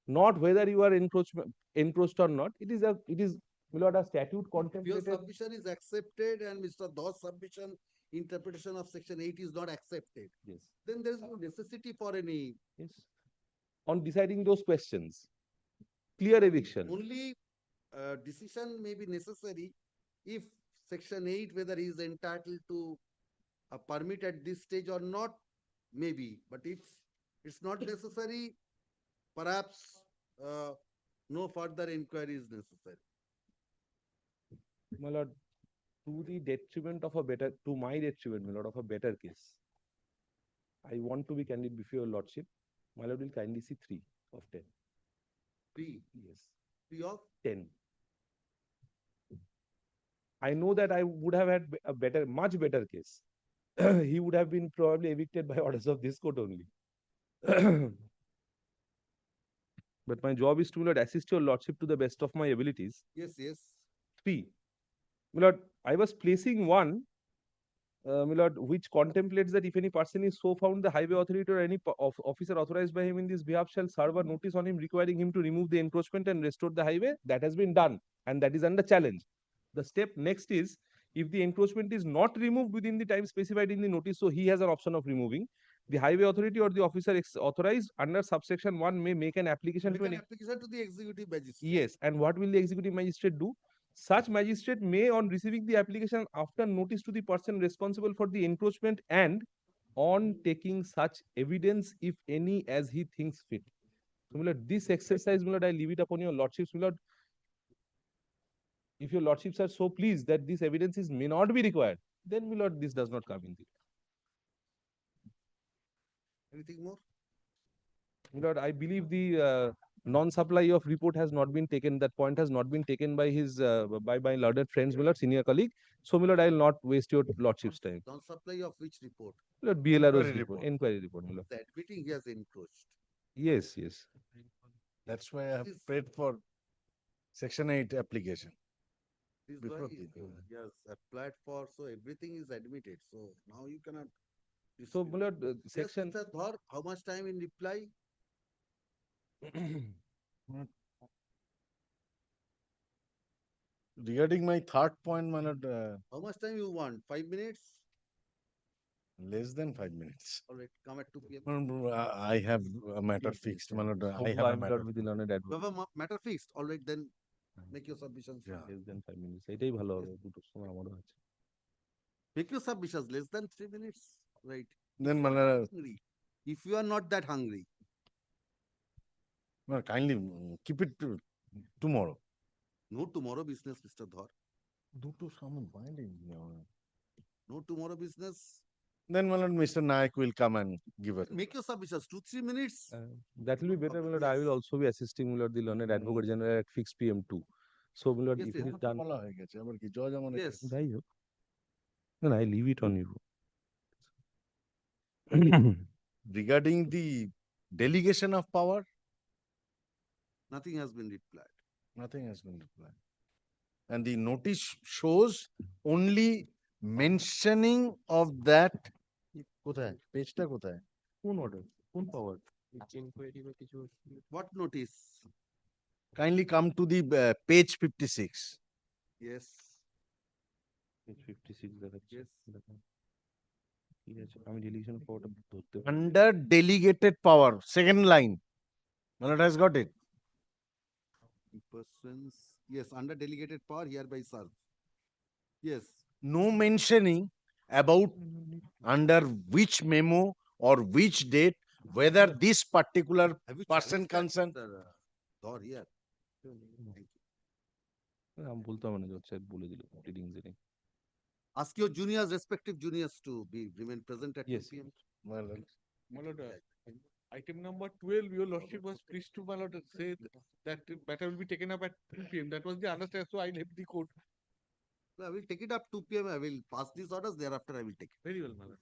not whether you are encroached or not. It is my lord, a statute Your contemplated. submission is accepted and Mr. Dhaw's submission interpretation of section 8 is not accepted. Yes. Then there is no necessity for any. Yes. On deciding those questions, clear eviction. Only decision may be necessary if section 8, whether he is entitled to a permit at this stage or not, maybe. But it's not necessary. Perhaps no further inquiry is necessary. My lord, to the detriment of a better, to my detriment, my lord, of a better case, I want to be candid before your lordship. My lord will kindly see 3 of 10. 3. Yes. 3 of 10. I know that I would have had a better, much better case. He would have been probably evicted by orders of this court only. But my job is to, my lord, assist your lordship to the best of my abilities. Yes, yes. 3. My lord, I was placing 1, my lord, which contemplates that if any person is so found, the highway authority or any officer authorized by him in this behalf shall serve a notice on him requiring him to remove the encroachment and restore the highway. That has been done, and that is under challenge. The step next is, if the encroachment is not removed within the time specified in the notice, so he has an option of removing. The highway authority or the officer authorized under subsection 1 may make an application Make to an application to the executive magistrate. Yes, and what will the executive magistrate do? Such magistrate may, on receiving the application, after notice to the person responsible for the encroachment and on taking such evidence, if any, as he thinks fit. So, my lord, this exercise, my lord, I leave it upon your lordships, my lord. If your lordships are so pleased that this evidence may not be required, then, my lord, this does not come in. Anything more? My lord, I believe the non-supply of report has not been taken. That point has not been taken by his by my learned friends, my lord, senior colleague. So, my lord, I will not waste your lordship's time. Non-supply of which report? My lord, BLRO's report, inquiry report, my lord. The admitting he has encroached. Yes, yes. That's why I have prayed for section 8 application. This is Before why he has applied for, so everything is admitted. So now you cannot. So, my lord, section. Yes, Mr. Dhar, how much time in reply? Regarding my third point, my lord, How much time you want? 5 minutes? less than 5 minutes. All right, come at 2 p.m. I have a matter fixed, my lord. I have a matter. with the learned You have advocate. a matter fixed. All right, then make your submissions. Less than 5 minutes. এটাই ভালো হবে, দুটোর সময় আমারও আছে। Make your submissions less than 3 minutes. Right. Then, If my you are lord, not hungry, if you are not that hungry, no, kindly keep it to tomorrow. no tomorrow business, Mr. Dhar. দুটো সামনে binding. No tomorrow business. Then, my lord, Mr. Naik will come and give us. Make your submissions 2-3 minutes. That will be better, my lord. I will also be assisting, my lord, the learned advocate general at fixed PM too. So, my lord, if it is done. বলা হয়ে গেছে আবার কি জজ আমার Yes. যাই হোক, no, I leave it on you. Regarding the delegation of power, Nothing has been replied. nothing has been replied. And the notice shows only mentioning of that. কোথায়? পেজটা কোথায়? কোন order? কোন power? What notice? Kindly come to the page 56. Yes. Page 56 দেখাচ্ছে। Yes. দেখো। ঠিক আছে, আমি delegation of power টা ধরতে পারি। Under delegated power, second line. Malad has got it. Persons, yes, under delegated power hereby serve. Yes. No mentioning about under which memo or which date, whether this particular Have you person challenged that, concerned. Dhar here? আমি বলতে হবে না, জজ সাহেব বলে দিল proceedings A. Ask your juniors, respective juniors, to remain present at Yes. 2 p.m. My lord, item number 12, your lordship was pleased to, my lord, say that matter will be taken up at 2 p.m. That was the understanding, so I left the court. So I will take it up 2 p.m. I will pass these orders. Thereafter, I will take it. Very well, my lord.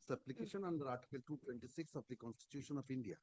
Supplication under Article 226 of the Constitution of India.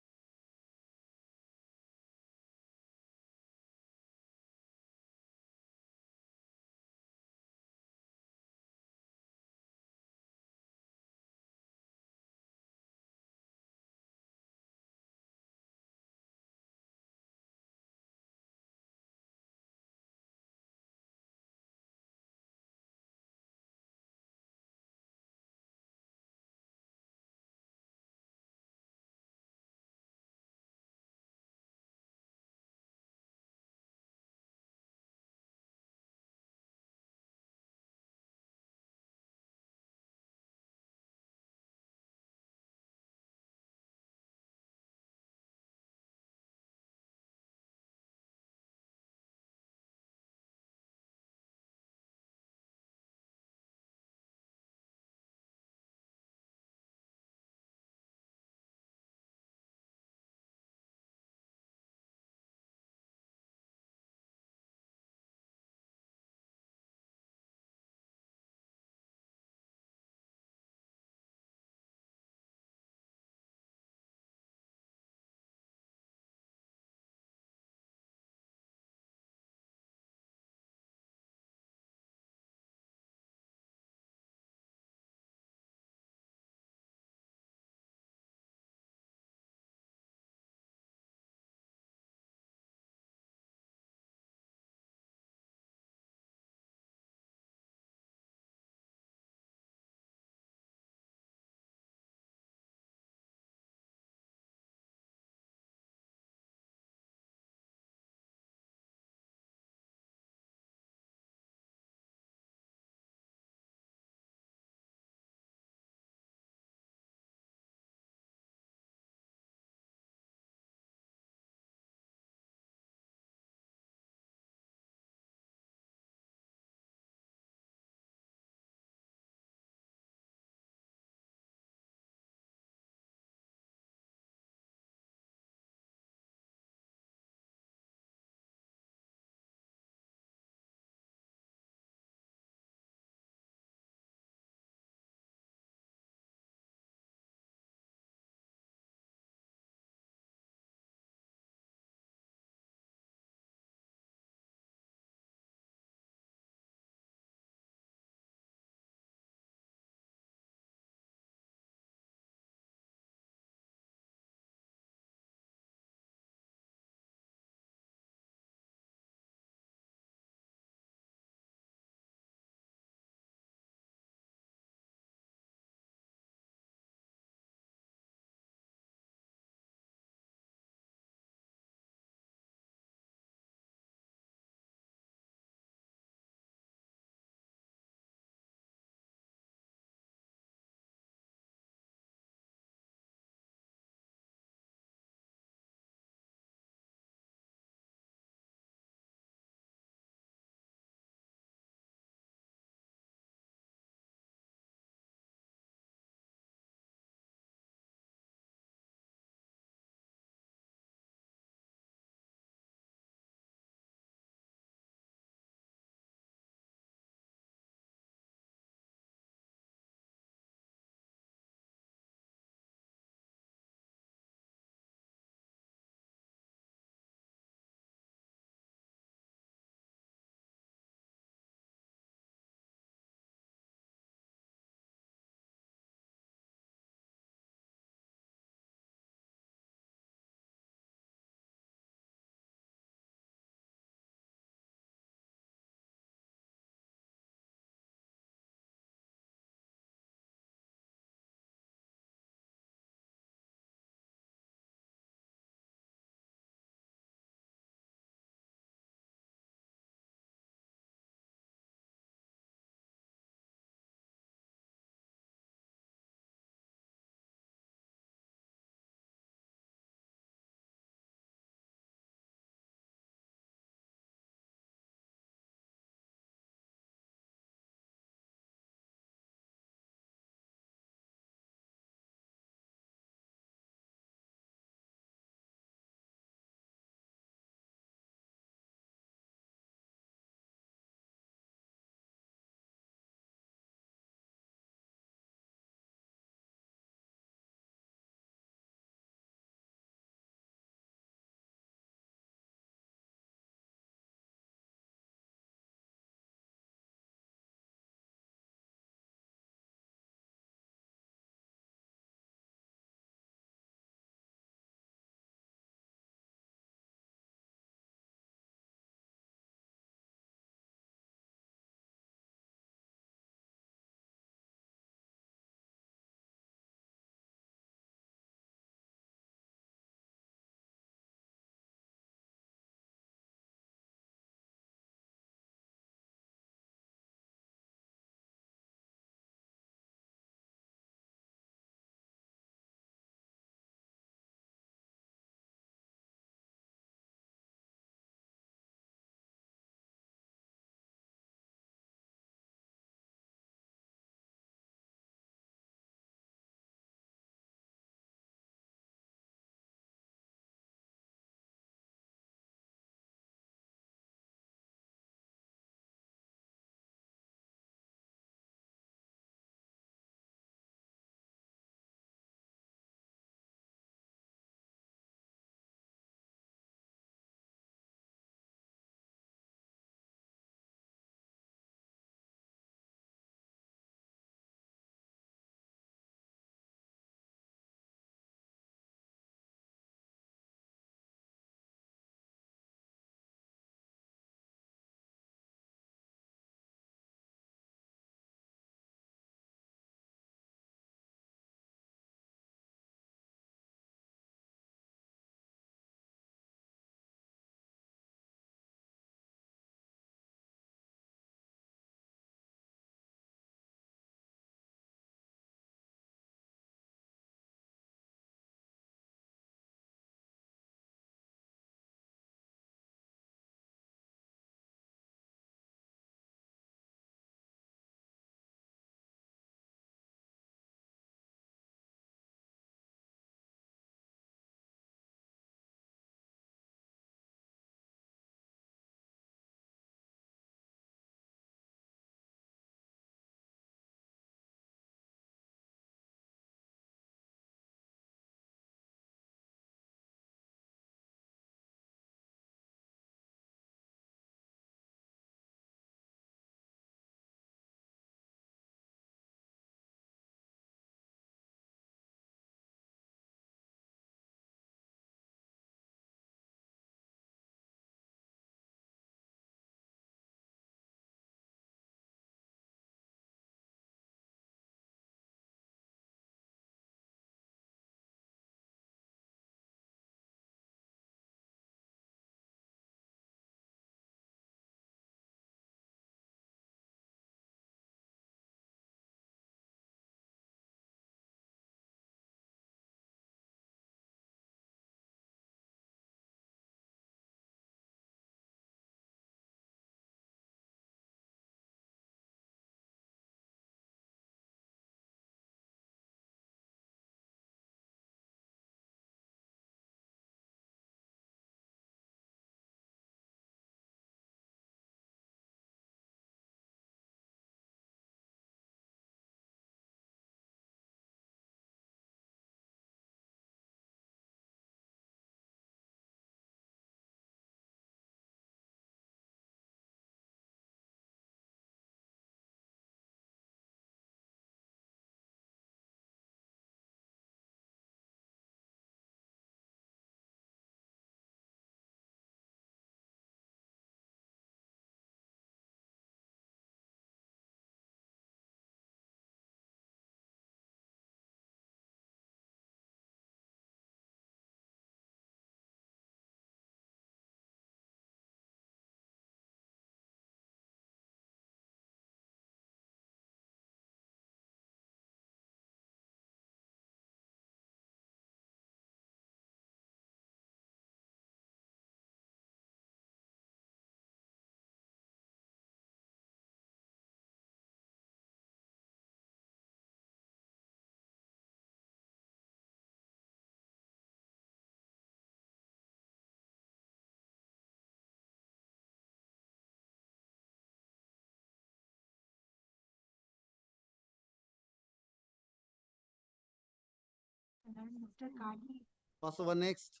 Pass over next.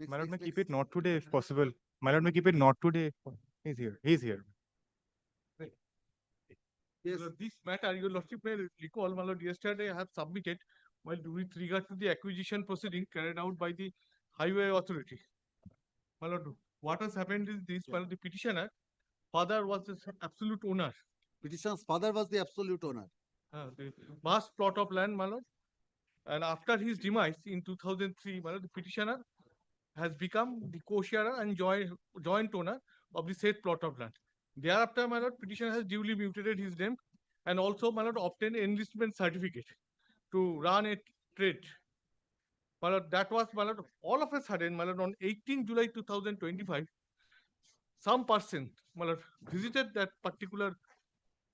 My lord, may keep it not today if possible. My lord, may keep it not today. He's here. He's here. Yes. This matter, your lordship may recall, my lord, yesterday I have submitted while with regard to the acquisition proceeding carried out by the highway authority. My lord, what has happened is this, my lord, the petitioner father was the absolute owner. Petitioner's father was the absolute owner. The vast plot of land, my lord. And after his demise in 2003, my lord, the petitioner has become the co-sharer and joint owner of the said plot of land. Thereafter, my lord, petitioner has duly mutated his name and also, my lord, obtained enlistment certificate to run a trade. My lord, that was, my lord, all of a sudden, my lord, on 18 July 2025, some person, my lord, visited that particular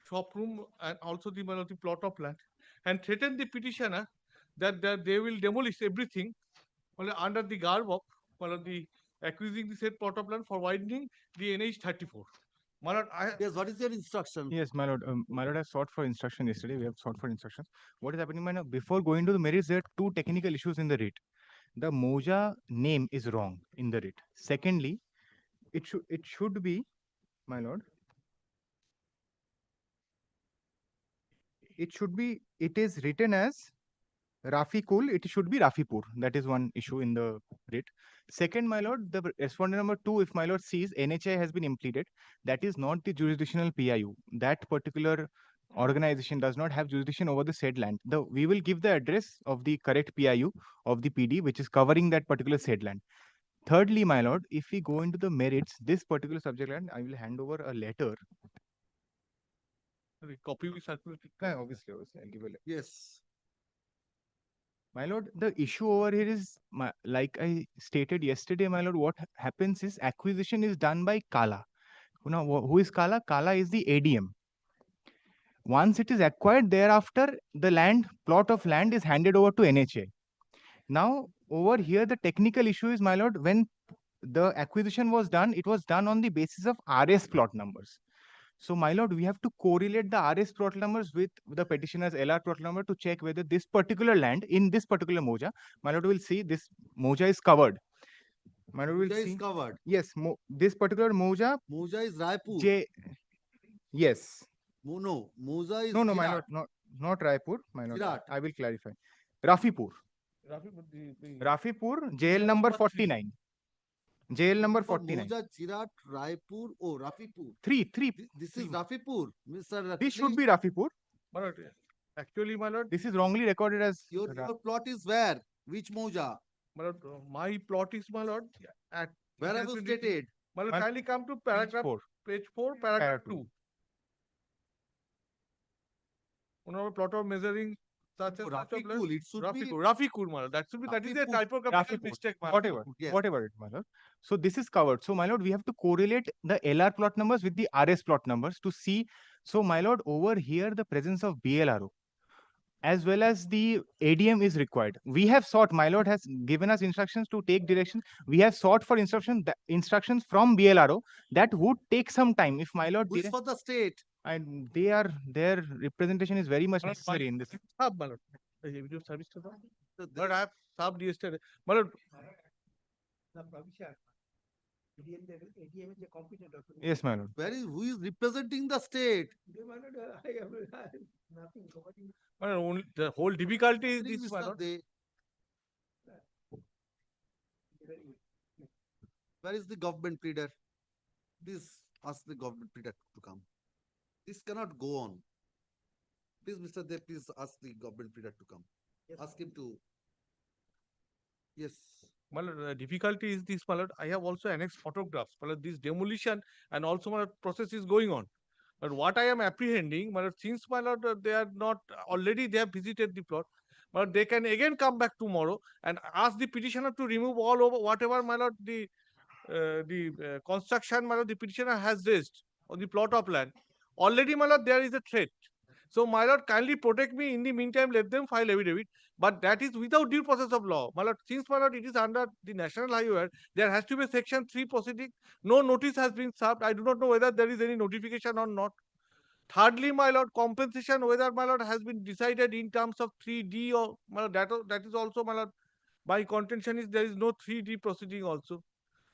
shop room and also the, my lord, the plot of land and threatened the petitioner that they will demolish everything, my lord, under the garb of, my lord, the acquiring the said plot of land for widening the NH 34. My lord, yes, what is your instruction? Yes, my lord. My lord has sought for instruction yesterday. We have sought for instructions. What is happening, my lord? Before going to the merits, there are two technical issues in the writ. The Moja name is wrong in the writ. Secondly, it should be, my lord. It is written as Rafikul, it should be Rafipur. That is one issue in the writ. Second, my lord, the respondent number 2, if my lord sees NHI has been impleted, that is not the jurisdictional PIU. That particular organization does not have jurisdiction over the said land. We will give the address of the correct PIU of the PD, which is covering that particular said land. Thirdly, my lord, if we go into the merits, this particular subject land, I will hand over a letter. The copy we circulated. Obviously, I'll give a letter. Yes. My lord, the issue over here is, like I stated yesterday, my lord, what happens is acquisition is done by Kala. Now, who is Kala? Kala is the ADM. Once it is acquired, thereafter, the plot of land is handed over to NHA. Now, over here, the technical issue is, my lord, when the acquisition was done, it was done on the basis of RS plot numbers. So, my lord, we have to correlate the RS plot numbers with the petitioner's LR plot number to check whether this particular land in this particular Moja, my lord will see this Moja is covered. My lord will Moja see. is covered. Yes, this particular Moja. Moja is Raipur. Yes. No, Moja is No, my Virat. lord, not Raipur, my lord. Virat. I will clarify. Rafipur. Rafipur, jail number 49. Jail number 49. Moja, Chirat, Raipur, Rafipur. Three. This is Rafipur, Mr. This should be Rafipur. My lord, actually, my lord, this is wrongly recorded as. Your plot is where? Which Moja? My lord, my plot is, my lord, at. Where have you stated? My lord, kindly come to paragraph page 4, paragraph 2. Our plot of measuring such as Rafikul, it should be Rafikul, my lord. That is a typographical mistake, my lord. Whatever it, my lord. So this is covered. So, my lord, we have to correlate the LR plot numbers with the RS plot numbers to see. So, my lord, over here, the presence of BLRO as well as the ADM is required. We have sought, my lord has given us instructions to take direction. We have sought for instructions from BLRO. That would take some time. If my lord, who's for the state? And their representation is very much necessary in this. My lord, service to them. But I have served yesterday. My lord. Yes, my lord. Who is representing the state? My lord, the whole difficulty is this, my lord. Where is the government pleader? Please ask the government pleader to come. This cannot go on. Please, Mr. De, please ask the government pleader to come. Yes. Ask him to. Yes. My lord, the difficulty is this, my lord. I have also annexed photographs. My lord, this demolition and also, my lord, process is going on. But what I am apprehending, my lord, since, my lord, they are not already they have visited the plot, but they can again come back tomorrow and ask the petitioner to remove all over whatever, my lord, the construction, my lord, the petitioner has raised on the plot of land. Already, my lord, there is a threat. So, my lord, kindly protect me. In the meantime, let them file affidavit. But that is without due process of law. My lord, since, my lord, it is under the National Highway, there has to be Section 3 proceeding. No notice has been served. I do not know whether there is any notification or not. Thirdly, my lord, compensation, whether my lord has been decided in terms of 3D or my lord, that is also my lord. My contention is there is no 3D proceeding also.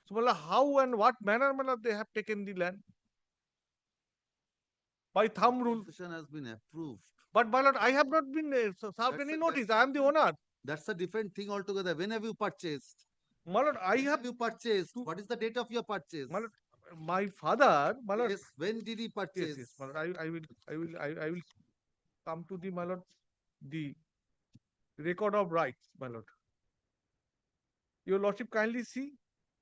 So, my lord, how and what manner, my lord, they have taken the land? By thumb rule. Compensation has been approved. But my lord, I have not been served any notice. I am the owner. That's a different thing altogether. When have you purchased? My lord, I When have you purchased. What is the date of your purchase? my lord, my father, my lord. Yes, when did he purchase? Yes, my lord, I will come to the, my lord, the record of rights, my lord. Your lordship, kindly see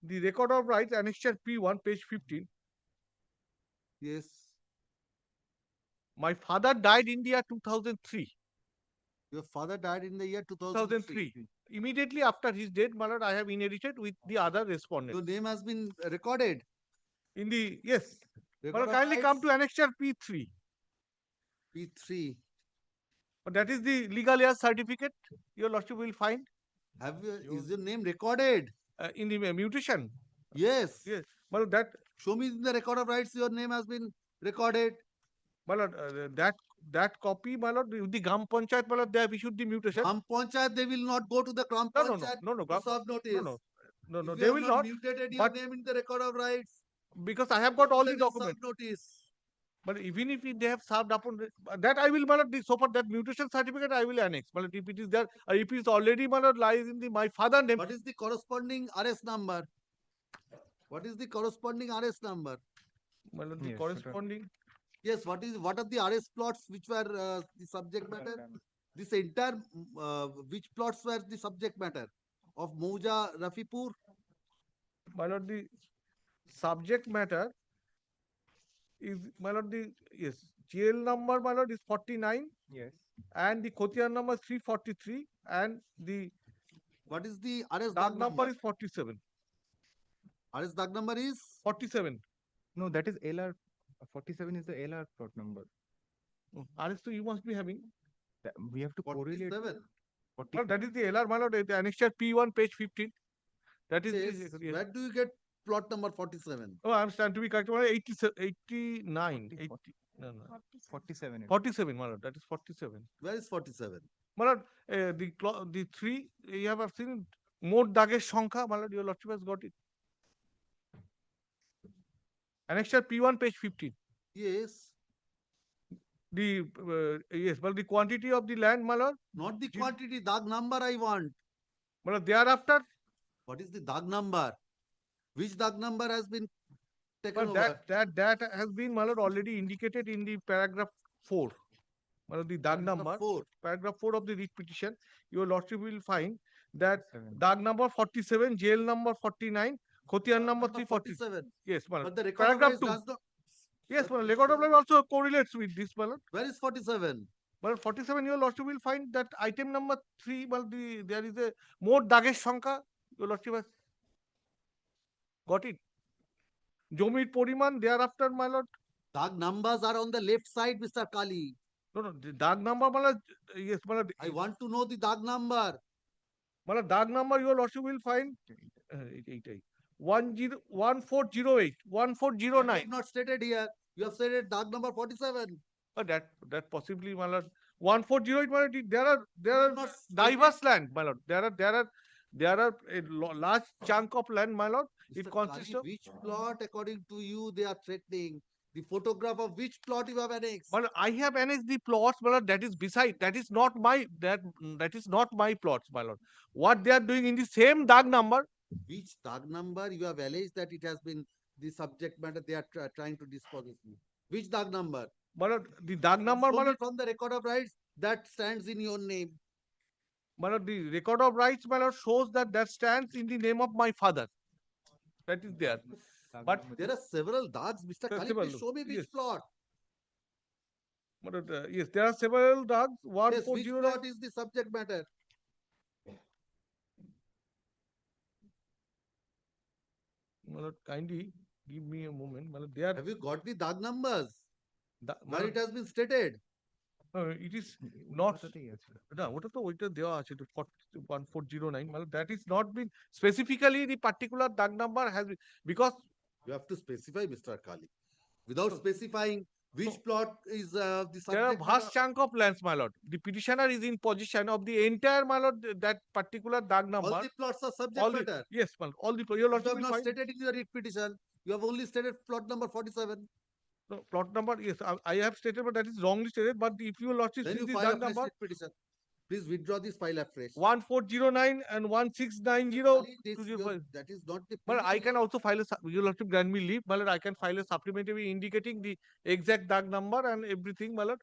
the record of rights, annexure P1, page 15. Yes. My father died in the year 2003. Your father died in the year 2003. Immediately after his death, my lord, I have inherited with the other respondents. Your name has been recorded. In the, yes. My Record lord, of kindly come rights. to annexure P3. P3. That is the legal heirs certificate. Your lordship will find. Have you, is your name recorded? In the mutation. Yes. Yes. My lord, that. Show me in the record of rights your name has been recorded. My lord, that copy, my lord, the Gram Panchayat, my lord, they have issued the mutation. Gram Panchayat, they will not go to the Gram Panchayat to serve notice. No, If they you will have not. mutated your name in the record of rights. Because I have got all the they will serve documents. notice. But even if they have served upon that, I will, my lord, so for that mutation certificate, I will annex. My lord, if it is there, if it is already, my lord, lies in my father name. What is the corresponding RS number? What is the corresponding RS number? My lord, the corresponding. Yes, what are the RS plots which were the subject matter? This entire which plots were the subject matter of Mouja Rafipur? My lord, the subject matter is, my lord, the GL number, my lord, is 49. Yes. And the Khotiar number is 343. And the what is the RS dag number is 47. RS dag number is 47. No, that is LR. 47 is the LR plot number. RS, so you must be having. We have to correlate. 47. Well, that is the LR, my lord, the annexure P1, page 15. That is yes. the. Yes. Where do you get plot number 47? Oh, I'm stand to be correct. 89. 80, no. 47. 47, my lord. That is 47. Where is 47? My lord, the three, you have seen more dagesh সংখ্যা, my lord, your lordship has got it. Annexure P1, page 15. Yes. The yes, but the quantity of the land, my lord. Not the quantity, dag number I want. My lord, thereafter. What is the dag number? Which dag number has been taken over? That has been, my lord, already indicated in the paragraph 4. My lord, the dag number. Paragraph 4 of the writ petition. Your lordship will find that dag number 47, jail number 49, Khotiar number 347. Yes, my lord. But the record Paragraph of 2. does not. Yes, my lord. Record of life also correlates with this, my lord. Where is 47? Well, 47, your lordship will find that item number 3, well, there is a more dagesh সংখ্যা. Your lordship has got it. Jomir poriman, thereafter, my lord. Dag numbers are on the left side, Mr. Kali. No, the dag number, my lord. Yes, my lord. I want to know the dag number. My lord, dag number, your lordship will find 1408, 1409. You have not stated here. You have stated dag number 47. That possibly, my lord. 1408, my lord. There are diverse land, my lord. There are a large chunk of land, my lord. It consists of which plot, according to you, they are threatening. The photograph of which plot you have annexed? Well, I have annexed the plots, my lord. That is beside. That is not my plots, my lord. What they are doing in the same dag number. Which dag number you have alleged that it has been the subject matter they are trying to dispose of me? Which dag number? My lord, the dag number, my lord, from the record of rights that stands in your name. My lord, the record of rights, my lord, shows that stands in the name of my father. That is there. But there are several dags, Mr. Kali. Please show me which plot. Yes, there are several dags. Yes, which plot is the subject matter? My lord, kindly give me a moment. My lord, have you got the dag numbers? Where it has been stated? It is not. No, what is the 1409? My lord, that is not been specifically the particular dag number has been, because you have to specify, Mr. Kali. Without specifying, Which plot is the There are subject matter? vast chunk of lands, my lord. The petitioner is in possession of the entire, my lord, that particular dag number. All the plots are subject All the, matter. yes, my lord, all the, your You lordship have will not find. stated in your writ petition. You have only stated plot number 47. No, plot number, yes, I have stated, but that is wrongly stated. But if your lordship Then sees you the file a dag fresh number, writ petition. Please withdraw this file afresh. 1409 and 1690 This, 205. that is not the But I preliminary. can also file a, your lordship grant me leave, my lord, I can file a supplementary indicating the exact dag number and everything, my lord,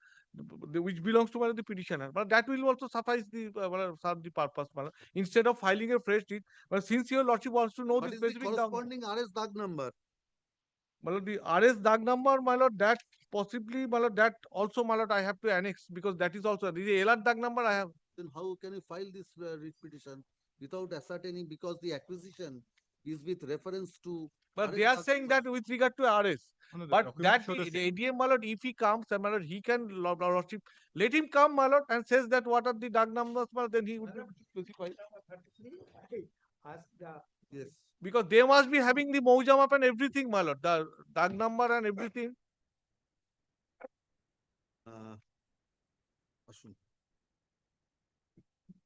which belongs to my lord, the petitioner. But that will also suffice the, my lord, serve the purpose, my lord. Instead of filing a fresh deed, but since your lordship wants to know What the is the specific dag, corresponding RS dag number? my lord, the RS dag number, my lord, that possibly, my lord, that also, my lord, I have to annex because that is also the LR dag number I have. Then how can you file this writ petition without ascertaining, because the acquisition is with reference to But RS they are dag saying number. that with regard to RS. No, the But documents that show the the same. ADM, my lord, if he comes, my lord, he can, lordship, let him come, my lord, and says that what are the dag numbers, my lord, then he would be able to specify. Yes. Because they must be having the Mojam up and everything, my lord, the dag number and everything. Ashwin.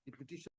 The petition.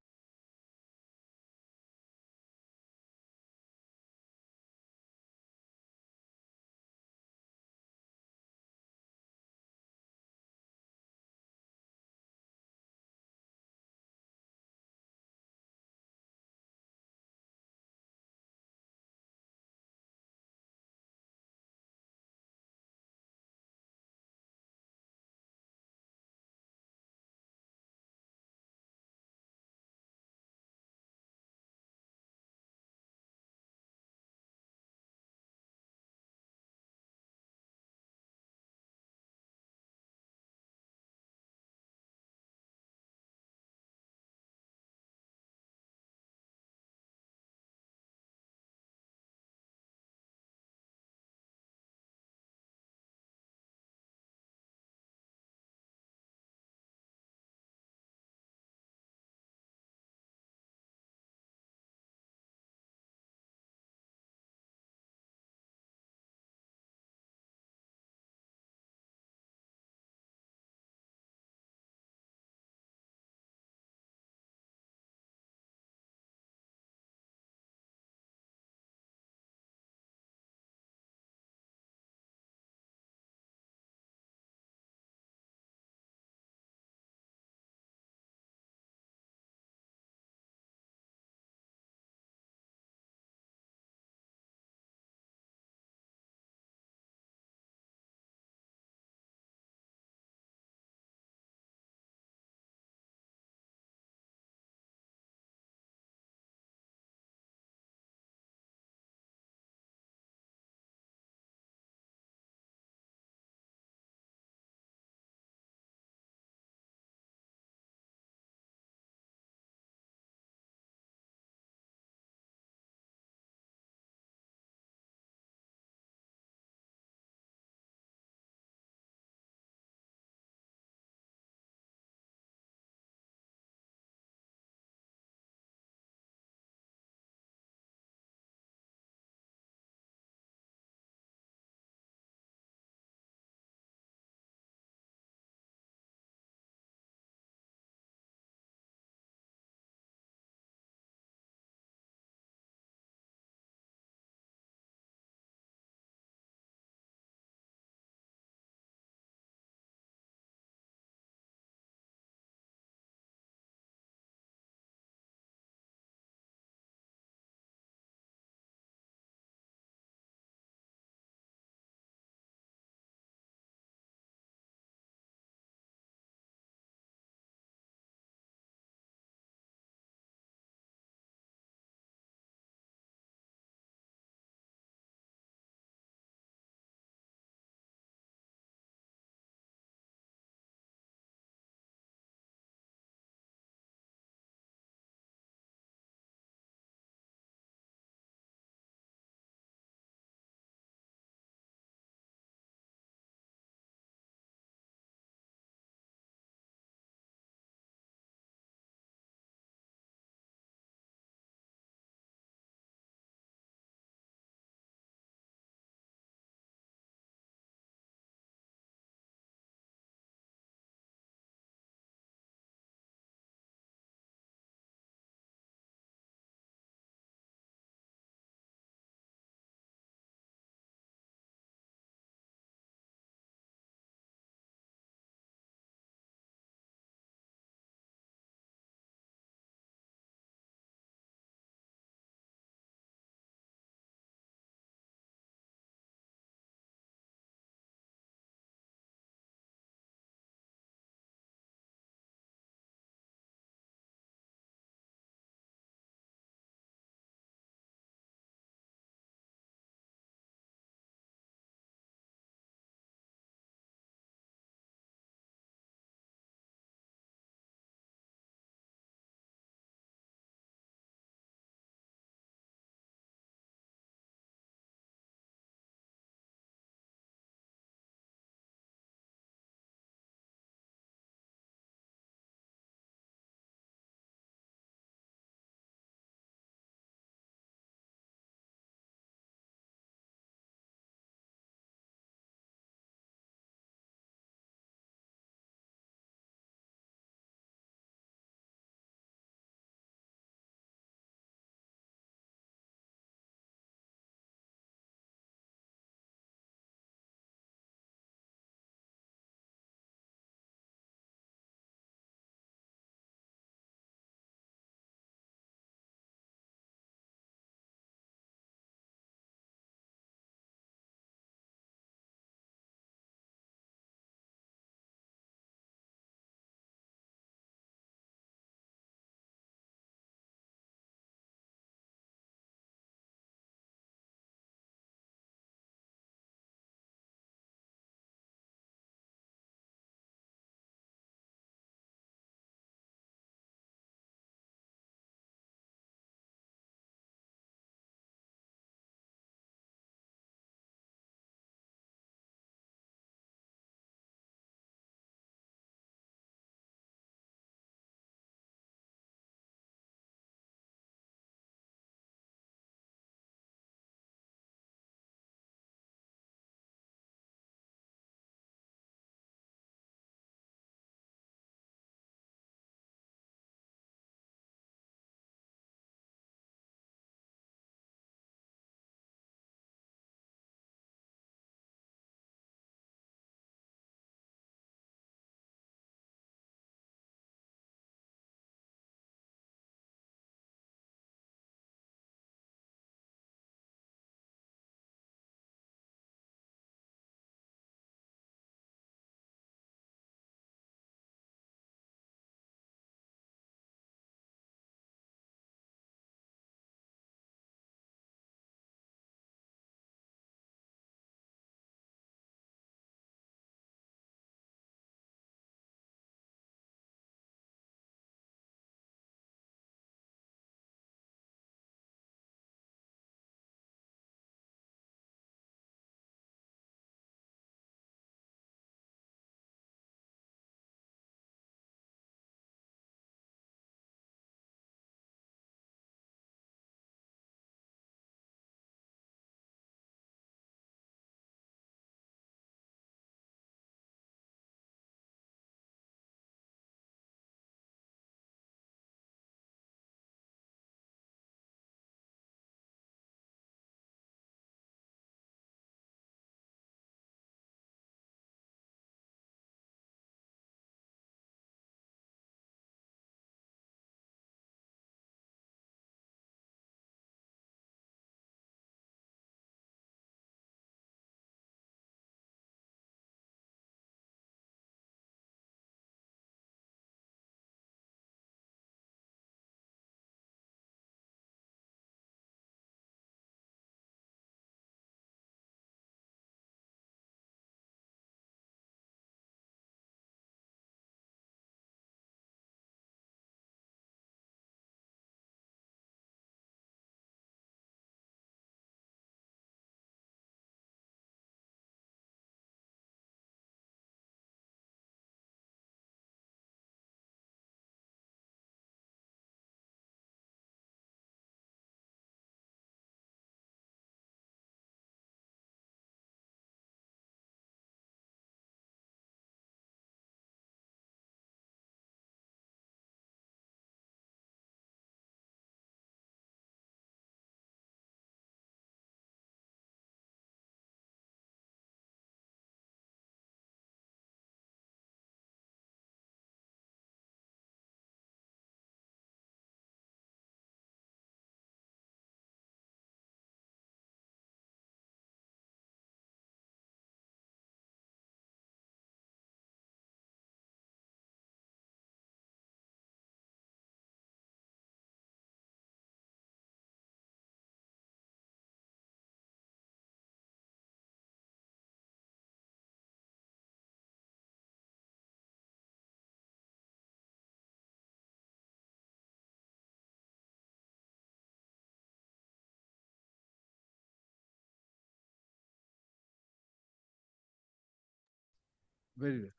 Very well.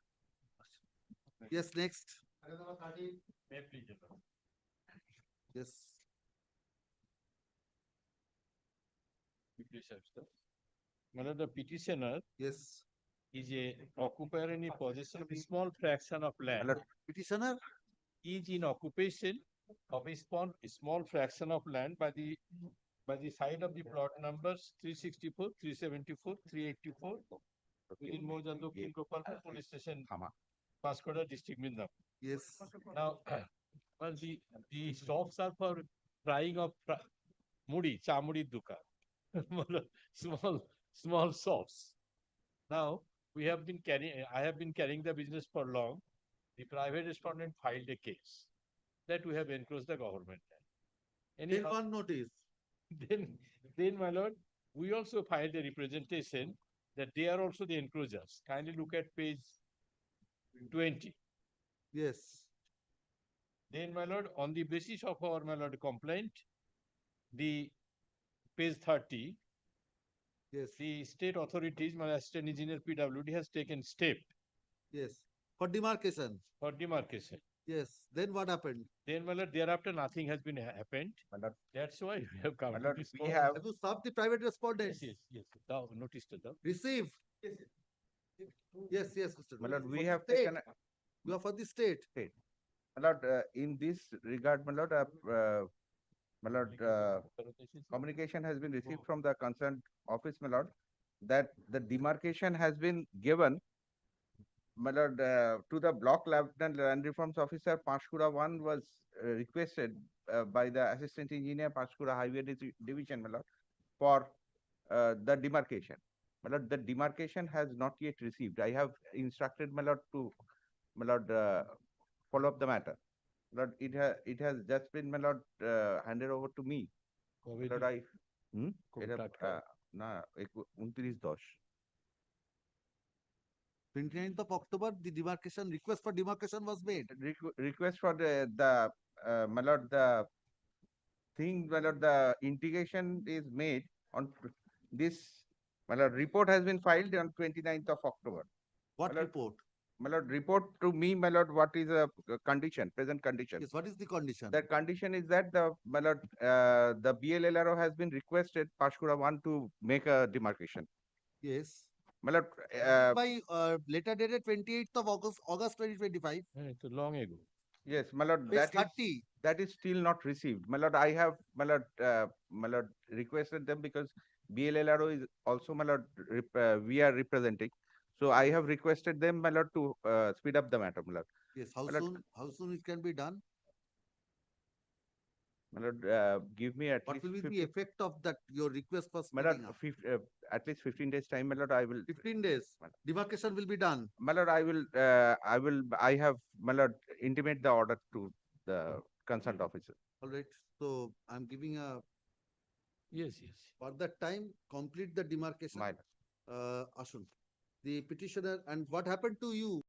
Yes, next. Yes. One the petitioner Yes. is a occupier in possession of a small fraction of land. Petitioner is in occupation of a small fraction of land by the side of the plot numbers 364, 374, 384 within Mozambique Gopalpur Police Station, Pascoda District, Mindap. Yes. Now, well, the shops are for frying of mudi, chamudi duka, small shops. Now, I have been carrying the business for long. The private respondent filed a case that we have encroached the government land. Then one notice. Then, my lord, we also filed a representation that they are also the encroachers. Kindly look at page 20. Yes. Then, my lord, on the basis of our, my lord, complaint, the page 30, yes, the state authorities, my assistant engineer PWD has taken step. Yes. For demarcation. For demarcation. Yes. Then what happened? Then, my lord, thereafter nothing has been happened. That's why we have come to this. Have you served the private respondents? Yes. Thou noticed it. Received. Yes, Mr. My lord, For we the have state. taken. You are for the state. My lord, in this regard, my lord, communication has been received from the concerned office, my lord, that the demarcation has been given, my lord, to the block lieutenant land reforms officer Panchkura 1 was requested by the assistant engineer Panchkura Highway Division, my lord, for the demarcation. My lord, the demarcation has not yet received. I have instructed, my lord, to my lord, follow up the matter. Lord, it has just been, my lord, handed over to me. Lord, I না 29/10 29th of October, the demarcation request for demarcation was made. Request for the my lord, the thing, my lord, the integration is made on this. My lord, report has been filed on 29th of October. What report? My lord, report to me, my lord, what is a condition, present condition. Yes, what is the condition? The condition is that my lord, the BLLRO has been requested Pashkura 1 to make a demarcation. Yes. My lord, by letter dated 28th of August 2025. It's long ago. Yes, my lord, Page that is still not received. My lord, I have, my lord, requested them because BLLRO is also, my lord, we are representing. So I have requested them, my lord, to speed up the matter, my lord. Yes, My lord, how soon it can be done? my lord, give me at What least will be 15, the effect of that, your request for my lord, speeding up? at least 15 days time, my lord, I will. 15 days. Demarcation will be done. My lord, I have, my lord, intimate the order to the concerned officer. All right. So I'm giving a. Yes. For that time, complete the demarcation. Ashun, the petitioner, and what happened to you?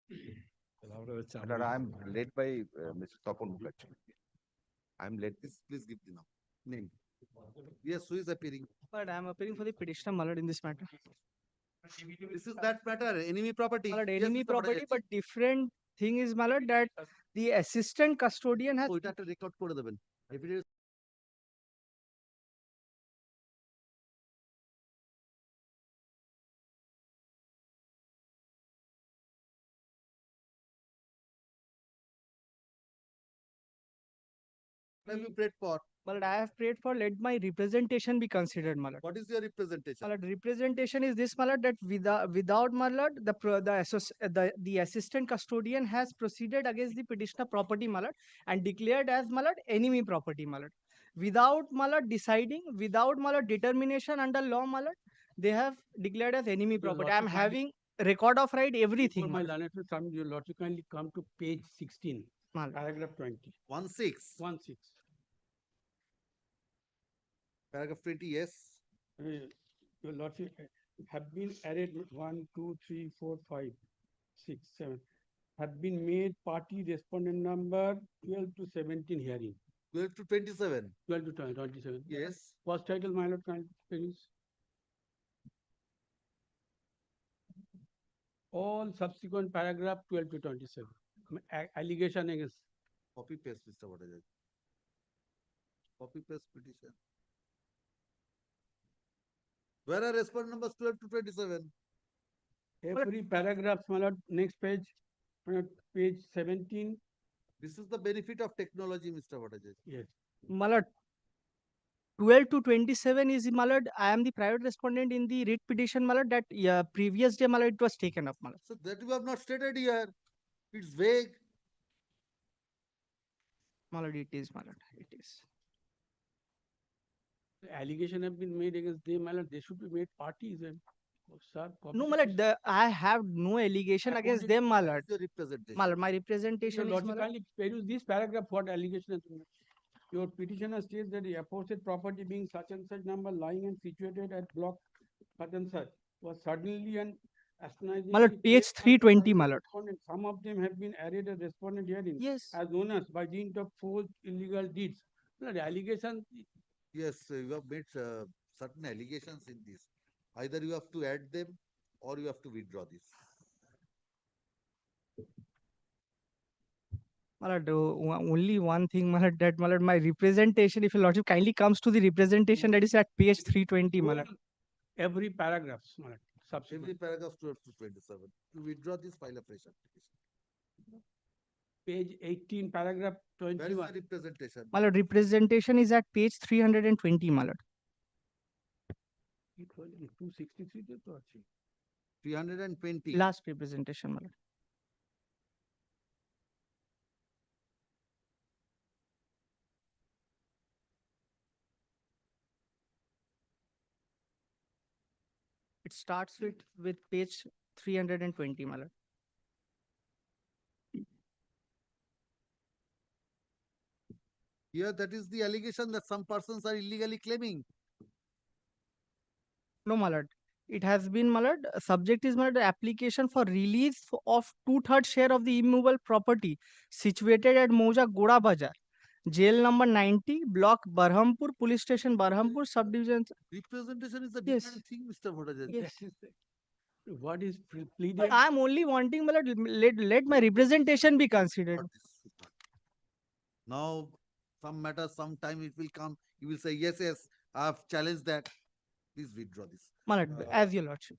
Sir, I'm led by Mr. Tapan Mukherjee. I'm led. Please give the name. Yes, who is appearing? But I am appearing for the petitioner, my lord, in this matter. This is that matter, enemy property. My lord, Yes, enemy Mr. property, Bhattacharya. but different thing is, my lord, that the assistant custodian has ওইটা একটা record করে দেবেন affidavit have you prayed for? But I have prayed for let my representation be considered, my lord. What is your representation? My lord, representation is this, my lord, that without my lord, the assistant custodian has proceeded against the petitioner property, my lord, and declared as, my lord, enemy property, my lord. Without, my lord, deciding, without, my lord, determination under law, my lord, they have declared as enemy property. I am having record of right everything. My my lord. lord, your lordship kindly come to page 16, My lord. paragraph 20. 1-6. 1-6. Paragraph 20, yes. Your lordship have been added 1, 2, 3, 4, 5, 6, 7. Have been made party respondent number 12 to 17 hearing. 12 to 27. 12 to 27. Yes. First title, my lord, kindly please. All subsequent paragraph 12 to 27. Allegation against. Copy paste, Mr. Bhattacharya. Copy paste petition. Where are respondent numbers 12 to 27? Every paragraph, my lord, next page, page 17. This is the benefit of technology, Mr. Bhattacharya. Yes. My lord, 12 to 27 is, my lord, I am the private respondent in the writ petition, my lord, that previous day, my lord, it was taken up, my lord. So that you have not stated here. It's vague. My lord, it is, my lord, it is. The allegation have been made against them, my lord, they should be made parties and sir. No, my lord, I have no allegation against them, my lord. Your representation. My lord, my representation is, my lord. Logically, peruse this paragraph, what allegation has been made. Your petitioner states that the aforesaid property being such and such number lying and situated at block such and such was suddenly and astonishingly My lord, page 320, my lord. respondent. Some of them have been added as respondent hearing. Yes. As owners by dint of false illegal deeds. My lord, allegation. Yes, you have made certain allegations in this. Either you have to add them or you have to withdraw this. My lord, only one thing, my lord, that, my lord, my representation, if your lordship kindly comes to the representation, that is at page 320, my lord. Every paragraph, my lord. Every paragraph 12 to 27. You withdraw this, file a fresh application. Page 18, paragraph 21. Where is the representation? My lord, representation is at page 320, my lord. 263 to 320. Last representation, my lord. It starts with page 320, my lord. Here, that is the allegation that some persons are illegally claiming. No, my lord. It has been, my lord, subject is, my lord, application for release of 2/3 share of the immovable property situated at Moja Goda Bazaar, jail number 90, block Barhampur, police station Barhampur, subdivision. Representation is a Yes. different thing, Mr. Bhattacharya. Yes. What is pleaded? But I am only wanting, my lord, let my representation be considered. Now, some matter, sometime it will come. You will say, yes, yes, I have challenged that. Please withdraw this. My lord, as your lordship.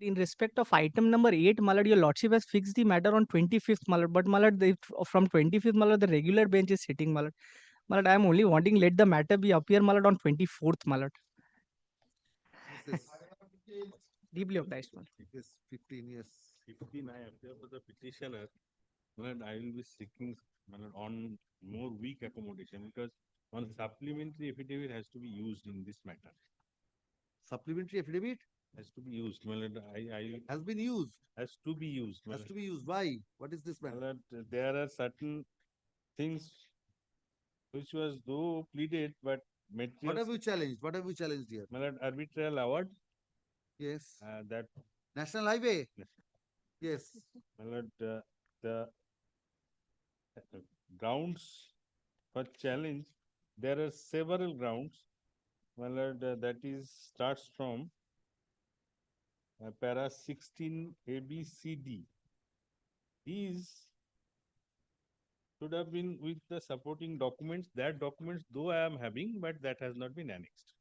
In respect of item number 8, my lord, your lordship has fixed the matter on 25th, my lord. But my lord, from 25th, my lord, the regular bench is sitting, my lord. My lord, I am only wanting let the matter be appear, my lord, on 24th, my lord. This is Deeply obliged, my lord. this 15 years. 15, I appear for the petitioner, but I will be seeking on more weak accommodation because one supplementary affidavit has to be used in this matter. Supplementary affidavit Has to be used. I has been used. has to be used. Has to be used. Why? What is this matter? There are certain things which was though pleaded, but What materials. have you challenged? What have you challenged here? Arbitral award. Yes. That National Highway. Yes. The grounds for challenge. There are several grounds. That is starts from para 16 ABCD. These should have been with the supporting documents. That documents, though I am having, but that has not been annexed.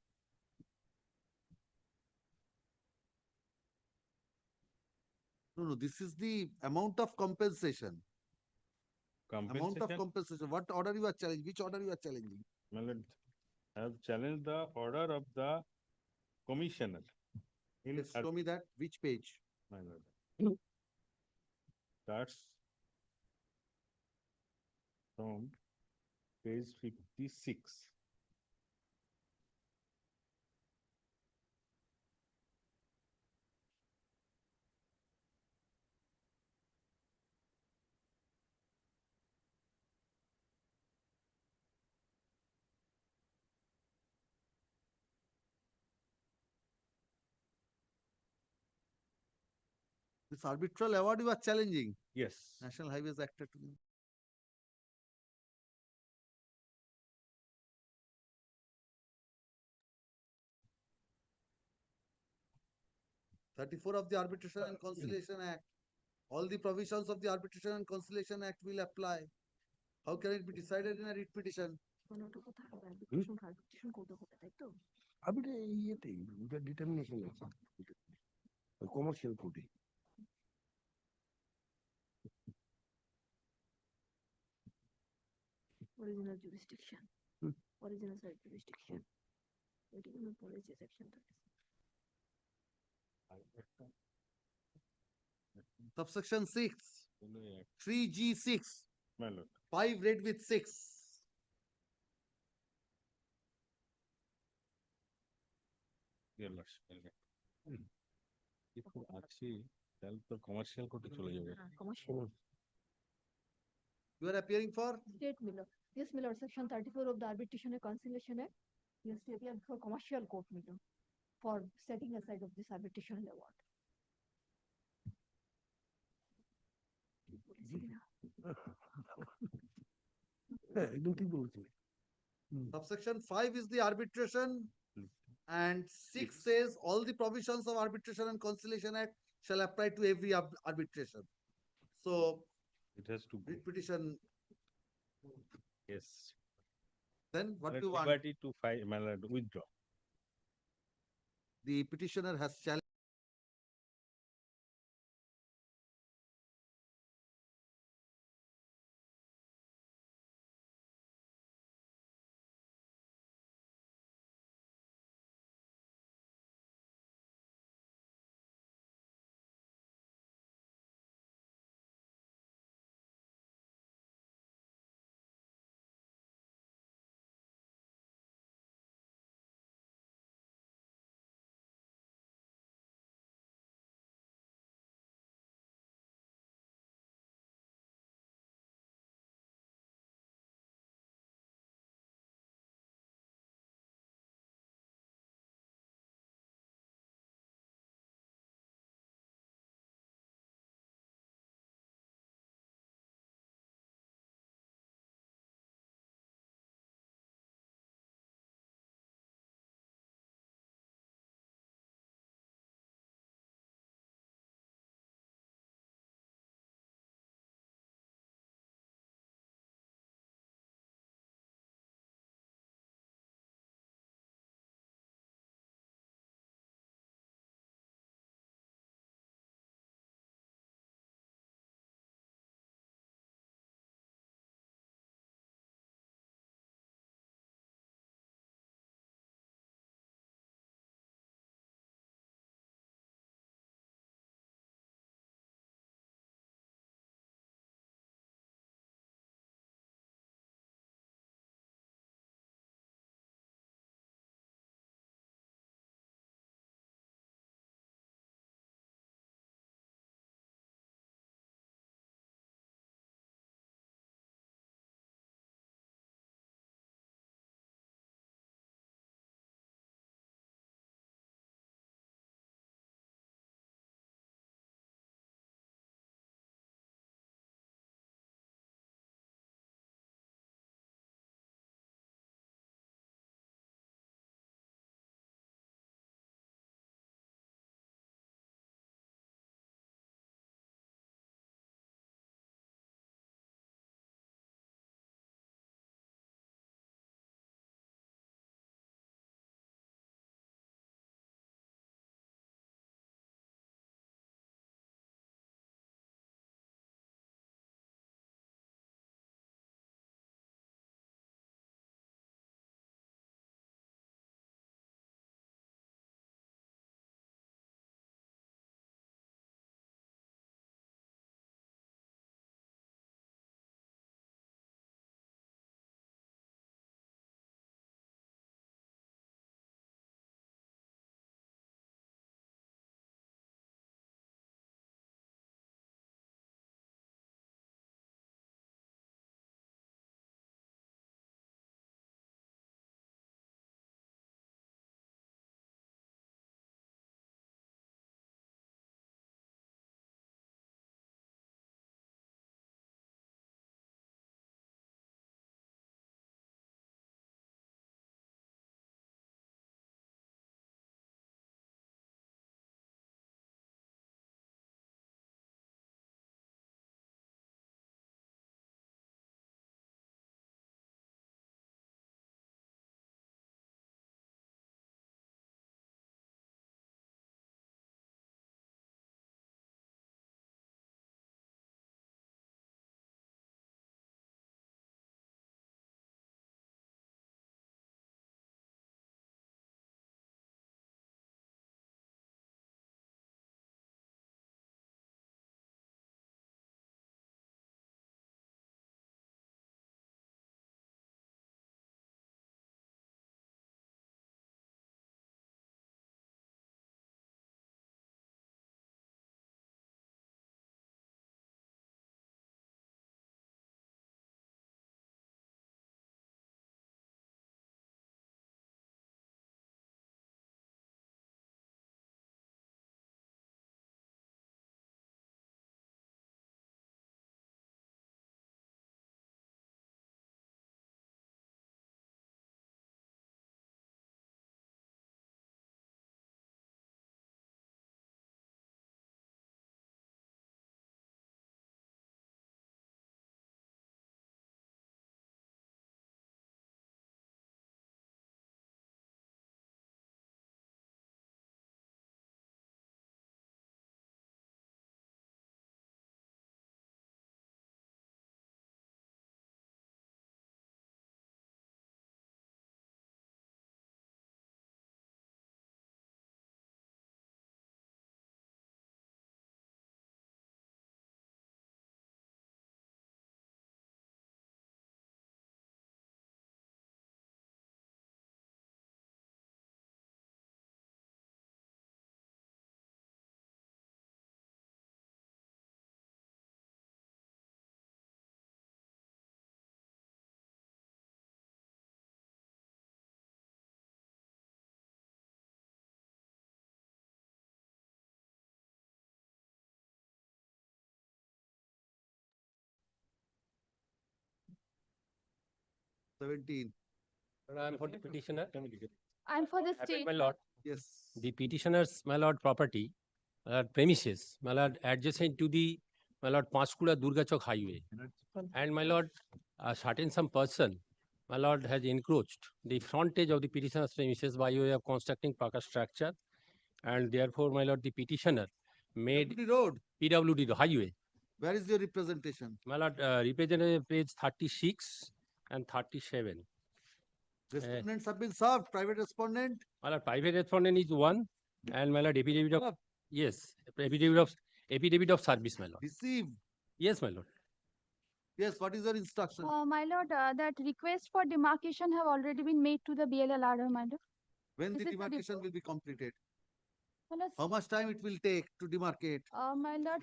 No, this is the amount of compensation. Amount of Compensation. compensation. What order you are challenging? Which order you are challenging? I have challenged the order of the commissioner. Yes, show me that. Which page? My lord. Starts from page 56. This arbitral award you are challenging. Yes. National Highways Act. 34 of the Arbitration and Conciliation Act. All the provisions of the Arbitration and Conciliation Act will apply. How can it be decided in a writ petition? Commercial কোর্টে Original jurisdiction. Original side jurisdiction. Original policy section. Subsection 6. 3G6. My lord. 5 read with 6. Dear lordship. If আছি তাহলে তো commercial কোর্টে চলে যাবে। Commercial. You are appearing for? State Miller. Yes, Miller, section 34 of the Arbitration and Conciliation Act. Yes, to appear for commercial court, Miller, for setting aside of this arbitration award. একদম ঠিক বলছি Subsection 5 is the arbitration and 6 says all the provisions of Arbitration and Conciliation Act shall apply to every arbitration. So it has to writ petition. Yes. Then what do you want? Liberty to file, my lord, withdraw. The petitioner has challenged 17. I am for the petitioner. I'm for the Happened, state. my lord. Yes. The petitioner's, my lord, property, premises, my lord, adjacent to the, my lord, Panchkula Durgachok highway. And my lord, a certain some person, my lord, has encroached the frontage of the petitioner's premises by way of constructing park structure. And therefore, my lord, the petitioner made PWD road. PWD highway. Where is your representation? My lord, representative page 36 and 37. Respondents have been served. Private respondent. My lord, private respondent is one, and my lord, affidavit of yes, affidavit of service, my lord. Received. Yes, my lord. Yes. What is your instruction? My lord, that request for demarcation have already been made to the BLLR, my lord. When This the is the demarcation will be completed? My lord, How much time it will take to demarcate? my lord,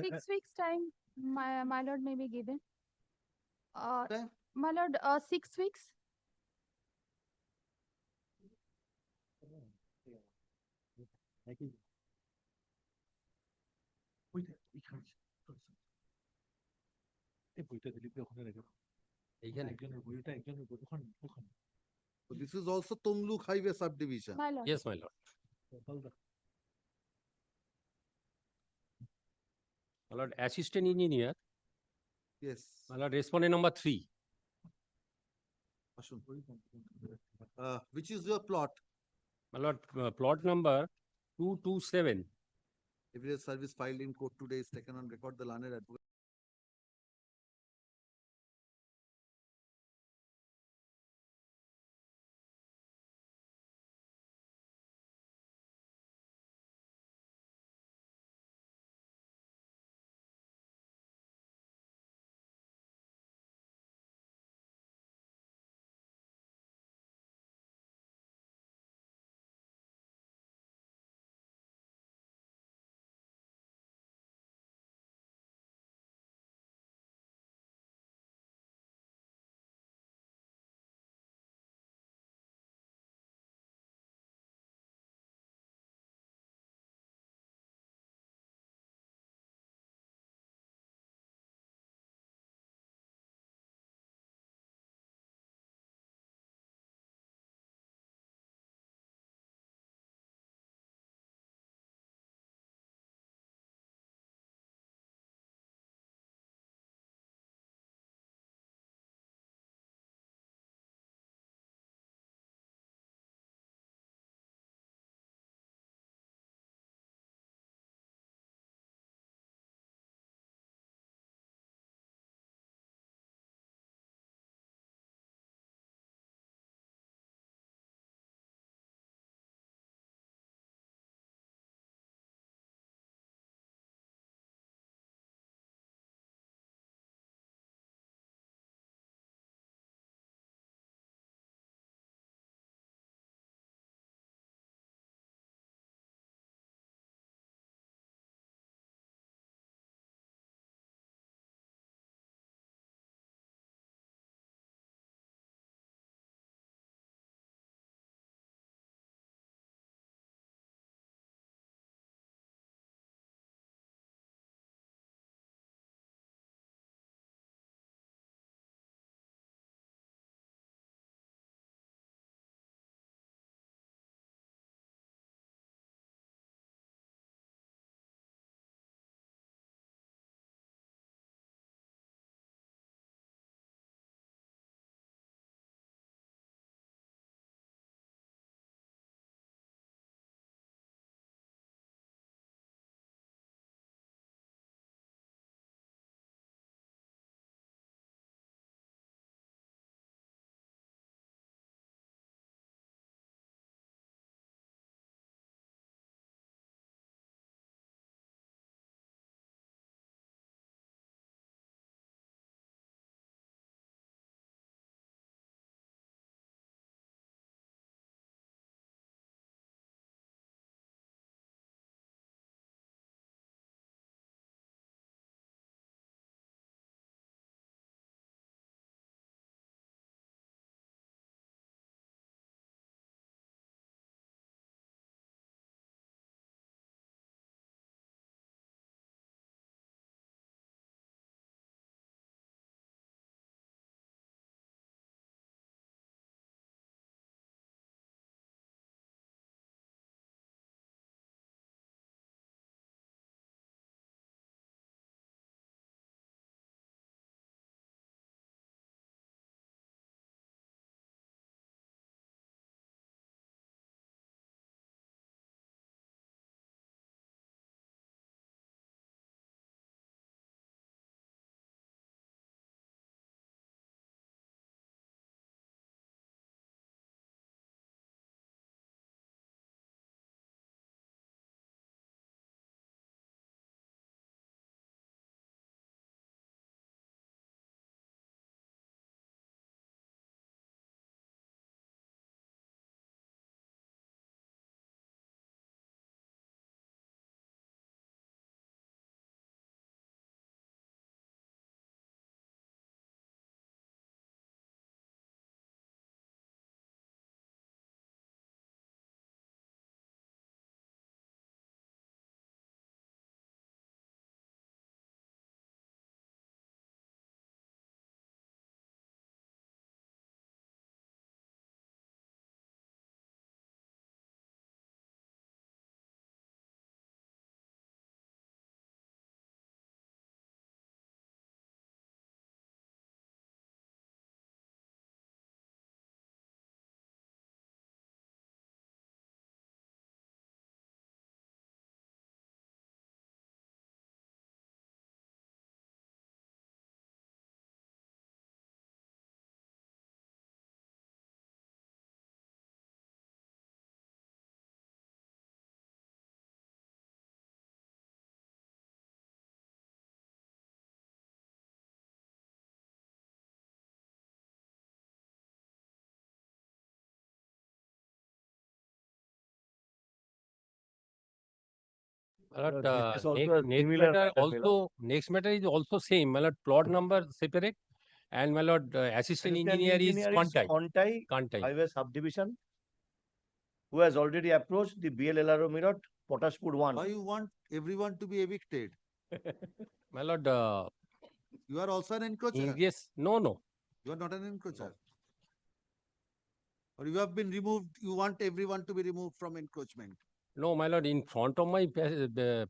6 weeks time, my lord may be given. My lord, 6 weeks. So this is also Tongluk Highway subdivision. My lord. Yes, my lord. My lord, assistant engineer. Yes. My lord, respondent number 3. Which is your plot? My lord, plot number 227. Evidence service filed in court today is taken on record. The learned advocate. But this is also next, a next similar matter matter, my lord. also next matter is also same. My lord, plot number separate, and my lord, assistant engineer is Contai. Contai Highway Subdivision, who has already approached the BLLRO Mirot, Potashpur 1. Why you want everyone to be evicted? My lord, You are also an encroacher. yes, no. You are not an encroacher. Or you have been removed, you want everyone to be removed from encroachment. No, my lord, in front of my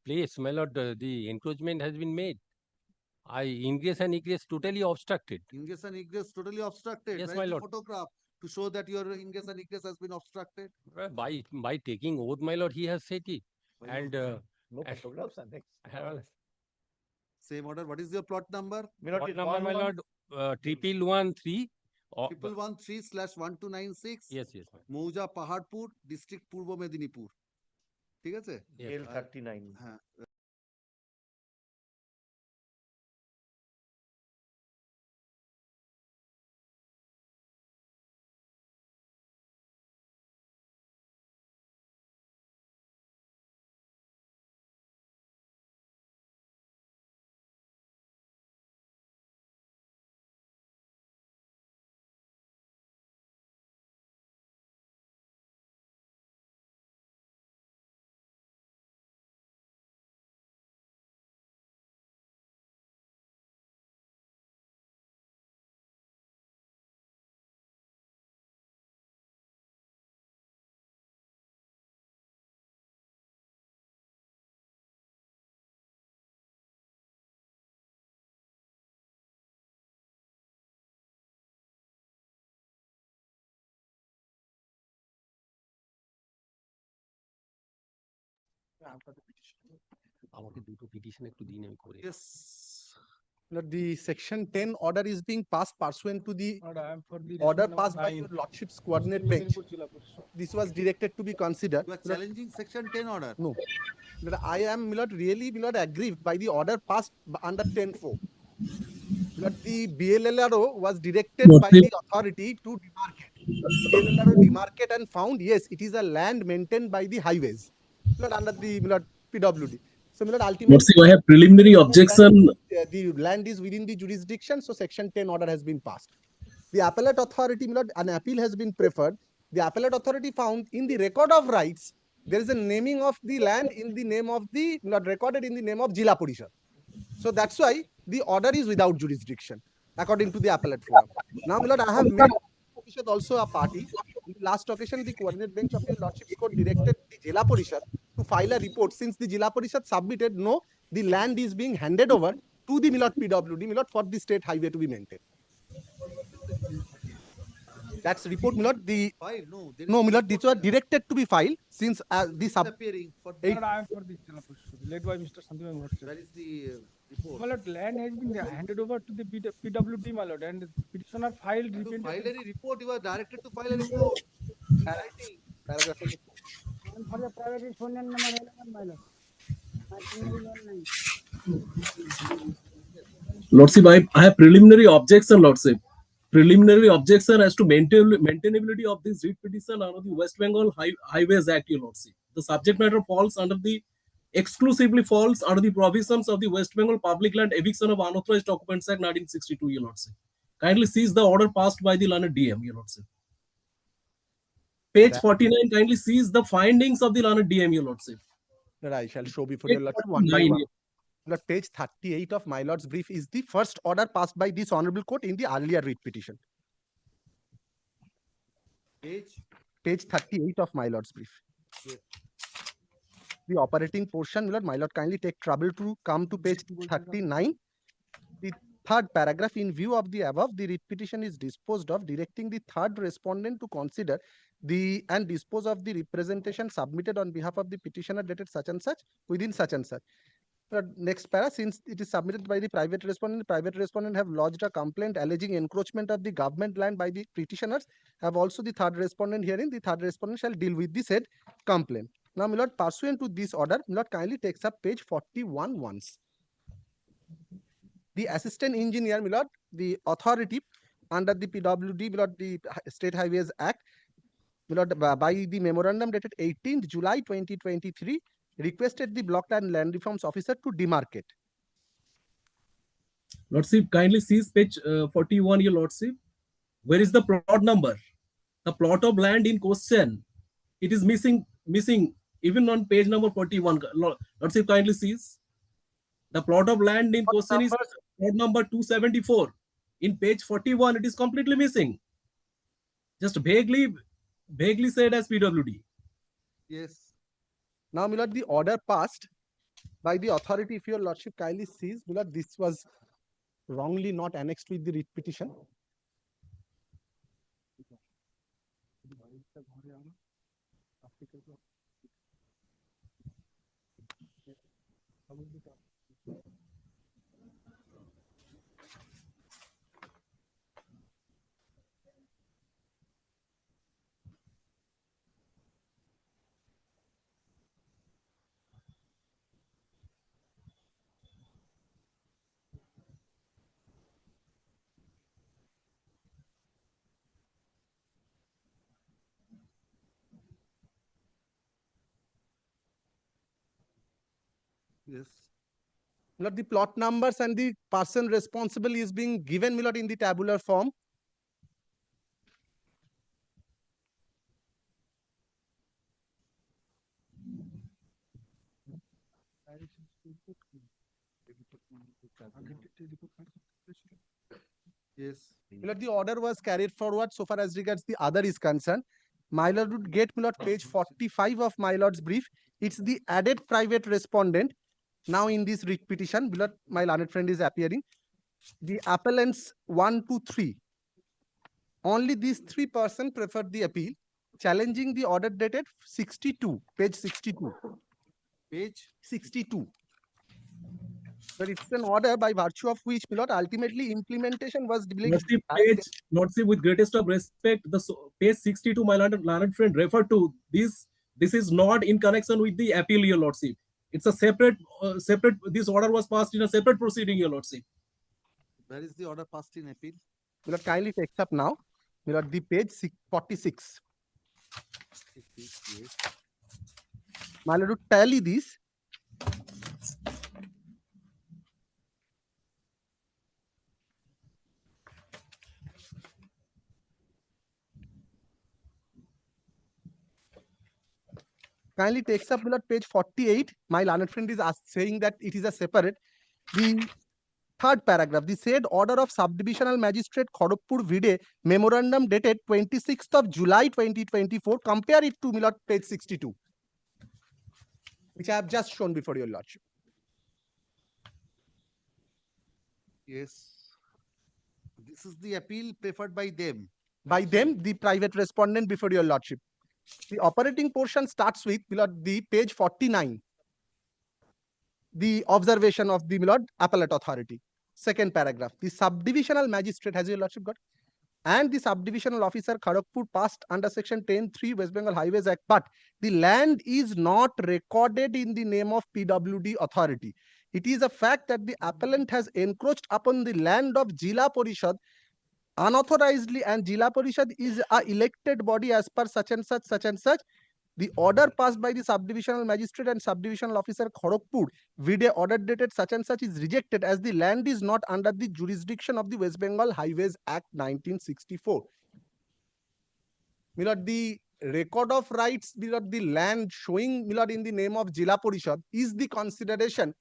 place, my lord, the encroachment has been made. Ingress and egress totally obstructed. Ingress and egress totally obstructed. Yes, Where my is the lord. photograph to show that your ingress and egress has been obstructed? By taking oath, my lord, he has said it. And no photographs are next. Same order. What is your plot number? Plot number, my lord, 1113. 1113/1296. Yes, yes. মৌজা Paharpur, district পূর্ব মেদিনীপুর। ঠিক আছে? L39. হ্যাঁ। আমাকে দুটো petition একটু দিন আমি করে। Yes. Lord, the section 10 order is being passed pursuant to the order passed by your lordship's coordinate bench. This was directed to be considered. You are challenging section 10 order. No. Lord, I am, my lord, really, my lord, aggrieved by the order passed under 10.4. Lord, the BLLRO was directed by the authority to demarcate. BLLRO demarcate and found, yes, it is a land maintained by the highways. Lord, under the, my lord, PWD. So, my lord, ultimately, I have preliminary objection. The land is within the jurisdiction, so section 10 order has been passed. The appellate authority, my lord, an appeal has been preferred. The appellate authority found in the record of rights, there is a naming of the land in the name of the, not recorded in the name of Jila Parishad. So that's why the order is without jurisdiction, according to the appellate forum. Now, my lord, I have made Parishad also a party. In the last occasion, the coordinate bench of your lordship's court directed the Jila Parishad to file a report. Since the Jila Parishad submitted, no, the land is being handed over to the Milot PWD, Milot, for the state highway to be maintained. That's report, Milot. The File, no, Milot, these were directed to be filed since the sub. Appearing for I am for this led by Mr. Sandeep. Where is the report? My lord, land has been handed over to the PWD, my lord, and petitioner filed. To file any report, you are directed to file a report. Writing, paragraph. And for the private phone number 11, my lord. Lordship, I have preliminary objection, Lordship. Preliminary objection as to maintainability of this writ petition under the West Bengal Highways Act, your Lordship. The subject matter exclusively falls under the provisions of the West Bengal Public Land Eviction of Unauthorized Occupants Act 1962, your Lordship. Kindly seize the order passed by the learned DM, your Lordship. Page 49, kindly seize the findings of the learned DM, your Lordship. I shall show before your lordship one by one. Lord, page 38 of my lord's brief is the first order passed by this honorable court in the earlier writ petition. Page 38 of my lord's brief. Yes. The operating portion, my lord, kindly take trouble to come to page 39. The third paragraph, in view of the above, the writ petition is disposed of, directing the third respondent to consider and dispose of the representation submitted on behalf of the petitioner dated such and such within such and such. Next para, since it is submitted by the private respondent have lodged a complaint alleging encroachment of the government land by the petitioners, have also the third respondent herein. The third respondent shall deal with the said complaint. Now, my lord, pursuant to this order, my lord, kindly takes up page 41 once. The assistant engineer, my lord, the authority under the PWD, my lord, the State Highways Act, my lord, by the memorandum dated 18th July 2023, requested the block and land reforms officer to demarcate. Lordship, kindly sees page 41, your Lordship. Where is the plot number? The plot of land in question. It is missing even on page number 41. Lordship, kindly sees. The plot of land in question is plot number 274. In page 41, it is completely missing. Just vaguely said as PWD. Yes. Now, my lord, the order passed by the authority, if your lordship kindly sees, my lord, this was wrongly not annexed with the writ petition. Yes. Lord, the plot numbers and the person responsible is being given, my lord, in the tabular form. Yes. My lord, the order was carried forward so far as regards the other is concerned. My lord would get, my lord, page 45 of my lord's brief. It's the added private respondent. Now in this writ petition, my lord, my learned friend is appearing. The appellants 1, 2, 3. Only these 3 persons preferred the appeal, challenging the order dated 62, page 62. Page 62. But it's an order by virtue of which, my lord, ultimately implementation was Lordship, with greatest of respect, the page 62, my learned friend referred to this. This is not in connection with the appeal, your Lordship. It's a separate. This order was passed in a separate proceeding, your Lordship. Where is the order passed in appeal? My lord, kindly takes up now. My lord, the page 46. Yes. My lord, to tally this. Kindly takes up, my lord, page 48. My learned friend is saying that it is a separate. The third paragraph, the said order of subdivisional magistrate Kharagpur Vide memorandum dated 26th of July 2024. Compare it to, my lord, page 62, which I have just shown before your lordship. Yes. This is the appeal preferred by them. By them, the private respondent before your lordship. The operating portion starts with, my lord, the page 49. The observation of the, my lord, appellate authority. Second paragraph, the subdivisional magistrate, has your lordship got? And the subdivisional officer Kharagpur passed under section 10(3) West Bengal Highways Act, but the land is not recorded in the name of PWD authority. It is a fact that the appellant has encroached upon the land of Jila Parishad unauthorizedly, and Jila Parishad is a elected body as per such and such, such and such. The order passed by the subdivisional magistrate and subdivisional officer Kharagpur Vide order dated such and such is rejected as the land is not under the jurisdiction of the West Bengal Highways Act 1964. My lord, the record of rights, my lord, the land showing, my lord, in the name of Jila Parishad is the consideration,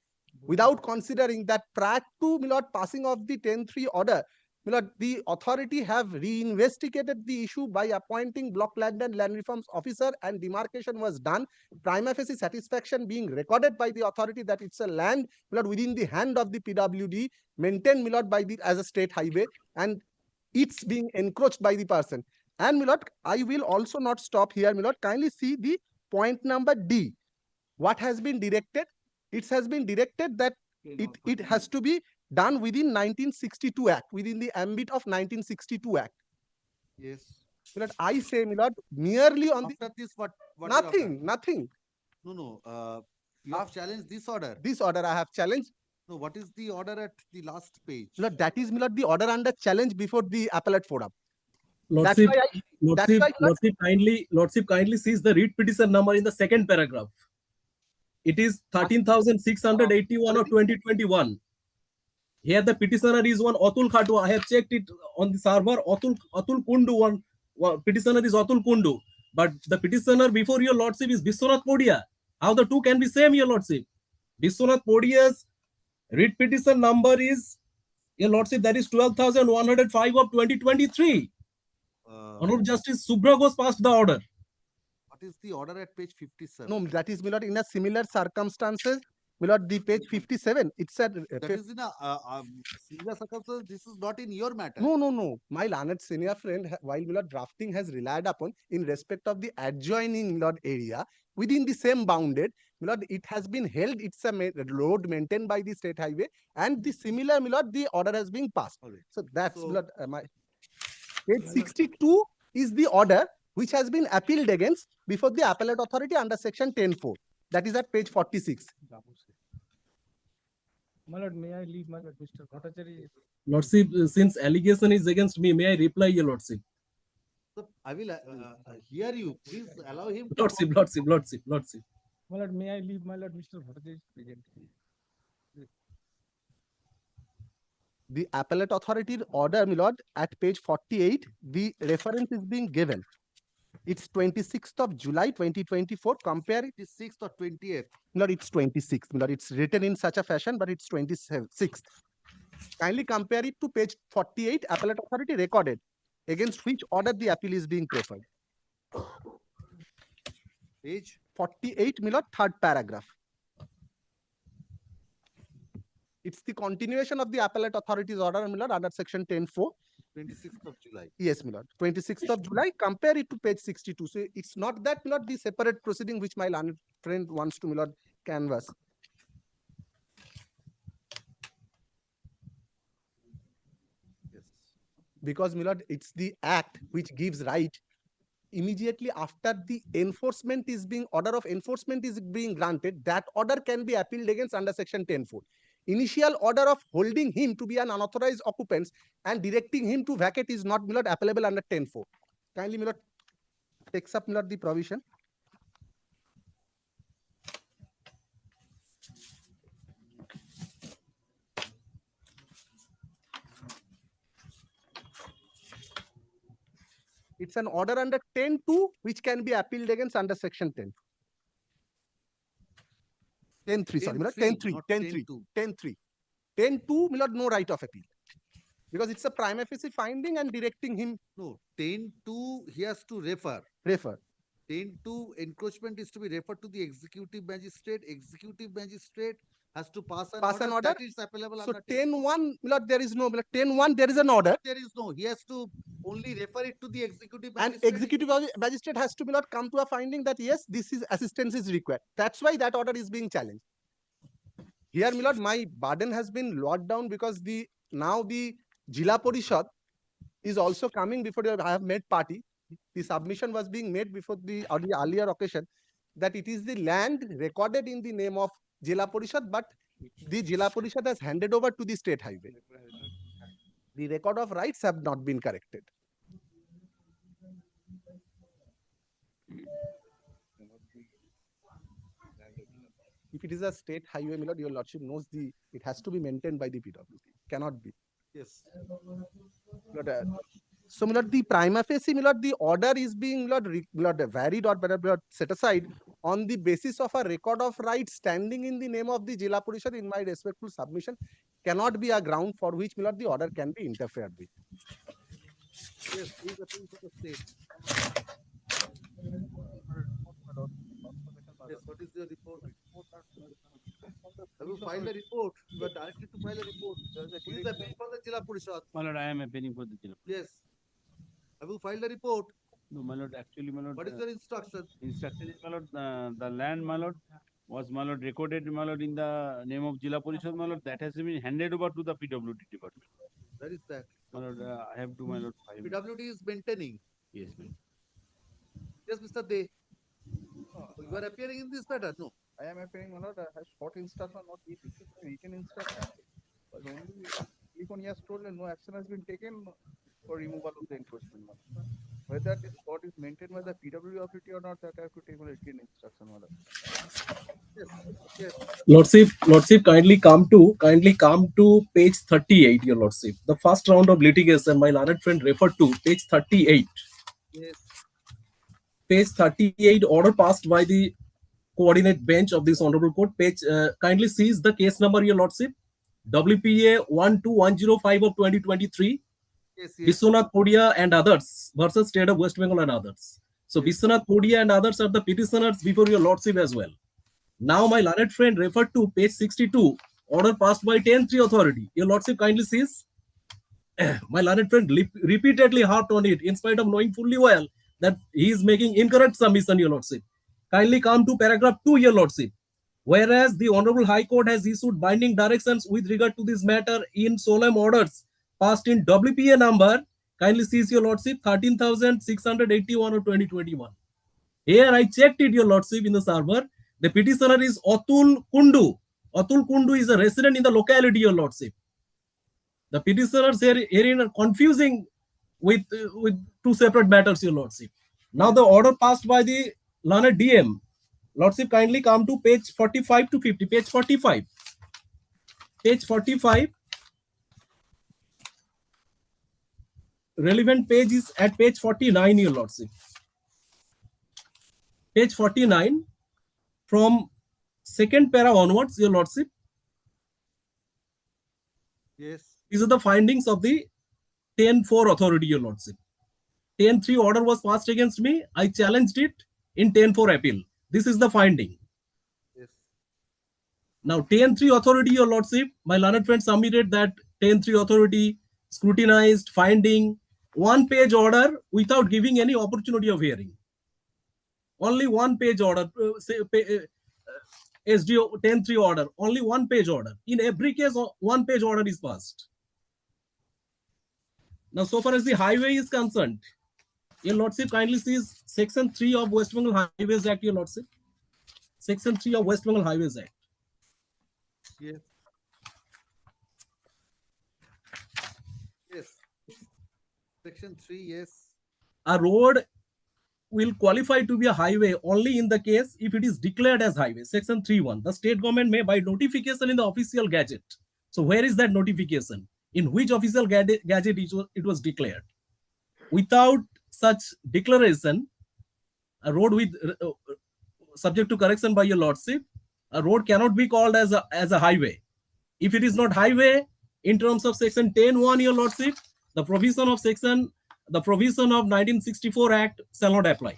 without considering that prior to, my lord, passing of the 10(3) order, my lord, the authority have reinvestigated the issue by appointing block land and land reforms officer, and demarcation was done. Prima facie satisfaction being recorded by the authority that it's a land, my lord, within the hand of the PWD, maintained, my lord, by the as a state highway, and it's being encroached by the person. And, my lord, I will also not stop here, my lord. Kindly see the point number D. What has been directed? It has been directed that it has to be done within 1962 Act, within the ambit of 1962 Act. Yes. My lord, I say, my lord, merely on After this, what nothing. No. You have challenged this order. This order I have challenged. No, what is the order at the last page? My lord, that is, my lord, the order under challenge before the appellate forum. Lordship, Lordship kindly sees the writ petition number in the second paragraph. It is 13,681 of 2021. Here the petitioner is one Atul Khatwa. I have checked it on the server. Atul Kundu one petitioner is Atul Kundu. But the petitioner before your lordship is Biswanath Podia. How the two can be same, your lordship? Biswanath Podia's writ petition number is, your lordship, that is 12,105 of 2023. Honorable Justice Subra Ghosh passed the order. What is the order at page 57? No, that is, my lord, in a similar circumstances, my lord, the page 57, it said. That is in a similar circumstances. This is not in your matter. No. My learned senior friend, while my lord drafting, has relied upon in respect of the adjoining, my lord, area within the same bounded. My lord, it has been held. It's a road maintained by the state highway, and the similar, my lord, the order has been passed. So that's, my lord, my page 62 is the order which has been appealed against before the appellate authority under section 10(4). That is at page 46. My lord, may I leave, my lord, Mr. Bhattacharya? Lordship, since allegation is against me, may I reply, your lordship? So I will hear you. Please allow him. Lordship. My lord, may I leave, my lord, Mr. Bhattacharya? The appellate authority order, my lord, at page 48, the reference is being given. It's 26th of July 2024. Compare it. 26th or 20th? No, it's 26th. No, it's written in such a fashion, but it's 26th. Kindly compare it to page 48, appellate authority recorded, against which order the appeal is being preferred. Page 48, my lord, third paragraph. It's the continuation of the appellate authority's order, my lord, under section 10(4). 26th of July. Yes, my lord. 26th of July. Compare it to page 62. So it's not that, my lord, the separate proceeding which my learned friend wants to, my lord, canvas. Yes. Because, my lord, it's the act which gives right immediately after the enforcement is being, order of enforcement is being granted, that order can be appealed against under section 10(4). Initial order of holding him to be an unauthorized occupant and directing him to vacate is not, my lord, applicable under 10(4). Kindly, my lord, takes up, my lord, the provision. It's an order under 10(2) which can be appealed against under section 10. 10(3), sorry, my lord, 10(3), 10(3). 10(2), my lord, no right of appeal. Because it's a prima facie finding and directing him. No, 10(2), he has to refer. 10(2), encroachment is to be referred to the executive magistrate. Executive magistrate has to pass an order. That is applicable So under 10(1), my lord, there is no, my lord, 10(1), there is an order. There is no. He has to only refer it to the executive And magistrate. executive magistrate has to, my lord, come to a finding that yes, this is assistance is required. That's why that order is being challenged. Here, my lord, my burden has been locked down because now the Jila Parishad is also coming before I have made party. The submission was being made before the earlier occasion that it is the land recorded in the name of Jila Parishad, but the Jila Parishad has handed over to the state highway. The record of rights have not been corrected. If it is a state highway, my lord, your lordship knows it has to be maintained by the PWD. Cannot be. Yes. But, so, my lord, the prima facie, my lord, the order is being, my lord, varied or better set aside on the basis of a record of rights standing in the name of the Jila Parishad. In my respectful submission, cannot be a ground for which, my lord, the order can be interfered with. Yes, he is appealing for the state. Yes, what is your report? Have you filed a report? You are directed to file a report. Who is appealing for the Jila Parishad? My lord, I am appealing for the Jila. Yes. Have you filed a report? No, my lord, actually, my lord. What is your instruction? Instruction is, my lord, the land, my lord, was, my lord, recorded, my lord, in the name of Jila Parishad, my lord. That has been handed over to the PWD department. Where is that? My lord, I have to, my lord, file. PWD is maintaining. Yes, ma'am. Yes, Mr. De. You are appearing in this matter? No. I am appearing, my lord, has short instruction, not written instruction. But only if he has told that no action has been taken for removal of the enforcement. whether this spot is maintained by the PW authority or not, that I have to take my written instruction, my lord. Yes, yes. Lordship, kindly come to page 38, your Lordship. The first round of litigation, my learned friend referred to page 38. Yes. Page 38, order passed by the coordinate bench of this honorable court. Page kindly sees the case number, your Lordship. WPA 12105 of 2023. Yes, yes. Biswanath Podia and others versus State of West Bengal and others. So Biswanath Podia and others are the petitioners before your Lordship as well. Now my learned friend referred to page 62, order passed by 10-3 authority. Your Lordship kindly sees. My learned friend repeatedly harped on it in spite of knowing fully well that he is making incorrect submission, your Lordship. Kindly come to paragraph 2, your Lordship. Whereas the Honorable High Court has issued binding directions with regard to this matter in solemn orders passed in WPA number, kindly sees your Lordship 13,681 of 2021. Here I checked it, your Lordship, in the server. The petitioner is Atul Kundu. Atul Kundu is a resident in the locality, your Lordship. The petitioners herein are confusing with two separate matters, your Lordship. Now the order passed by the learned DM. Lordship, kindly come to page 45 to 50. Page 45. Page 45. Relevant page is at page 49, your Lordship. Page 49. From second para onwards, your Lordship. Yes. These are the findings of the 10-4 authority, your Lordship. 10-3 order was passed against me. I challenged it in 10-4 appeal. This is the finding. Yes. Now 10-3 authority, your Lordship, my learned friend submitted that 10-3 authority scrutinized finding one-page order without giving any opportunity of hearing. Only one-page order, SDO 10-3 order, only one-page order. In every case, one-page order is passed. Now, so far as the highway is concerned, your Lordship kindly sees Section 3 of West Bengal Highways Act, your Lordship. Section 3 of West Bengal Highways Act. Yes. Yes. Section 3, yes. A road will qualify to be a highway only in the case if it is declared as highway. Section 3(1). The state government may by notification in the official gazette. So where is that notification? In which official gazette it was declared? Without such declaration, a road with subject to correction by your Lordship, a road cannot be called as a highway. If it is not highway, in terms of Section 10(1), your Lordship, the provision of 1964 Act shall not apply.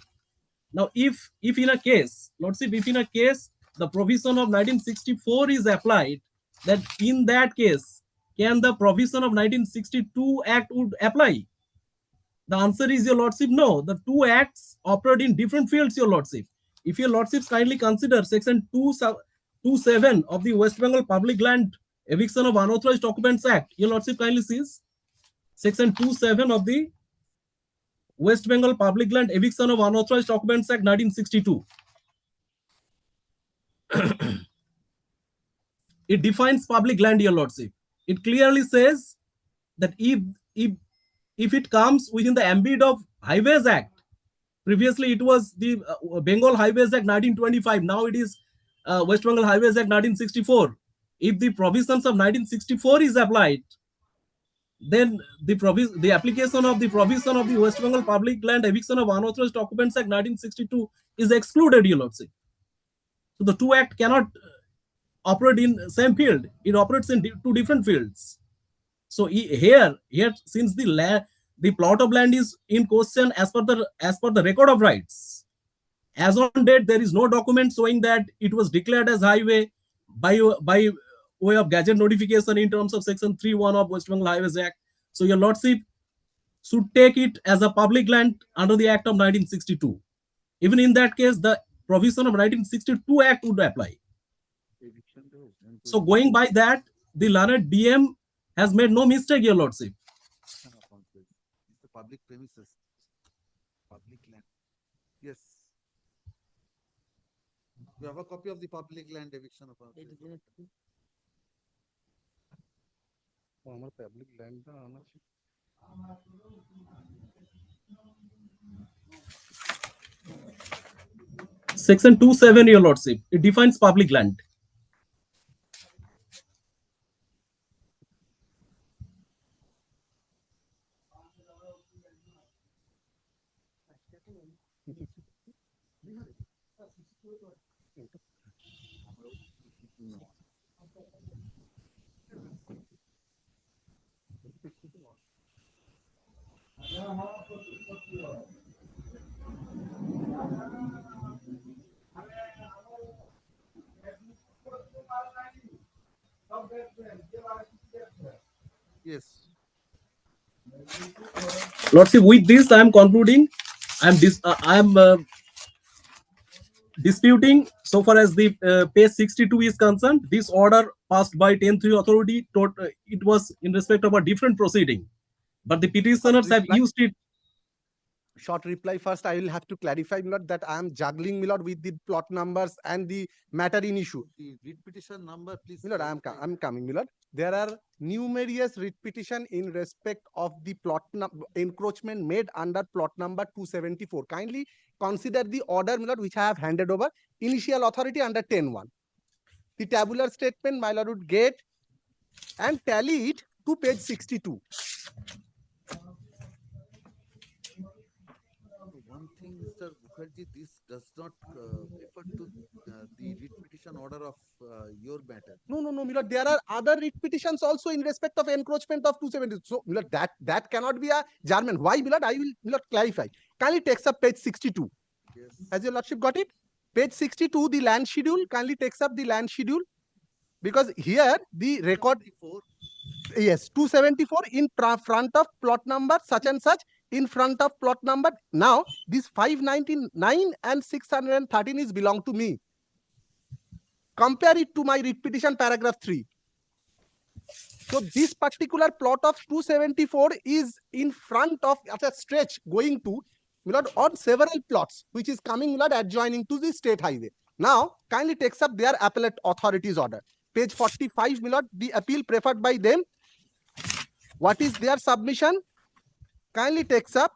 Now, if in a case, Lordship, if in a case the provision of 1964 is applied, that in that case, can the provision of 1962 Act would apply? The answer is, your Lordship, no. The two acts operate in different fields, your Lordship. If your Lordships kindly consider Section 27 of the West Bengal Public Land Eviction of Unauthorized Occupants Act, your Lordship kindly sees Section 27 of the West Bengal Public Land Eviction of Unauthorized Occupants Act 1962. It defines public land, your Lordship. It clearly says that if it comes within the ambit of Highways Act, previously it was the Bengal Highways Act 1925, now it is West Bengal Highways Act 1964. If the provisions of 1964 is applied, then the application of the provision of the West Bengal Public Land Eviction of Unauthorized Occupants Act 1962 is excluded, your Lordship. So the two acts cannot operate in same field. It operates in two different fields. So here, since the plot of land is in question as per the record of rights, as on date there is no document showing that it was declared as highway by way of gazette notification in terms of Section 3(1) of West Bengal Highways Act. So your Lordship should take it as a public land under the Act of 1962. Even in that case, the provision of 1962 Act would apply. So going by that, the learned DM has made no mistake, your Lordship. It's the public premises. Public land. Yes. You have a copy of the public land eviction of public land Section 27, Your Lordship, it defines public land. Yes. Lordship, with this, I am concluding. I am disputing so far as the page 62 is concerned. This order passed by 10-3 authority, it was in respect of a different proceeding, but the petitioners have reply. used it. Short reply first. I will have to clarify, Milord, that I am juggling, Milord, with the plot numbers and the matter in issue. The writ petition number, please. Milord, I'm coming, Milord. There are numerous writ petition in respect of the plot encroachment made under plot number 274. Kindly consider the order, Milord, which I have handed over. Initial authority under 10.1. The tabular statement, my Lord, would get and tally it to page 62. One thing, Mr. Mukherjee, this does not refer to the writ petition order of your matter. No, Milord. There are other writ petitions also in respect of encroachment of 270. So, Milord, that cannot be a German. Why, Milord? I will, Milord, clarify. Kindly takes up page 62. Yes. Has your Lordship got it? Page 62, the land schedule. Kindly takes up the land schedule. Because here, the record... 274. Yes, 274 in front of plot number such and such, in front of plot number. Now, this 599 and 613 is belong to me. Compare it to my writ petition paragraph 3. So this particular plot of 274 is in front of a stretch going to, Milord, on several plots, which is coming, Milord, adjoining to the state highway. Now, kindly takes up their appellate authorities order. Page 45, Milord, the appeal preferred by them. What is their submission? Kindly takes up.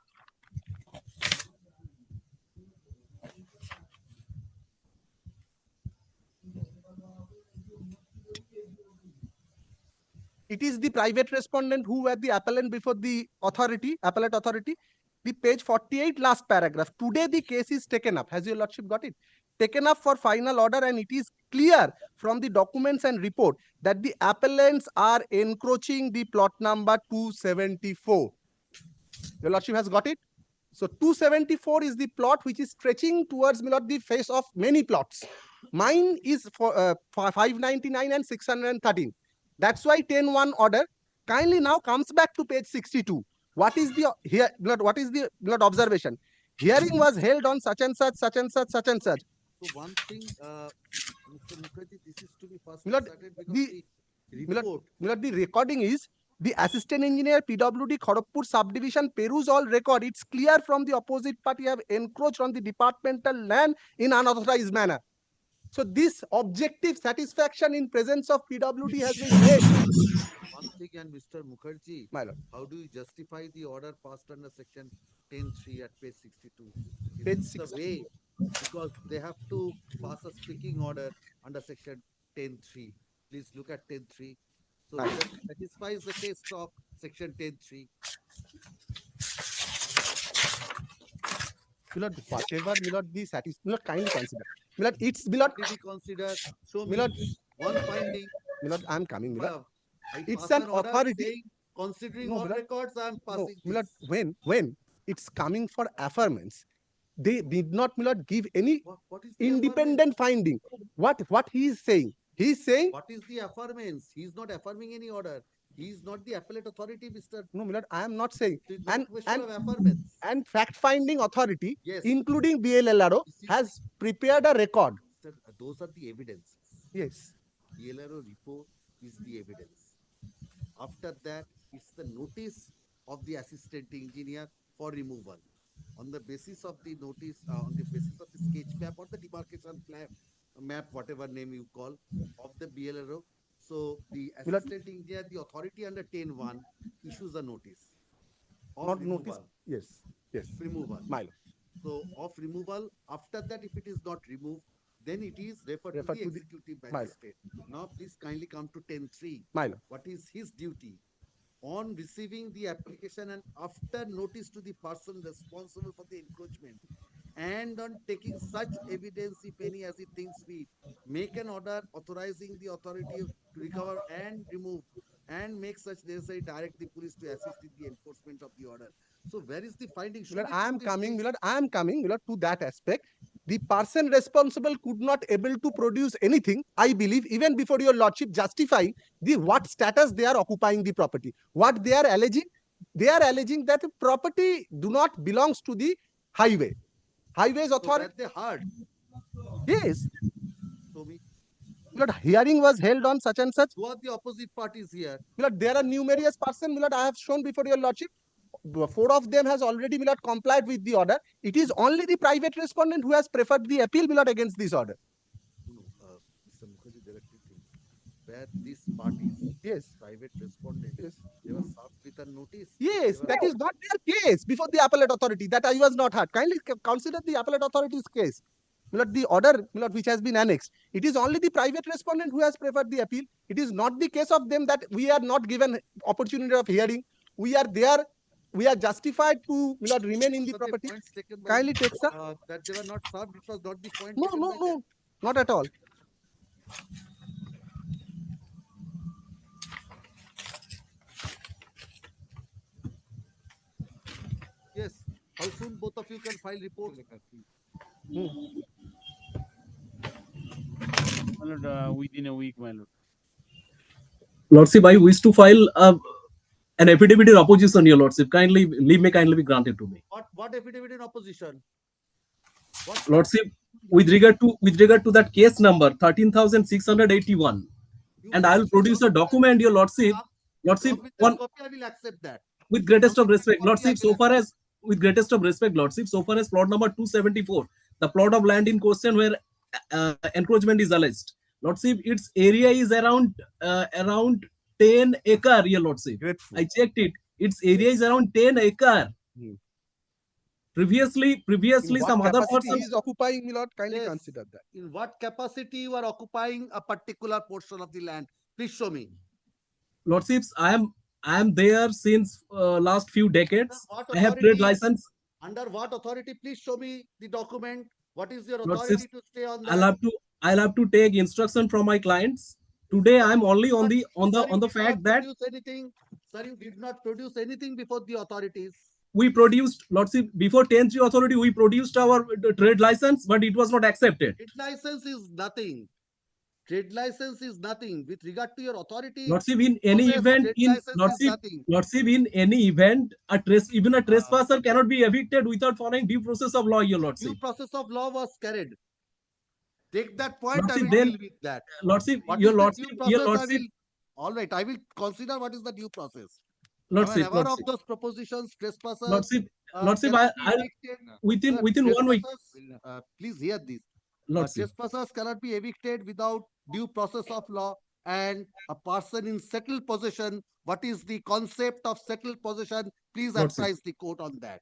It is the private respondent who were the appellant before the authority, appellate authority. The page 48, last paragraph. Today the case is taken up. Has your Lordship got it? Taken up for final order, and it is clear from the documents and report that the appellants are encroaching the plot number 274. Your Lordship has got it? So 274 is the plot which is stretching towards, Milord, the face of many plots. Mine is for 599 and 613. That's why 10.1 order kindly now comes back to page 62. What is the here, Milord, what is the, Milord, observation? Hearing was held on such and such, such and such, such and such. So one thing, Mr. Mukherjee, this is to be first Milord, consulted because the report. Milord, the recording is the assistant engineer PWD Kharagpur subdivision peruse all record. It's clear from the opposite party have encroached on the departmental land in unauthorized manner. So this objective satisfaction in presence of PWD has been made. One thing, and Mr. Mukherjee, My Lord, how do you justify the order passed under section 10.3 at page 62? Page Is this the way? Because they have to pass a speaking order under section 10.3. Please look at 10.3. So that satisfies the test of section 10.3. Milord, whatever, Milord, the Milord, kindly consider. Milord, it's, Milord, Did he consider? Show me Milord, one finding. Milord, I'm coming, Milord. I It's pass an order authority. saying, considering all Milord, records, I am passing Milord, this. when it's coming for affirmance, they did not, Milord, give any What is the independent finding. What he is saying? He is saying, what is the affirmance? He is not affirming any order. He is not the appellate authority, Mr. No, Milord, I am not saying. It is not a question of affirmance. And fact-finding authority, Yes. including BLLRO, has prepared a record. Sir, those are the evidences. Yes. BLRO report is the evidence. After that, it's the notice of the assistant engineer for removal. On the basis of the notice, on the basis of the sketch map or the demarcation map, whatever name you call, of the BLRO. So the assistant engineer, the authority under 10.1 issues a notice of Not removal. notice. Yes. Removal. My Lord. So of removal, after that, if it is not removed, then it is referred to the executive my lord. magistrate. Now, please kindly come to 10.3. My lord. What is his duty? On receiving the application and after notice to the person responsible for the encroachment, and on taking such evidence, if any, as he thinks fit, make an order authorizing the authority to recover and remove, and make such necessary, direct the police to assist in the enforcement of the order. So where is the finding? Show Milord, it I from am the coming, page. Milord, I am coming, Milord, to that aspect. The person responsible could not able to produce anything, I believe, even before your lordship justifying the what status they are occupying the property. What they are alleging that the property do not belongs to the highway. Highways So authority. where they heard? Yes. Show me. Milord, hearing was held on such and such. Who are the opposite parties here? Milord, there are numerous persons, Milord, I have shown before your lordship. 4 of them has already, Milord, complied with the order. It is only the private respondent who has preferred the appeal, Milord, against this order. No, Mr. Mukherjee, there are two things. Where these parties, yes, private respondents, yes, they were served with a notice. yes, They were that is not their case before the appellate authority. That I was not heard. Kindly consider the appellate authority's case. Milord, the order, Milord, which has been annexed, it is only the private respondent who has preferred the appeal. It is not the case of them that we are not given opportunity of hearing. We are there. We are justified to, Milord, remain in the the property. points taken by Kindly take, sir. that they were not served. It was not the point No, taken no, by them. no, not at all. Yes. How soon both of you can file reports? My lord, within a week, my lord. Lordship, I wish to file an affidavit in opposition, your lordship. Kindly leave may kindly be granted to me. What affidavit in opposition? What? Lordship, with regard to that case number 13,681, and I will produce a document, your lordship. You Lordship, come with that one copy, I will accept that. with greatest Come of with that respect, copy, I lordship. will So far accept. as with greatest of respect, lordship, so far as plot number 274, the plot of land in question where encroachment is alleged, lordship, its area is around 10 acre, your lordship. Grateful. I checked it. Its area is around 10 acre. Previously, In what some other capacity he person. is occupying, Milord, kindly Yes. consider that. In what capacity you are occupying a particular portion of the land? Please show me. Lordships, I am there since last few decades. What I have trade authority? license. Under what authority? Please show me the document. What is your Lordships, authority to stay on I'll that? have to I'll have to take instruction from my clients. Today I'm only on the Sir, you did fact not that produce anything. Sir, you did not produce anything before the authorities. we produced, Lordship, before 10th authority, we produced our trade license, but it was not accepted. Trade license is nothing. Trade license is nothing. With regard to your authority, Lordship, in any process, event, trade license is nothing. In any event, even a trespasser cannot be evicted without following due process of law, your Due Lordship. process of law was carried. Take that point, I Lordship, will then, deal with that. Lordship, What your is the Lordship, due your process? Lordship, All right, I will consider what is the due process. I am Lordship, aware of Lordship, those propositions. Trespassers Lordship, Lordship, cannot be I'll evicted. within 1 week, Please hear this. Lordship. Trespassers cannot be evicted without due process of law, and a person in settled possession. What is the concept of settled possession? Please Lordship, apprise the court on that.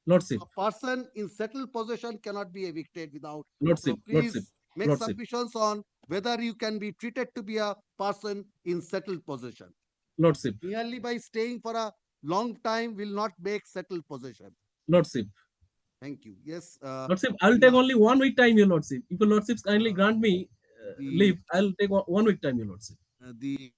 Lordship, A person in settled possession cannot be evicted without. So Lordship, Lordship, please make Lordship, submissions on whether you can be treated to be a person in settled possession. Lordship, Merely by staying for a long time will not make settled possession. Lordship. Thank you. Yes. Lordship, I'll take only 1 week time, your Lordship. If your Lordships kindly grant me the leave, I'll take 1 week time, your Lordship. the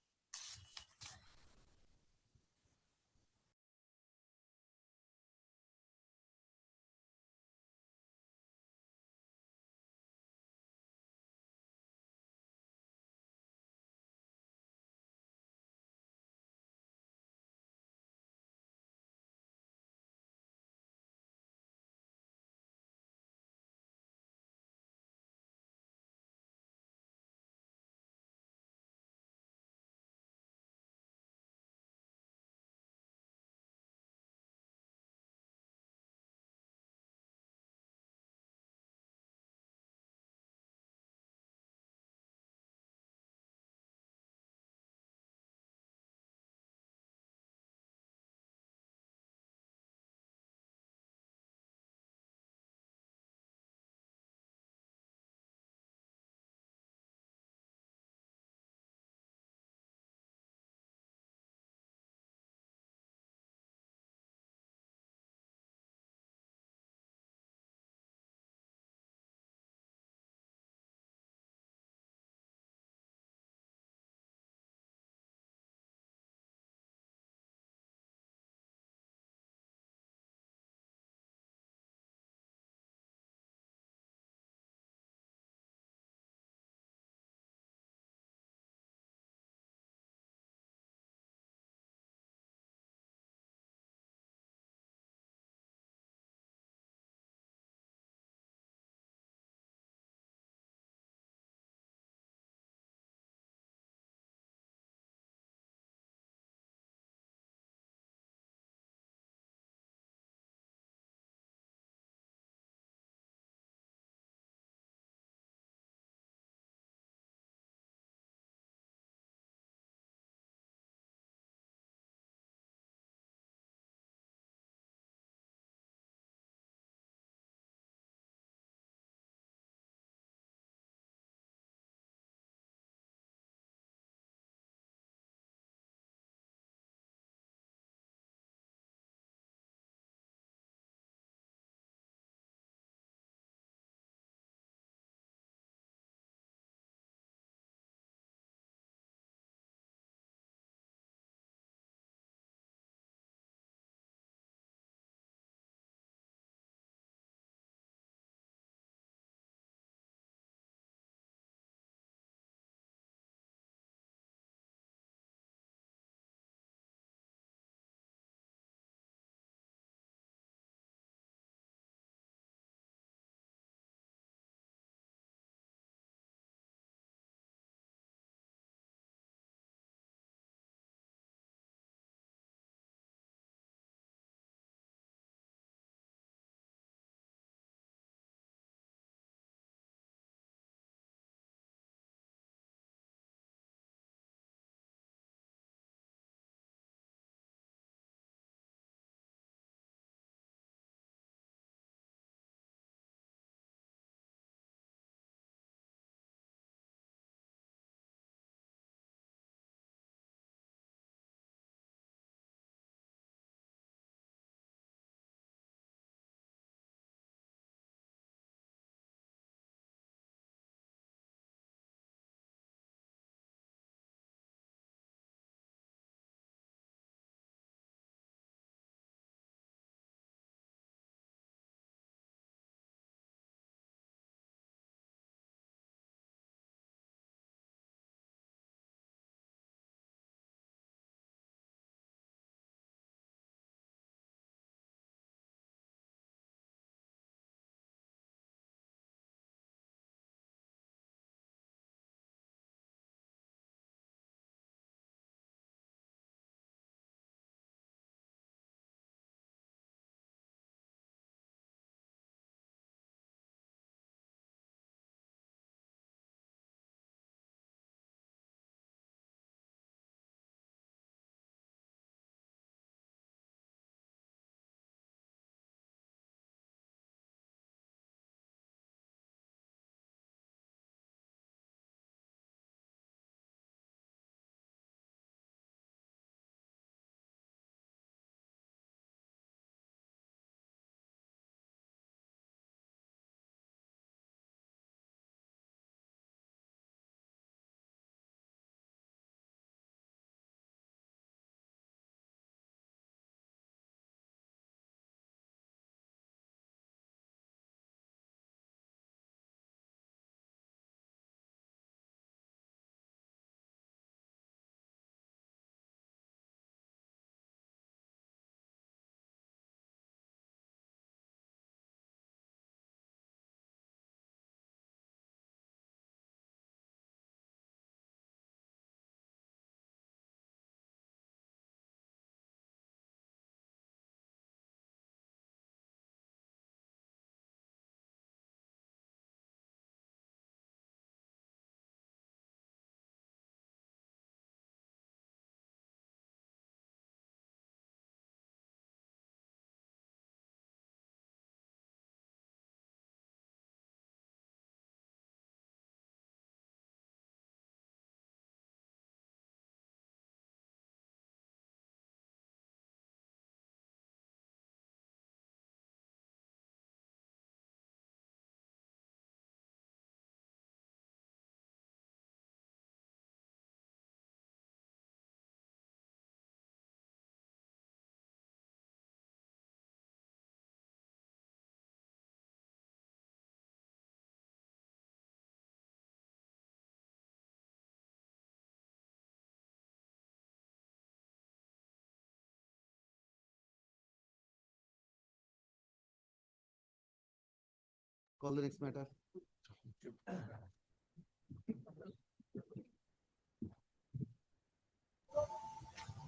Call the next matter.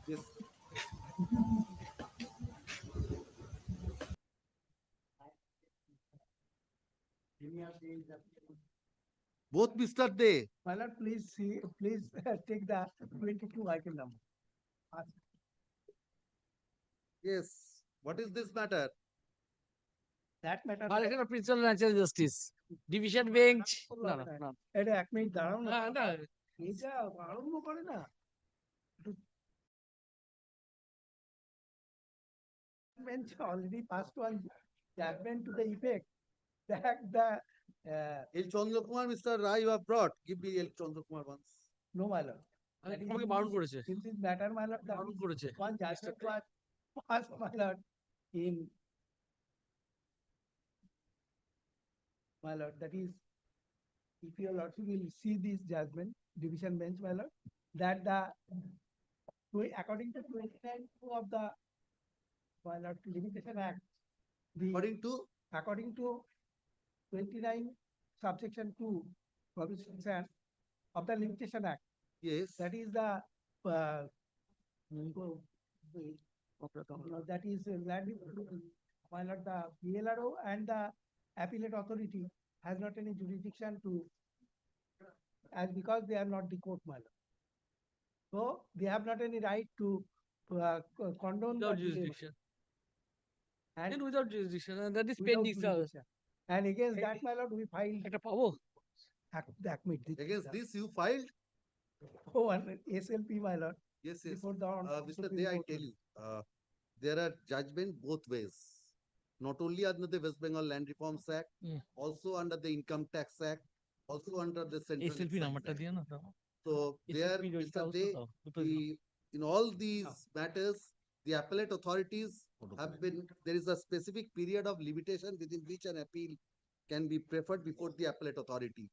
Yes. Both Mr. Day. My lord, please see, please take the 22 item number. Yes. What is this matter? That matter. Violation of principle of natural justice. Division bench. No, no, no. এটা এক minute দাঁড়াও না। না, এটা আরম্ভ করে না। Bench already passed one judgment to the effect that the El Chandra Kumar, Mr. Rai, you have brought. Give me El Chandra Kumar once. no, my lord. আমাকে বারণ করেছে। In this matter, my lord, বারণ করেছে। one judgment was passed, my lord, in my lord, that is, if your lordship will see this judgment, division bench, my lord, that the according to 29 of the my lord limitation act, according to 29 subsection 2 provision of the limitation act, yes, that is the that is land, my lord, the PLRO and the appellate authority has not any jurisdiction to, as because they are not the court, my lord. So they have not any right to condone Without the jurisdiction. and without jurisdiction, and that is without pending, sir. jurisdiction. And against that, my lord, we filed একটা পাবো? Against this you filed? Oh, and SLP, my lord. Yes, yes. Before the Mr. Supreme Day, I Court. tell you, there are judgment both ways. Not only under the West Bengal Land Reforms Act, also under the Income Tax Act, also under the Central SLP Excise নাম্বারটা Act. দিয়ে না। So there, SLP Mr. also Day, দাও, in all these matters, the appellate authorities have been, there is a specific period of limitation within which an appeal can be preferred before the appellate authority.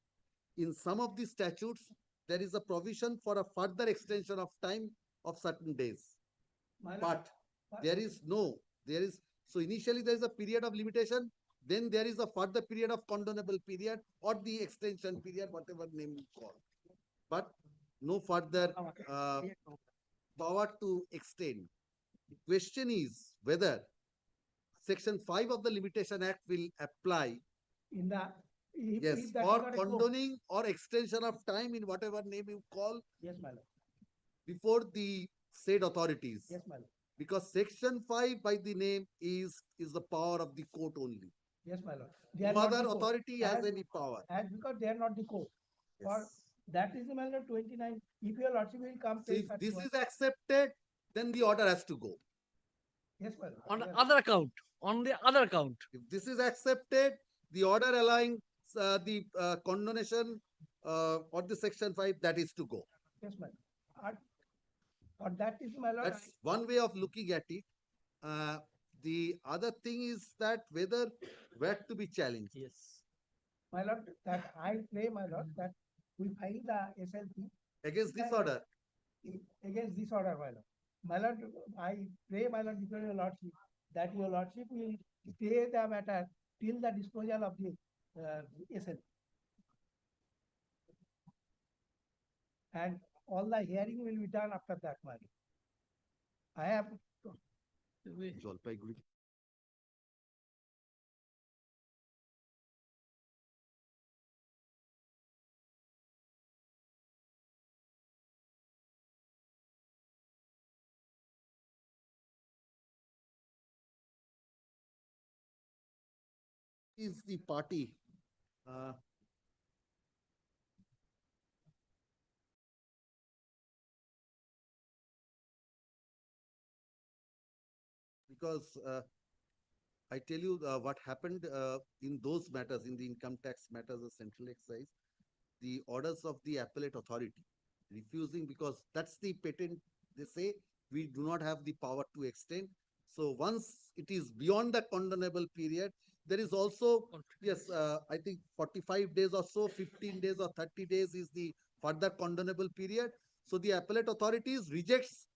In some of the statutes, there is a provision for a further extension of time of certain days. But there is no, so initially there is a period of limitation, then there is a further period of condonable period or the extension period, whatever name you call. But no further power to extend. The question is whether Section 5 of the Limitation Act will apply In the yes, if that or is not a condoning or extension of time in whatever name you call yes, my lord. before the said authorities. Yes, my lord. Because Section 5 by the name is the power of the court only. Yes, my lord. No not other the court. authority has As- any power. As because they are not the court. For that is the matter 29. If your lordship will come, So pay if such this one- is accepted, then the order has to go. yes, my lord. On the other account. On the other account. If this is accepted, the order allowing the condonation or the Section 5, that is to go. Yes, my lord. Or that is my lord. That's one way of looking at it. The other thing is that whether to be challenged. Yes. My lord, that I pray, my lord, that we file the SLP Against this order. Against this order, my lord. My lord, I pray, my lord, before your lordship, that your lordship will stay the matter till the disposal of the SLP. And all the hearing will be done after that, my lord. I have Jalpaiguri is the party because I tell you what happened in those matters, in the income tax matters of central excise, the orders of the appellate authority refusing, because that's the patent, they say we do not have the power to extend. So once it is beyond the condonable period, there is also, yes, I think 45 days or so, 15 days or 30 days is the further condonable period. So the appellate authorities rejects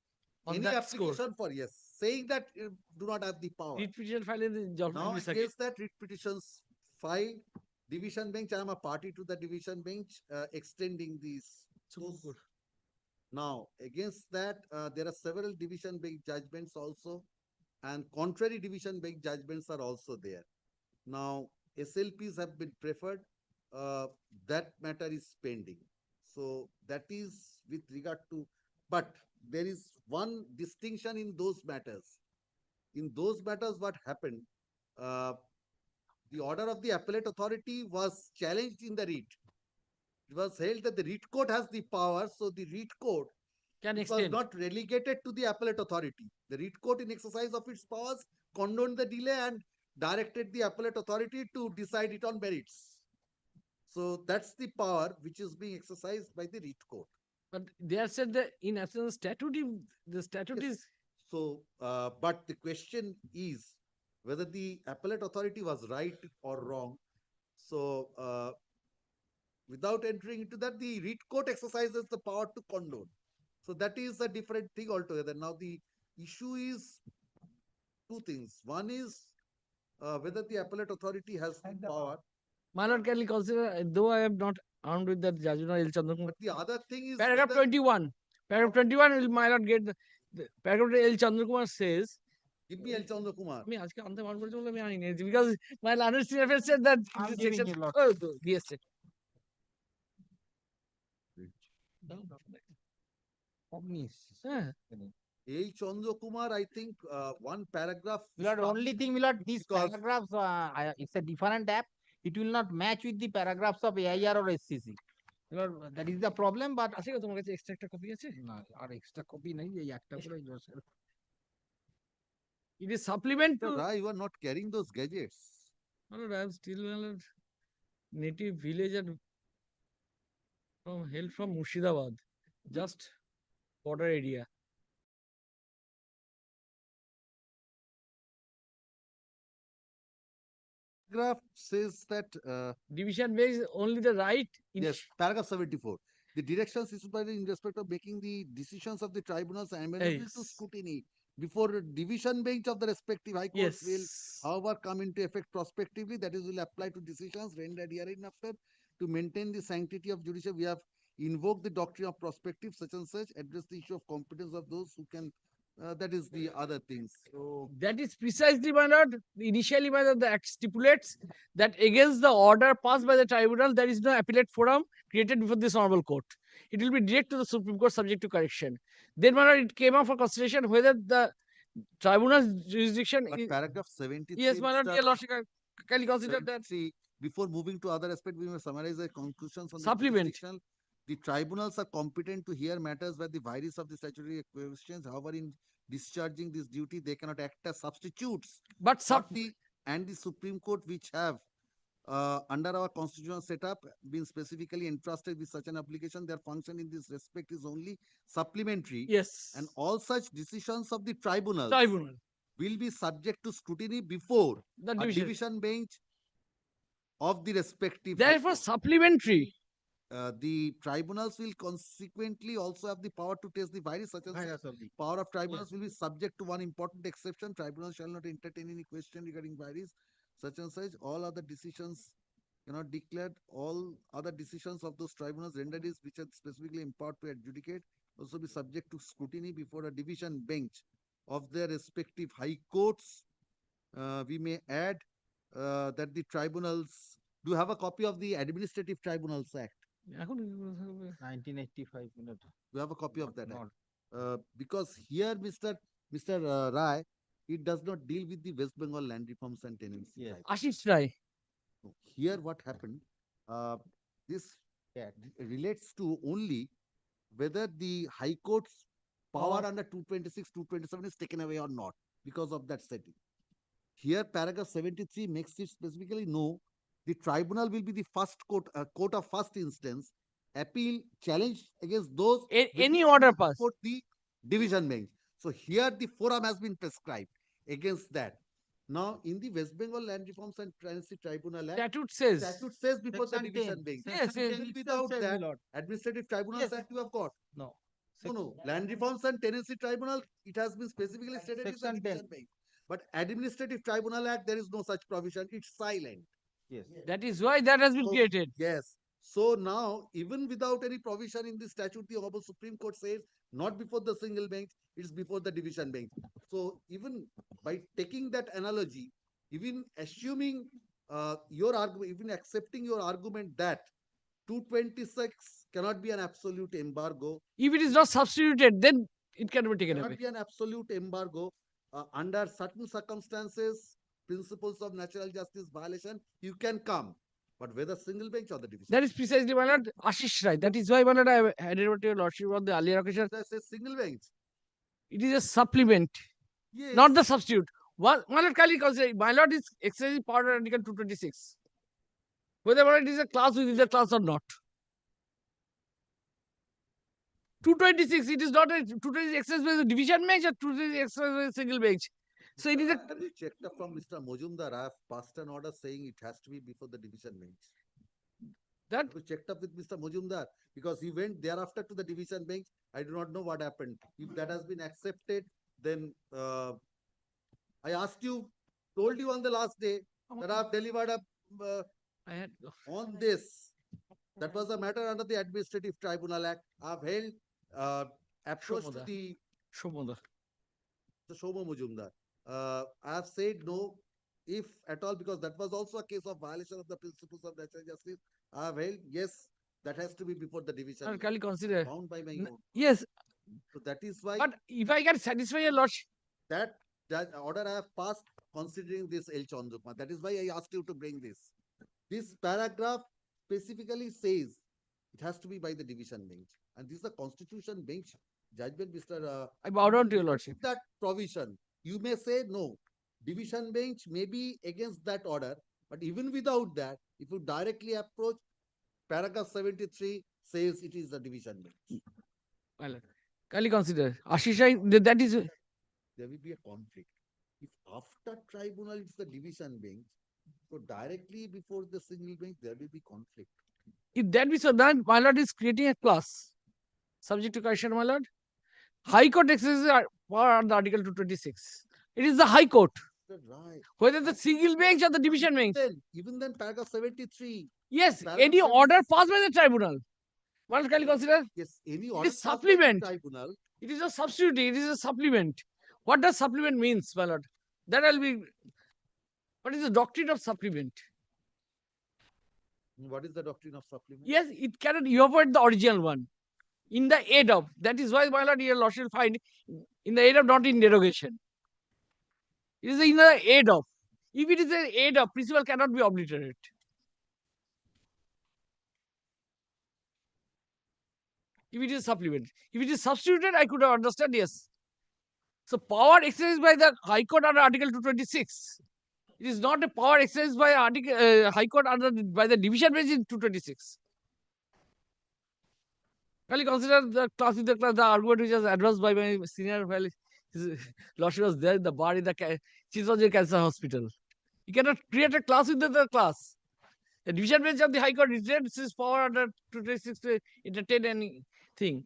On any that application score. for yes, saying that do not have the power. Writ petition filed in the Now Jalpaiguri circuit. against that writ petitions filed division bench, I am a party to the division bench, extending these. Now, against that, there are several division bench judgments also, and contrary division bench judgments are also there. Now, SLPs have been preferred. That matter is pending. So that is with regard to, but there is one distinction in those matters. In those matters, what happened? The order of the appellate authority was challenged in the writ. It was held that the writ court has the power, so the writ court Can was extend. not relegated to the appellate authority. The writ court, in exercise of its powers, condoned the delay and directed the appellate authority to decide it on merits. So that's the power which is being exercised by the writ court. But they have said that in essence, the statute is. So, but the question is whether the appellate authority was right or wrong. So, without entering into that, the writ court exercises the power to condone. So that is a different thing altogether. Now the issue is two things. One is whether the appellate authority has the power. My lord, can you consider, though I am not armed with that judgment, El Chandra Kumar. But the other thing is Paragraph 21. Paragraph 21 will my lord get the paragraph El Chandra Kumar says. Give me El Chandra Kumar. Because my learned CFS said that I'm this giving section. you lot. Oh, yes, sir. El Chandra Kumar, I think one paragraph. Milord, only thing, Milord, these because- paragraphs, it's a different app. It will not match with the paragraphs of AIR or SCC. Milord, that is the problem, but আছে তোমার কাছে extra একটা copy আছে? না আর extra copy নেই এই একটা করে It is supplement to. You are not carrying those gadgets. My lord, I am still my lord, native village and hail from Murshidabad, just border area. Paragraph says that division based only the right. Yes, paragraph 74. The directions issued by the in respect of making the decisions of the tribunals amenable to scrutiny before a division bench of the respective high courts will, however, come into effect prospectively. That is, will apply to decisions rendered hereinafter to maintain the sanctity of judicial. We have invoked the doctrine of prospective, such and such, address the issue of competence of those who can. That is the other things. So that is precisely, my lord. Initially, my lord, the act stipulates that against the order passed by the tribunal, there is no appellate forum created before this honorable court. It will be direct to the Supreme Court, subject to correction. Then, my lord, it came up for consideration whether the tribunal's jurisdiction. But paragraph 73. Yes, my lord, dear lordship, can you consider that? See, before moving to other aspect, we must summarize the conclusions on Supplement. the jurisdiction. The tribunals are competent to hear matters where the virus of the statutory questions. However, in discharging this duty, they cannot act as substitutes. But the Supreme Court, which have under our constitutional setup been specifically entrusted with such an application, their function in this respect is only supplementary. Yes. And all such decisions of the tribunal will be subject to scrutiny before the a division bench of the respective. Therefore, supplementary. The tribunals will consequently also have the power to test the virus, such as power of tribunals will be subject to one important exception. Tribunals shall not entertain any question regarding virus, such and such. All other decisions cannot declare. All other decisions of those tribunals rendered is which are specifically empowered to adjudicate also be subject to scrutiny before a division bench of their respective high courts. We may add that the tribunals do have a copy of the Administrative Tribunals Act. 1985. We have a copy of that. Because here, Mr. Rai, it does not deal with the West Bengal Land Reforms and Tenancy. Yes. Ashish Rai. Here, what happened? This relates to only whether the High Court's power under 226, 227 is taken away or not because of that setting. Here, paragraph 73 makes it specifically no. The tribunal will be the first court, court of first instance, appeal, challenge against those. Any order passed. The division bench. So here the forum has been prescribed against that. Now, in the West Bengal Land Reforms and Tenancy Tribunal Act, statute says before the division bench. Yes, Without that, Administrative Tribunals Act you have got. No. No. Land Reforms and Tenancy Tribunal, it has been specifically stated in the division bench. But Administrative Tribunal Act, there is no such provision. It's silent. Yes. That is why that has been So, created. Yes. So now, even without any provision in the statute, the Honorable Supreme Court says not before the single bench, it's before the division bench. So even by taking that analogy, even assuming your argument, even accepting your argument that 226 cannot be an absolute embargo. If it is not substituted, then it cannot be taken Cannot away. be an absolute embargo. Under certain circumstances, principles of natural justice violation, you can come. But whether single bench or the division. That is precisely, my lord, Ashish Rai. That is why, my lord, I handed over to your lordship on the earlier occasion. That's a single bench. It is a supplement, Yes. not the substitute. One, my lord, kindly consider, my lord is exercising power under Article 226. Whether my lord is a class within the class or not. 226, it is not a 226 exercise by the division bench or 226 exercise by the single bench. So it is a. Have you checked up from Mr. Mojumdar? I have passed an order saying it has to be before the division bench. That have you checked up with Mr. Mojumdar? Because he went thereafter to the division bench. I do not know what happened. If that has been accepted, then I asked you, told you on the last day that I have delivered a on this. That was a matter under the Administrative Tribunal Act. I have held approach to the Shomodar. the Shoma Mujumdar. I have said no, if at all, because that was also a case of violation of the principles of natural justice. I have held, yes, that has to be before the division. Sir, kindly consider. Bound by my own. Yes. So that is why. But if I can satisfy your lordship. That order I have passed considering this El Chandukma. That is why I asked you to bring this. This paragraph specifically says it has to be by the division bench. And this is the constitution bench judgment, Mr. I bow down to your lordship. That provision, you may say no. Division bench may be against that order, but even without that, if you directly approach, paragraph 73 says it is the division bench. Well, kindly consider. Ashish Rai, that is. There will be a conflict. If after tribunal it's the division bench, so directly before the single bench, there will be conflict. If that be so, then my lord is creating a class subject to correction, my lord. High Court exercises power under Article 226. It is the High Court. Right. Whether the single bench or the division bench. Even then, paragraph 73. Yes, paragraph any 73, order passed by the tribunal. One can consider. Yes, any It order is passed by the supplement. tribunal. It is a substitute. It is a supplement. What does supplement means, my lord? That will be. What is the doctrine of supplement? What is the doctrine of supplement? Yes, it cannot evaporate the original one. In the aid of. That is why, my lord, your lordship will find in the aid of, not in derogation. It is in the aid of. If it is an aid of, principle cannot be obliterated. If it is supplement. If it is substituted, I could understand, yes. So power exercised by the High Court under Article 226. It is not a power exercised by High Court by the division bench in 226. Kindly consider the class with the argument which was advanced by my senior while his lordship was there in the bar in the Chittagong Cancer Hospital. You cannot create a class within the class. The division bench of the High Court retains its power under 226 to entertain anything.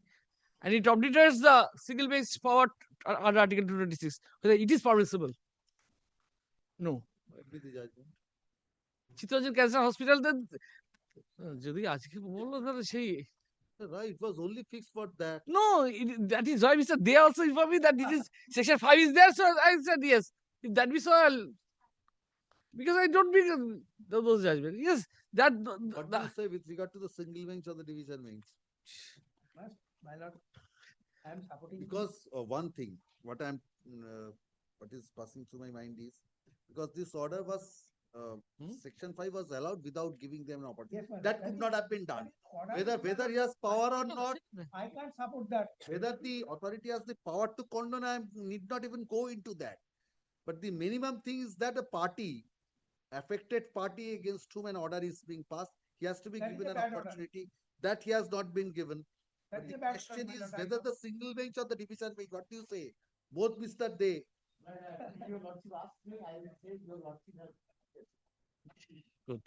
And it obliterates the single bench power under Article 226. Whether it is permissible. No. Chittagong Cancer Hospital, then যদি আজকে বললো তাহলে সেই Right, it was only fixed for that. No, that is why, Mr. They also informed me that this is section 5 is there, so I said yes. If that be so, because I don't make those judgments. Yes, that. What do you say with regard to the single bench or the division bench? My lord, I am supporting. Because one thing, what is passing through my mind is, because this order was section 5 was allowed without giving them an opportunity. Yes, that could not have been done. Whether he has power or not, I can't support that. whether the authority has the power to condone, I need not even go into that. But the minimum thing is that a party, affected party against whom an order is being passed, he has to be given an opportunity. That he has not been given. But the question is whether the single bench or the division bench. What do you say? Both Mr. Day. Your lordship asked me, I will say your lordship has. Good.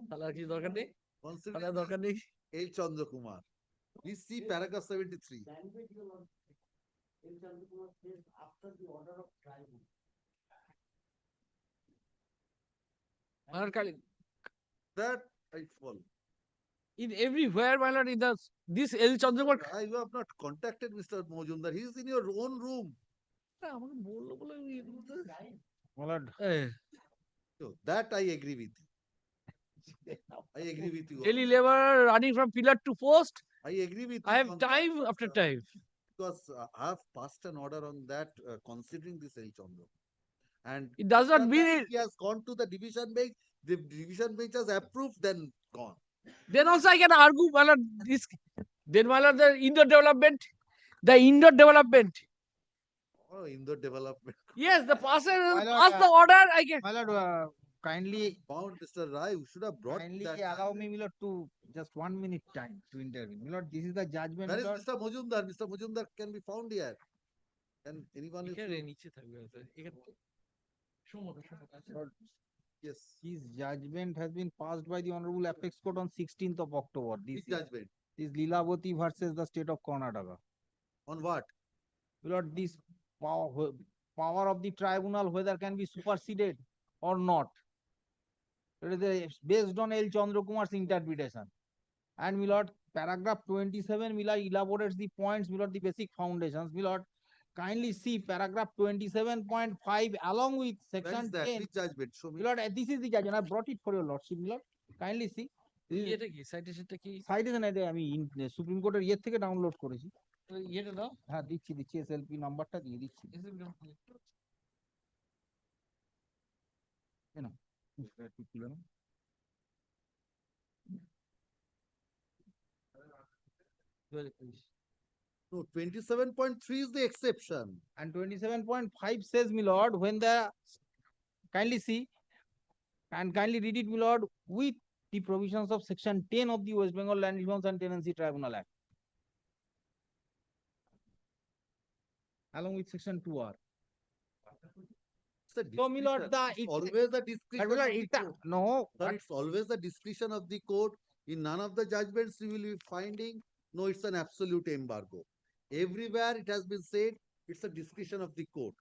তাহলে আর কি দরকার নেই? তাহলে আর দরকার নেই? L. Chandra Kumar. Please see paragraph 73. L. Chandra Kumar says after the order of tribunal. My lord, That I follow. in everywhere, my lord, in the this L Chandrakar. You have not contacted Mr. Mojumdar. He is in your own room. My lord, So that I agree with you. I agree with you. Daily labor running from pillar to post. I agree with you. I have on time that, after time. Because I have passed an order on that, considering this El Chandra. And It does not after mean that, it. he has gone to the division bench. The division bench has approved, then gone. Then also I can argue, my lord, this. Then, my lord, the indoor development. The indoor development. Oh, indoor development. Yes, the passer My lord, pass the order. I can. my lord, kindly Bound Mr. Rai, you should have brought kindly that. allow me, my lord, to just 1 minute time to intervene. My lord, this is the judgment. Where My is lord. Mr. Mojumdar? Mr. Mojumdar can be found here. Can anyone is Lord, yes. his judgment has been passed by the Honorable Apex Court on 16th of October this Which year. judgment? This Lilavati versus the state of Karnataka. On what? My lord, this power of the tribunal, whether can be superseded or not. It is based on L. Chandra Kumar's interpretation. And my lord, paragraph 27, my lord, elaborates the points, my lord, the basic foundations. My lord, kindly see paragraph 27.5 along with Where is section that? 10. Which judgment? Show me. My lord, this is the judgment. I brought it for your lordship, my lord. Kindly see. এটা কি সাইটেশনটা কি citation আমি supreme কোর্টের ইয়ে থেকে download করেছি। ইয়েটা দাও হ্যাঁ দিচ্ছি এসএলপি নাম্বারটা দিয়ে দিচ্ছি। কেন একটু তুলে নাও। No, 27.3 is the exception. And 27.5 says, my lord, when the kindly see and kindly read it, my lord, with the provisions of section 10 of the West Bengal Land Reforms and Tenancy Tribunal Act, along with section 2R. So, my lord, It's always the discretion of the court. No, Sir, it's always the discretion of the court. In none of the judgments you will be finding, no, it's an absolute embargo. Everywhere it has been said, it's a discretion of the court.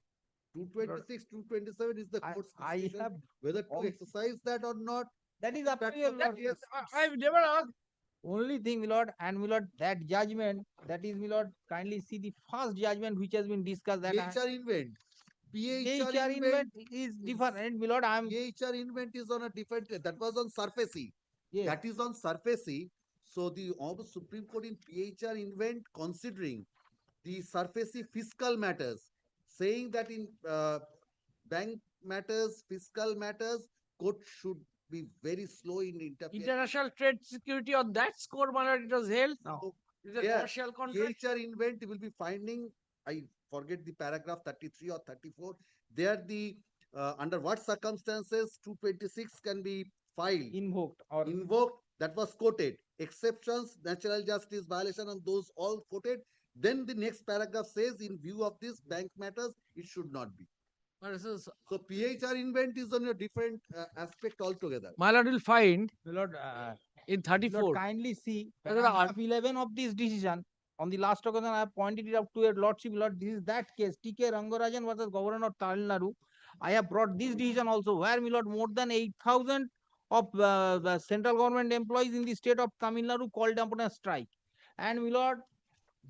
226, 227 is the court's discretion, whether to exercise that or not. That is up to your lord. Yes. I've never asked. Only thing, my lord, and my lord, that judgment, that is, my lord, kindly see the first judgment which has been discussed. That PHR invent. PHR invent is different, my lord. PHR invent is on a different, that was on surfacey. Yes. That is on surfacey. So the Honorable Supreme Court in PHR invent, considering the surfacey fiscal matters, saying that in bank matters, fiscal matters, court should be very slow in interfering. International trade security on that score, my lord, it was held. So, It's a yeah, commercial contract. PHR invent, you will be finding, I forget the paragraph 33 or 34. There the under what circumstances 226 can be filed, invoked or invoked, that was quoted. Exceptions, natural justice violation, and those all quoted. Then the next paragraph says, in view of this bank matters, it should not be. So PHR invent is on a different aspect altogether. My lord will find, my lord, in my 34. lord, kindly see Whether paragraph 11 of this decision. On the last occasion, I have pointed it out to your lordship, lord. This is that case, TK Rangarajan versus Governor of Tamil Nadu. I have brought this decision also, where, my lord, more than 8,000 of the central government employees in the state of Tamil Nadu called upon a strike. And, my lord,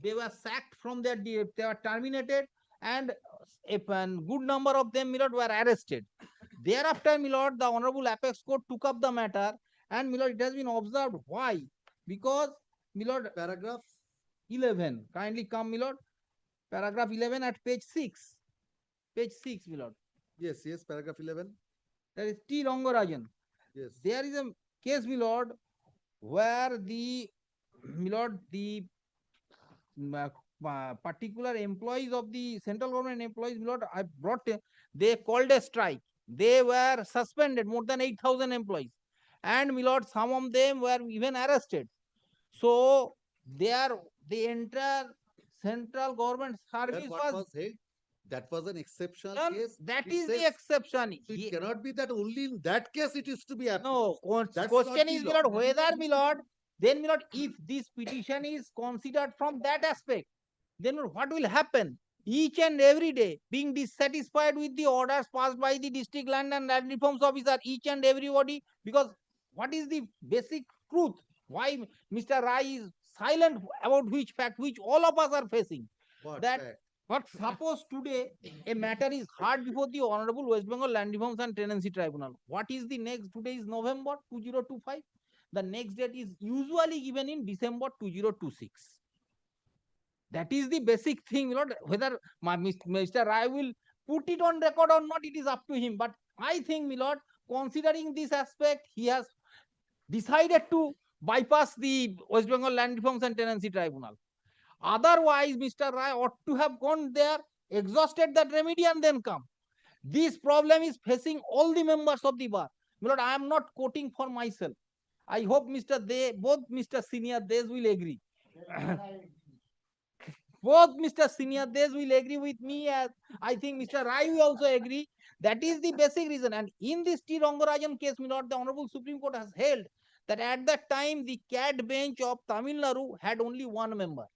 they were sacked from their, they were terminated, and a good number of them, my lord, were arrested. Thereafter, my lord, the Honorable Apex Court took up the matter, and, my lord, it has been observed. Why? Because, my lord, paragraph 11, kindly come, my lord, paragraph 11 at page 6. Page 6, my lord. Yes, yes, paragraph 11. That is T. Rangarajan. Yes. There is a case, my lord, where the, my lord, the particular employees of the central government employees, my lord, I brought, they called a strike. They were suspended, more than 8,000 employees. And, my lord, some of them were even arrested. So, the entire central government service What was held? That was an exceptional case. That It is says- the exception. So it cannot be that only in that case it is to be approved. No, That's question not the is, my law. lord, whether, my lord, then, my lord, if this petition is considered from that aspect, then what will happen? each and every day being dissatisfied with the orders passed by the district land and land reforms officer, each and everybody, because what is the basic truth? Why Mr. Rai is silent about which fact which all of us are facing? What That fact? what suppose today a matter is heard before the Honorable West Bengal Land Reforms and Tenancy Tribunal. What is the next? Today is November 2025. The next date is usually given in December 2026. That is the basic thing, Lord. Whether Mr. Rai will put it on record or not, it is up to him. But I think, my lord, considering this aspect, he has decided to bypass the West Bengal Land Reforms and Tenancy Tribunal. Otherwise, Mr. Rai ought to have gone there, exhausted that remedy, and then come. This problem is facing all the members of the bar. My lord, I am not quoting for myself. I hope both Mr. Senior Des will agree. Both Mr. Senior Des will agree with me, as I think Mr. Rai will also agree. That is the basic reason. And in this T. Rangarajan case, my lord, the Honorable Supreme Court has held that at that time the CAT bench of Tamil Nadu had only one member.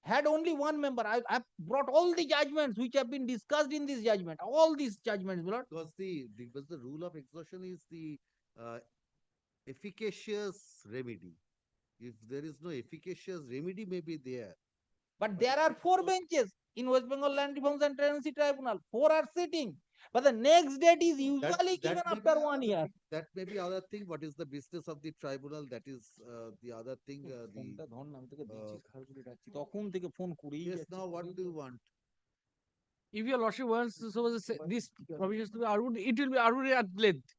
Had only one member. I brought all the judgments which have been discussed in this judgment. All these judgments, my lord. Because the rule of exhaustion is the efficacious remedy. If there is no efficacious remedy, may be there. But there are 4 benches in West Bengal Land Reforms and Tenancy Tribunal. 4 are sitting. But the next date is usually given after 1 year. That may be other thing. What is the business of the tribunal? That is the other thing. Yes, now what do you want? If your lordship wants to suppose this provisions to be argued, it will be argued at length.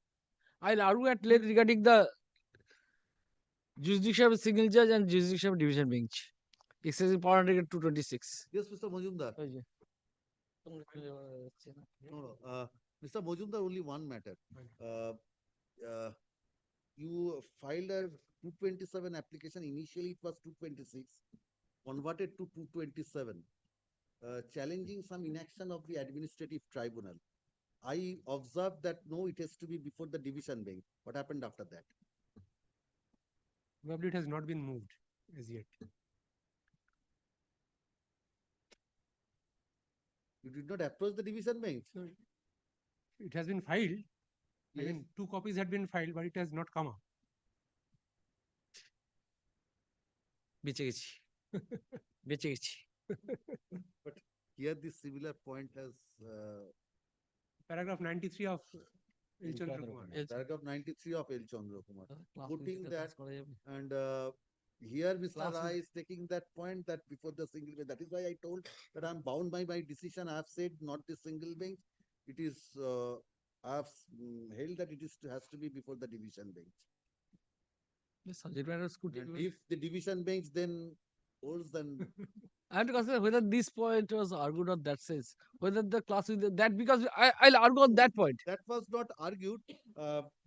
I'll argue at length regarding the jurisdiction of single judge and jurisdiction of division bench. Excessive power under 226. Yes, Mr. Majumdar. No, Mr. Majumdar, only one matter. You filed a 227 application. Initially, it was 226, converted to 227, challenging some inaction of the administrative tribunal. I observed that no, it has to be before the division bench. What happened after that? Probably it has not been moved as yet. You did not approach the division bench? So it has been filed. Yes. I mean, 2 copies had been filed, but it has not come up. But here this similar point has Paragraph 93 of El Chandra Kumar. paragraph 93 of El Chandra Kumar, putting that, and here Mr. Rai is taking that point that before the single bench. That is why I told that I am bound by my decision. I have said not the single bench. It is I have held that it has to be before the division bench. And if the division bench then holds, then I have to consider whether this point was argued on that sense. Whether the class with that, because I'll argue on that point. That was not argued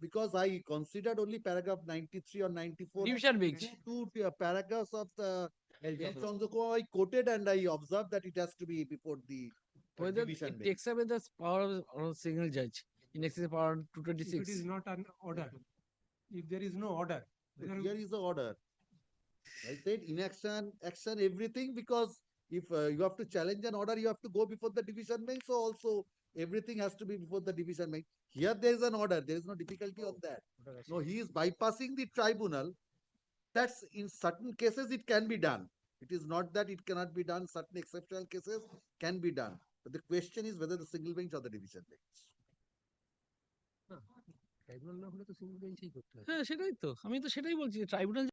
because I considered only paragraph 93 or 94. Division bench. Two paragraphs of the El Chandra Kumar I quoted, and I observed that it has to be before the Whether division it bench. takes away the power of a single judge in excess of power If 226. it is not an order, if there is no order, But here is the order. I said inaction, action, everything, because if you have to challenge an order, you have to go before the division bench. So also everything has to be before the division bench. Here there is an order. There is no difficulty on that. No, he is bypassing the tribunal. That's in certain cases it can be done. It is not that it cannot be done. Certain exceptional cases can be done. But the question is whether the single bench or the division bench. Tribunal না হলে তো single বেঞ্চেই করতে হয়। হ্যাঁ সেটাই তো, আমি তো সেটাই বলছি, tribunal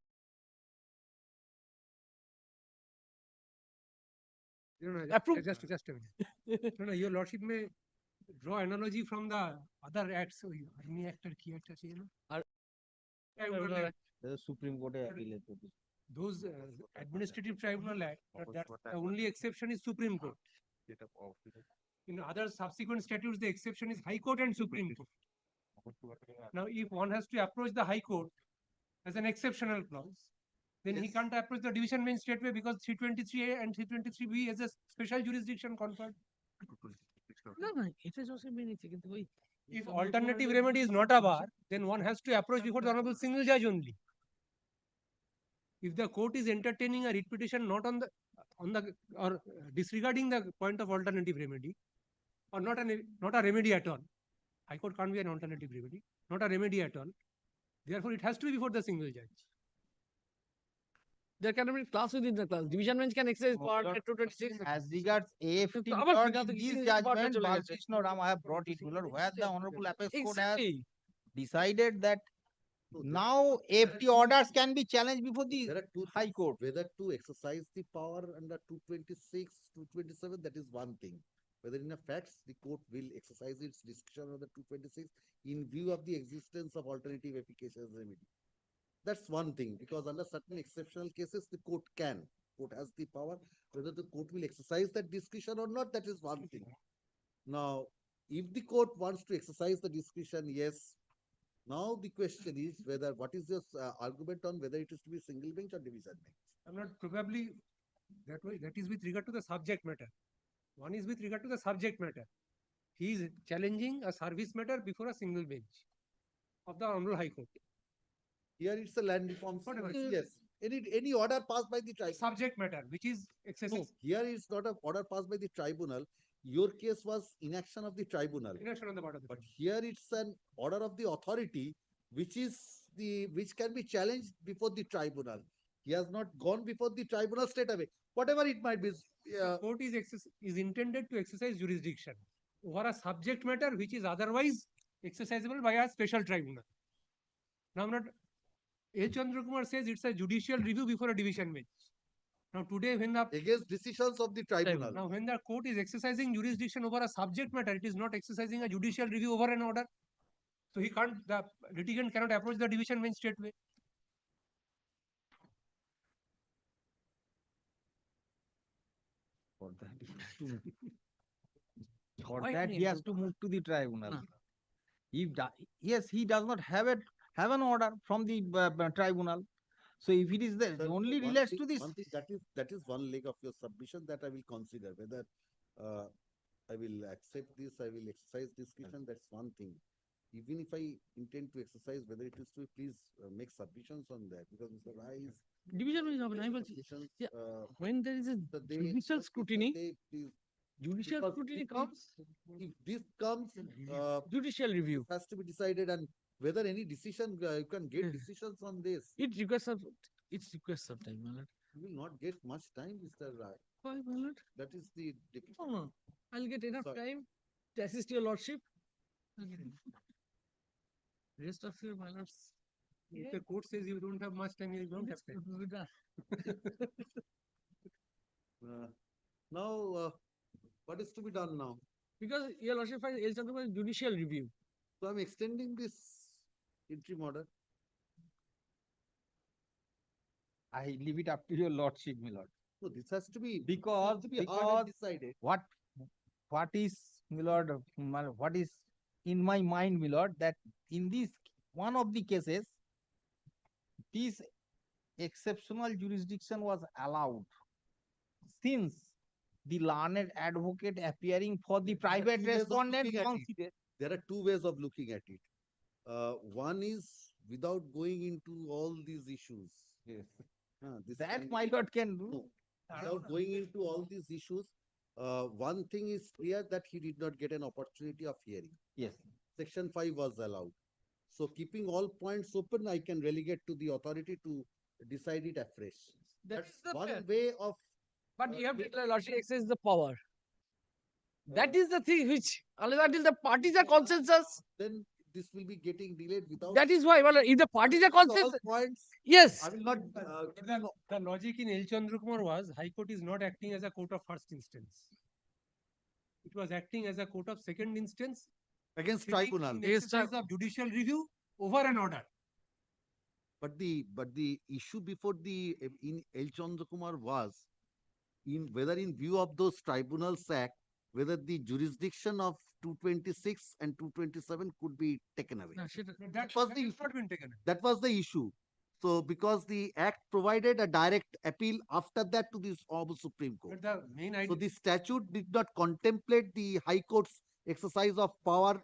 Approved. Just a minute. No, your lordship may draw analogy from the other acts. So Army Act or key act আছে না? Supreme Court Those administrative tribunal act, that the only exception is Supreme Court. In other subsequent statutes, the exception is High Court and Supreme Court. Now, if one has to approach the High Court as an exceptional clause, then he can't approach the division bench straightway because 323A and 323B is a special jurisdiction conferred. না না এটা জসে মেনেছি কিন্তু ওই If alternative remedy is not a bar, then one has to approach before the honorable single judge only. If the court is entertaining a writ petition not on the on the or disregarding the point of alternative remedy, or not a remedy at all. High Court can't be an alternative remedy, not a remedy at all. Therefore, it has to be before the single judge. There can be class within the class. Division bench can exercise power Lord, at 226. as regards AFT, আবার Lord, ফিগাতে in কিছু this জিনিস বারটা judgment, চলে গেছে। Balkrishna Ram, I have brought it, Lord, where the Honorable Apex Court has Exactly. decided that now AFT orders can be challenged before the There are two High things. Court. Whether to exercise the power under 226, 227, that is one thing. Whether in a facts the court will exercise its discretion under 226 in view of the existence of alternative efficacious remedy. That's one thing, because under certain exceptional cases the court has the power. Whether the court will exercise that discretion or not, that is one thing. Now, if the court wants to exercise the discretion, yes. Now the question is whether what is your argument on whether it is to be single bench or division bench? I'm not probably that way. That is with regard to the subject matter. One is with regard to the subject matter. He is challenging a service matter before a single bench of the Honorable High Court. Here it's a land reform. Whatever. Yes. Any order passed by the tribunal. Subject matter, which is excessive. No, here it's not an order passed by the tribunal. Your case was inaction of the tribunal. Inaction on the part of the But here it's an order of the authority, which can be challenged before the tribunal. He has not gone before the tribunal straight away. Whatever it might be. The court is intended to exercise jurisdiction over a subject matter which is otherwise exercisable by a special tribunal. Now, not H. Chandra Kumar says it's a judicial review before a division bench. Now, today, when the against decisions of the tribunal. Now, when the court is exercising jurisdiction over a subject matter, it is not exercising a judicial review over an order. So the litigant cannot approach the division bench straightway. For that, he has to move to the tribunal. Yes, he does not have an order from the tribunal. So if it is there, Sir, only one relates thing- to this. one thing that is one leg of your submission that I will consider whether I will accept this, I will exercise discretion. That's one thing. Even if I intend to exercise, whether it is to please make submissions on that, because Mr. Rai is Division bench হবে না, আমি বলছি, submissions, yeah, when there is a they- judicial scrutiny, please, judicial because scrutiny if comes, this comes, judicial review. has to be decided, and whether any decision you can get decisions on this. It requires some time, my lord. You will not get much time, Mr. Rai. Why, my lord? That is the No, no, I'll get enough Sorry. time to assist your lordship. I'll get enough. Rest of your, my lords. If the court says you don't have much time, you don't have time. It will be done. Now, what is to be done now? Because your lordship finds L. Chandra Kumar judicial review. So I'm extending this interim order. I leave it up to your lordship, my lord. So this has to be Because heard and decided. what is, my lord, what is in my mind, my lord, that in this one of the cases, this exceptional jurisdiction was allowed since the learned advocate appearing for the private two ways of respondent looking at it. considered. There are two ways of looking at it. One is without going into all these issues. Yes. This That can- my lord can do. No, without going into all these issues, one thing is clear that he did not get an opportunity of hearing. Yes. Section 5 was allowed. So keeping all points open, I can relegate to the authority to decide it afresh. That is the One fair. way of But you have to declare lordship exercise the power. That is the thing which, until the parties are consensus, then this will be getting delayed without. that is why, well, if the parties are all consensus, points. yes. I will not. The logic in L. Chandra Kumar was High Court is not acting as a court of first instance. It was acting as a court of second instance Against sitting tribunal. in exercise of judicial review over an order. But the issue before the in L. Chandra Kumar was in whether in view of those tribunals act, whether the jurisdiction of 226 and 227 could be taken away. No, shit. That was that the has not been taken. That was the issue. So because the act provided a direct appeal after that to the Honorable Supreme Court. But the main idea. So the statute did not contemplate the High Court's exercise of power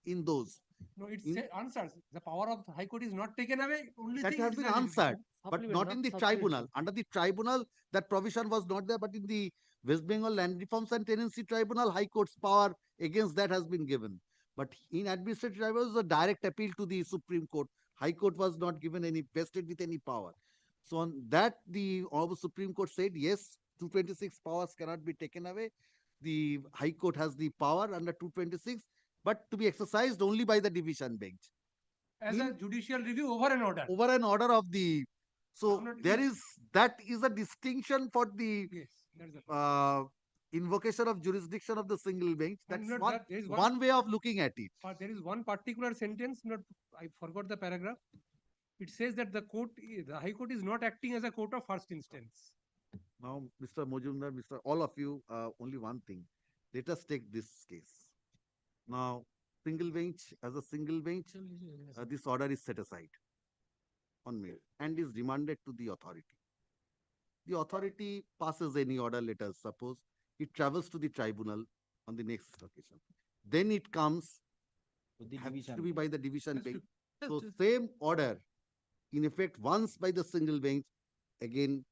in those. No, it In- answers. The power of the High Court is not taken away. Only that thing has is been that it is- answered, but Supplement, not not in the supplementary. tribunal. Under the tribunal, that provision was not there, but in the West Bengal Land Reforms and Tenancy Tribunal, High Court's power against that has been given. But in administrative tribunals, a direct appeal to the Supreme Court. High Court was not given any vested with any power. So on that, the Honorable Supreme Court said, yes, 226 powers cannot be taken away. The High Court has the power under 226, but to be exercised only by the division bench. as a judicial review over an order. Over an order of the. So Not- there is that is a distinction for the Yes, that is the invocation of jurisdiction of the single bench. That's And not one, that there is one way of looking at it. But there is one particular sentence, not I forgot the paragraph. It says that the High Court is not acting as a court of first instance. Now, Mr. Mojumdar, Mr. All of you, only one thing. Let us take this case. Now, single bench, as a single bench, this order is set aside on mail and is remanded to the authority. The authority passes any order, let us suppose. It travels to the tribunal on the next occasion. Then it comes, has to be by the division bench. So same order, in effect, once by the single bench, again,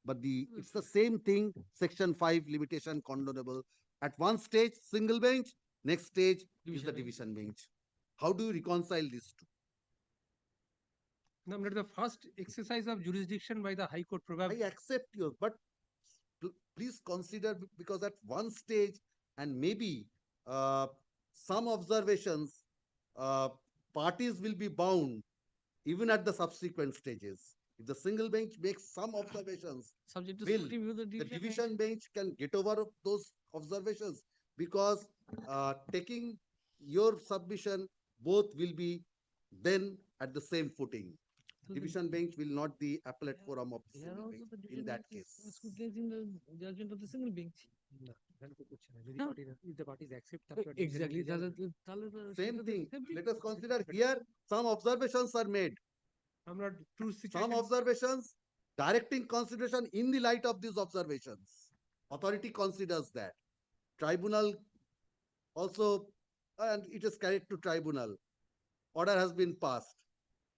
but it's the same thing, section 5 limitation condonable. At one stage, single bench, next stage is the division bench. How do you reconcile these two? Now, the first exercise of jurisdiction by the High Court probably. I accept yours, but please consider, because at one stage and maybe some observations, parties will be bound even at the subsequent stages. If the single bench makes some observations, Subject to will scrutiny with the the division division bench can get over those observations, because taking your submission, both will be then at the same footing. Division bench will not the appellate forum of the Here single also bench the in division that bench is case. scrutinizing the judgment of the single bench. No. If the parties accept Exactly. Same thing. Let us consider here some observations are made. I'm not true Some situation. observations, directing consideration in the light of these observations. Authority considers that. Tribunal also, and it is carried to tribunal. Order has been passed.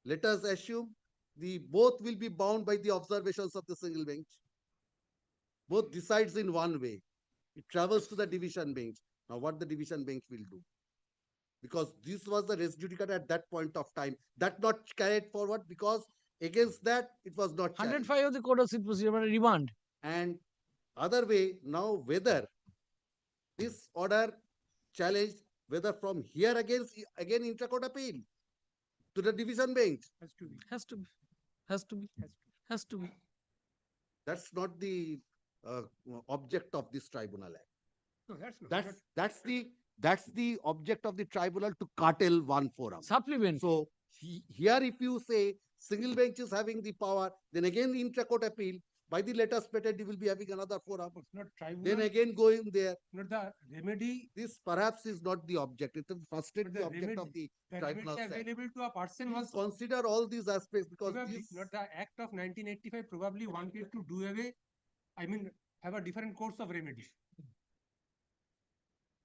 Let us assume the both will be bound by the observations of the single bench. Both decides in one way. It travels to the division bench. Now, what the division bench will do? Because this was the res judicata at that point of time. That not carried forward, because against that it was not challenged. 105 of the Code of Civil Procedure, remand. And other way, now whether this order challenged, whether from here again intra-court appeal to the division bench. Has to be. Has to be. Has to be. Has to be. That's not the object of this tribunal act. No, that's not. That's the object of the tribunal, to curtail one forum. Supplement. So here, if you say single bench is having the power, then again intra-court appeal by the latest patent, you will be having another forum. It's not tribunal. Then again going there. Not the remedy. This perhaps is not the object. It is frustrate the object remedy, of the the tribunal. remedy available to a person was Consider all these aspects, because probably this, not the Act of 1985 probably wanted to do away. I mean, have a different course of remedy.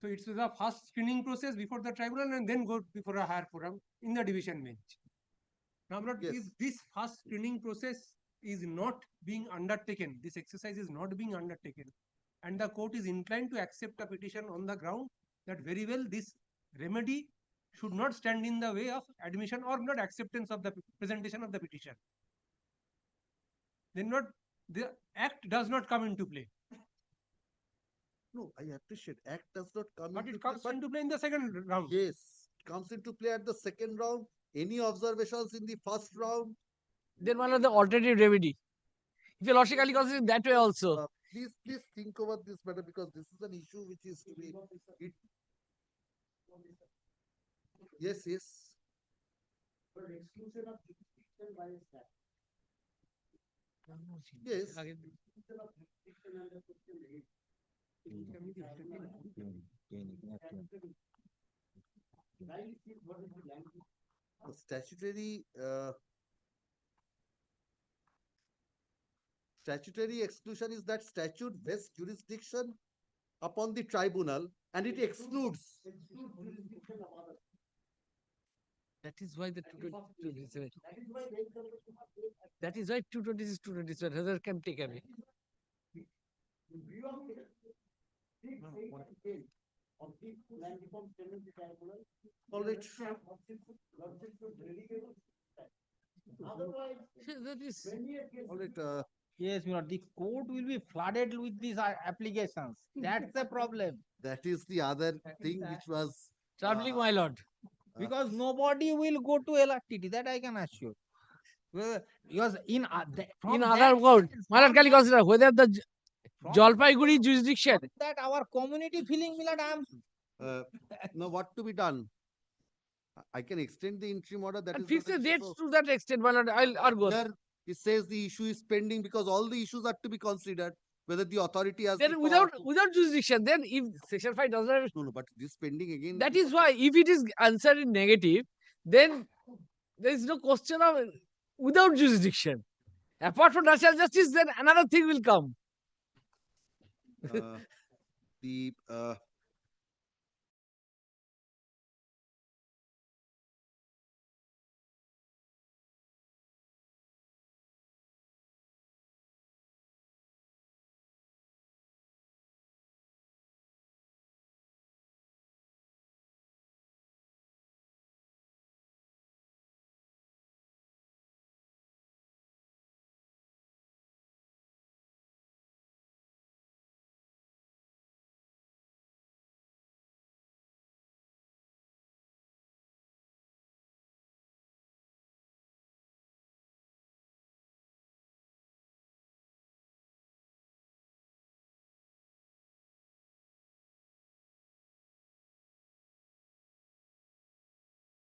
So it's the first screening process before the tribunal and then go before a higher forum in the division bench. Now, if this first screening process is not being undertaken, this exercise is not being undertaken, and the court is inclined to accept a petition on the ground that very well this remedy should not stand in the way of admission or not acceptance of the presentation of the petition, then the act does not come into play. no, I appreciate act does not come But into it comes play, into play in the second round. yes, it comes into play at the second round. Any observations in the first round? Then one of the alternative remedy. If you logically consider it that way also. Please think over this matter, because this is an issue which is to be. Yes. Yes. Statutory exclusion is that statute vests jurisdiction upon the tribunal, and it excludes. That is why the 227. That is why 226, 227. Hazard can take away. All right. That is. All right. Yes, my lord, the court will be flooded with these applications. That's the problem. That is the other thing which was Traveling, my lord. Because nobody will go to LRTT, that I can assure. Because in In other words, my lord, can you consider whether the Jalpaiguri jurisdiction. that our community feeling, my lord, now what to be done? I can extend the interim order. That And is fix not the an issue. dates So to that extent, my lord. I'll argue. there it says the issue is pending because all the issues are to be considered. Whether the authority has Then the without power to- without jurisdiction, then if section 5 does not. no, but this pending again. That is why if it is answered in negative, then there is no question of without jurisdiction. Apart from natural justice, then another thing will come. The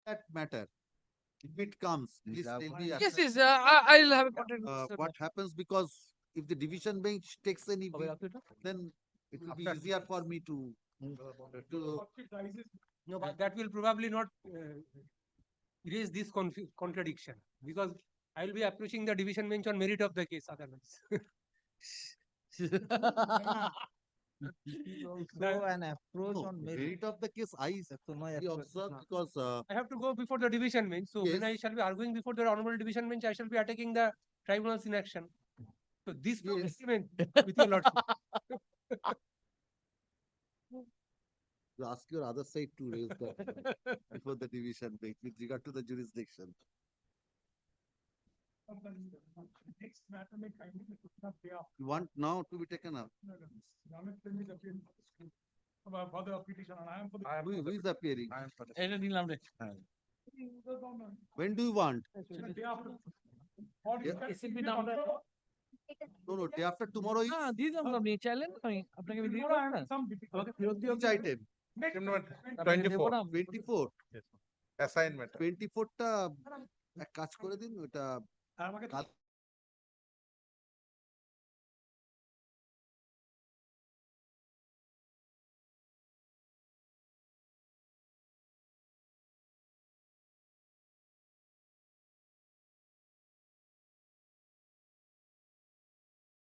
that matter. If it comes, please tell me. Yes, yes. I'll have a contact. What happens because if the division bench takes any view, then it will be easier for me to No, but that will probably not erase this contradiction because I will be approaching the division bench on merit of the case otherwise. also an approach No, on merit. merit of the case I observe because I have to go before the division bench. So when I shall be arguing before the honorable division bench, I shall be attacking the tribunal's inaction. So this agreement with your lordship. you ask your other side to raise that before the division bench with regard to the jurisdiction. Next matter may kindly be taken up here. You want now to be taken up? No, no. Government will be appearing for the petition, and I am for the. Who is appearing? I am for the. When do you want? Day after. Or Yeah. No, day after tomorrow is These are the challenge. Tomorrow I have some difficulty. which item? 24. 24. Assignment. 24 টা এক কাজ করে দিন ওটা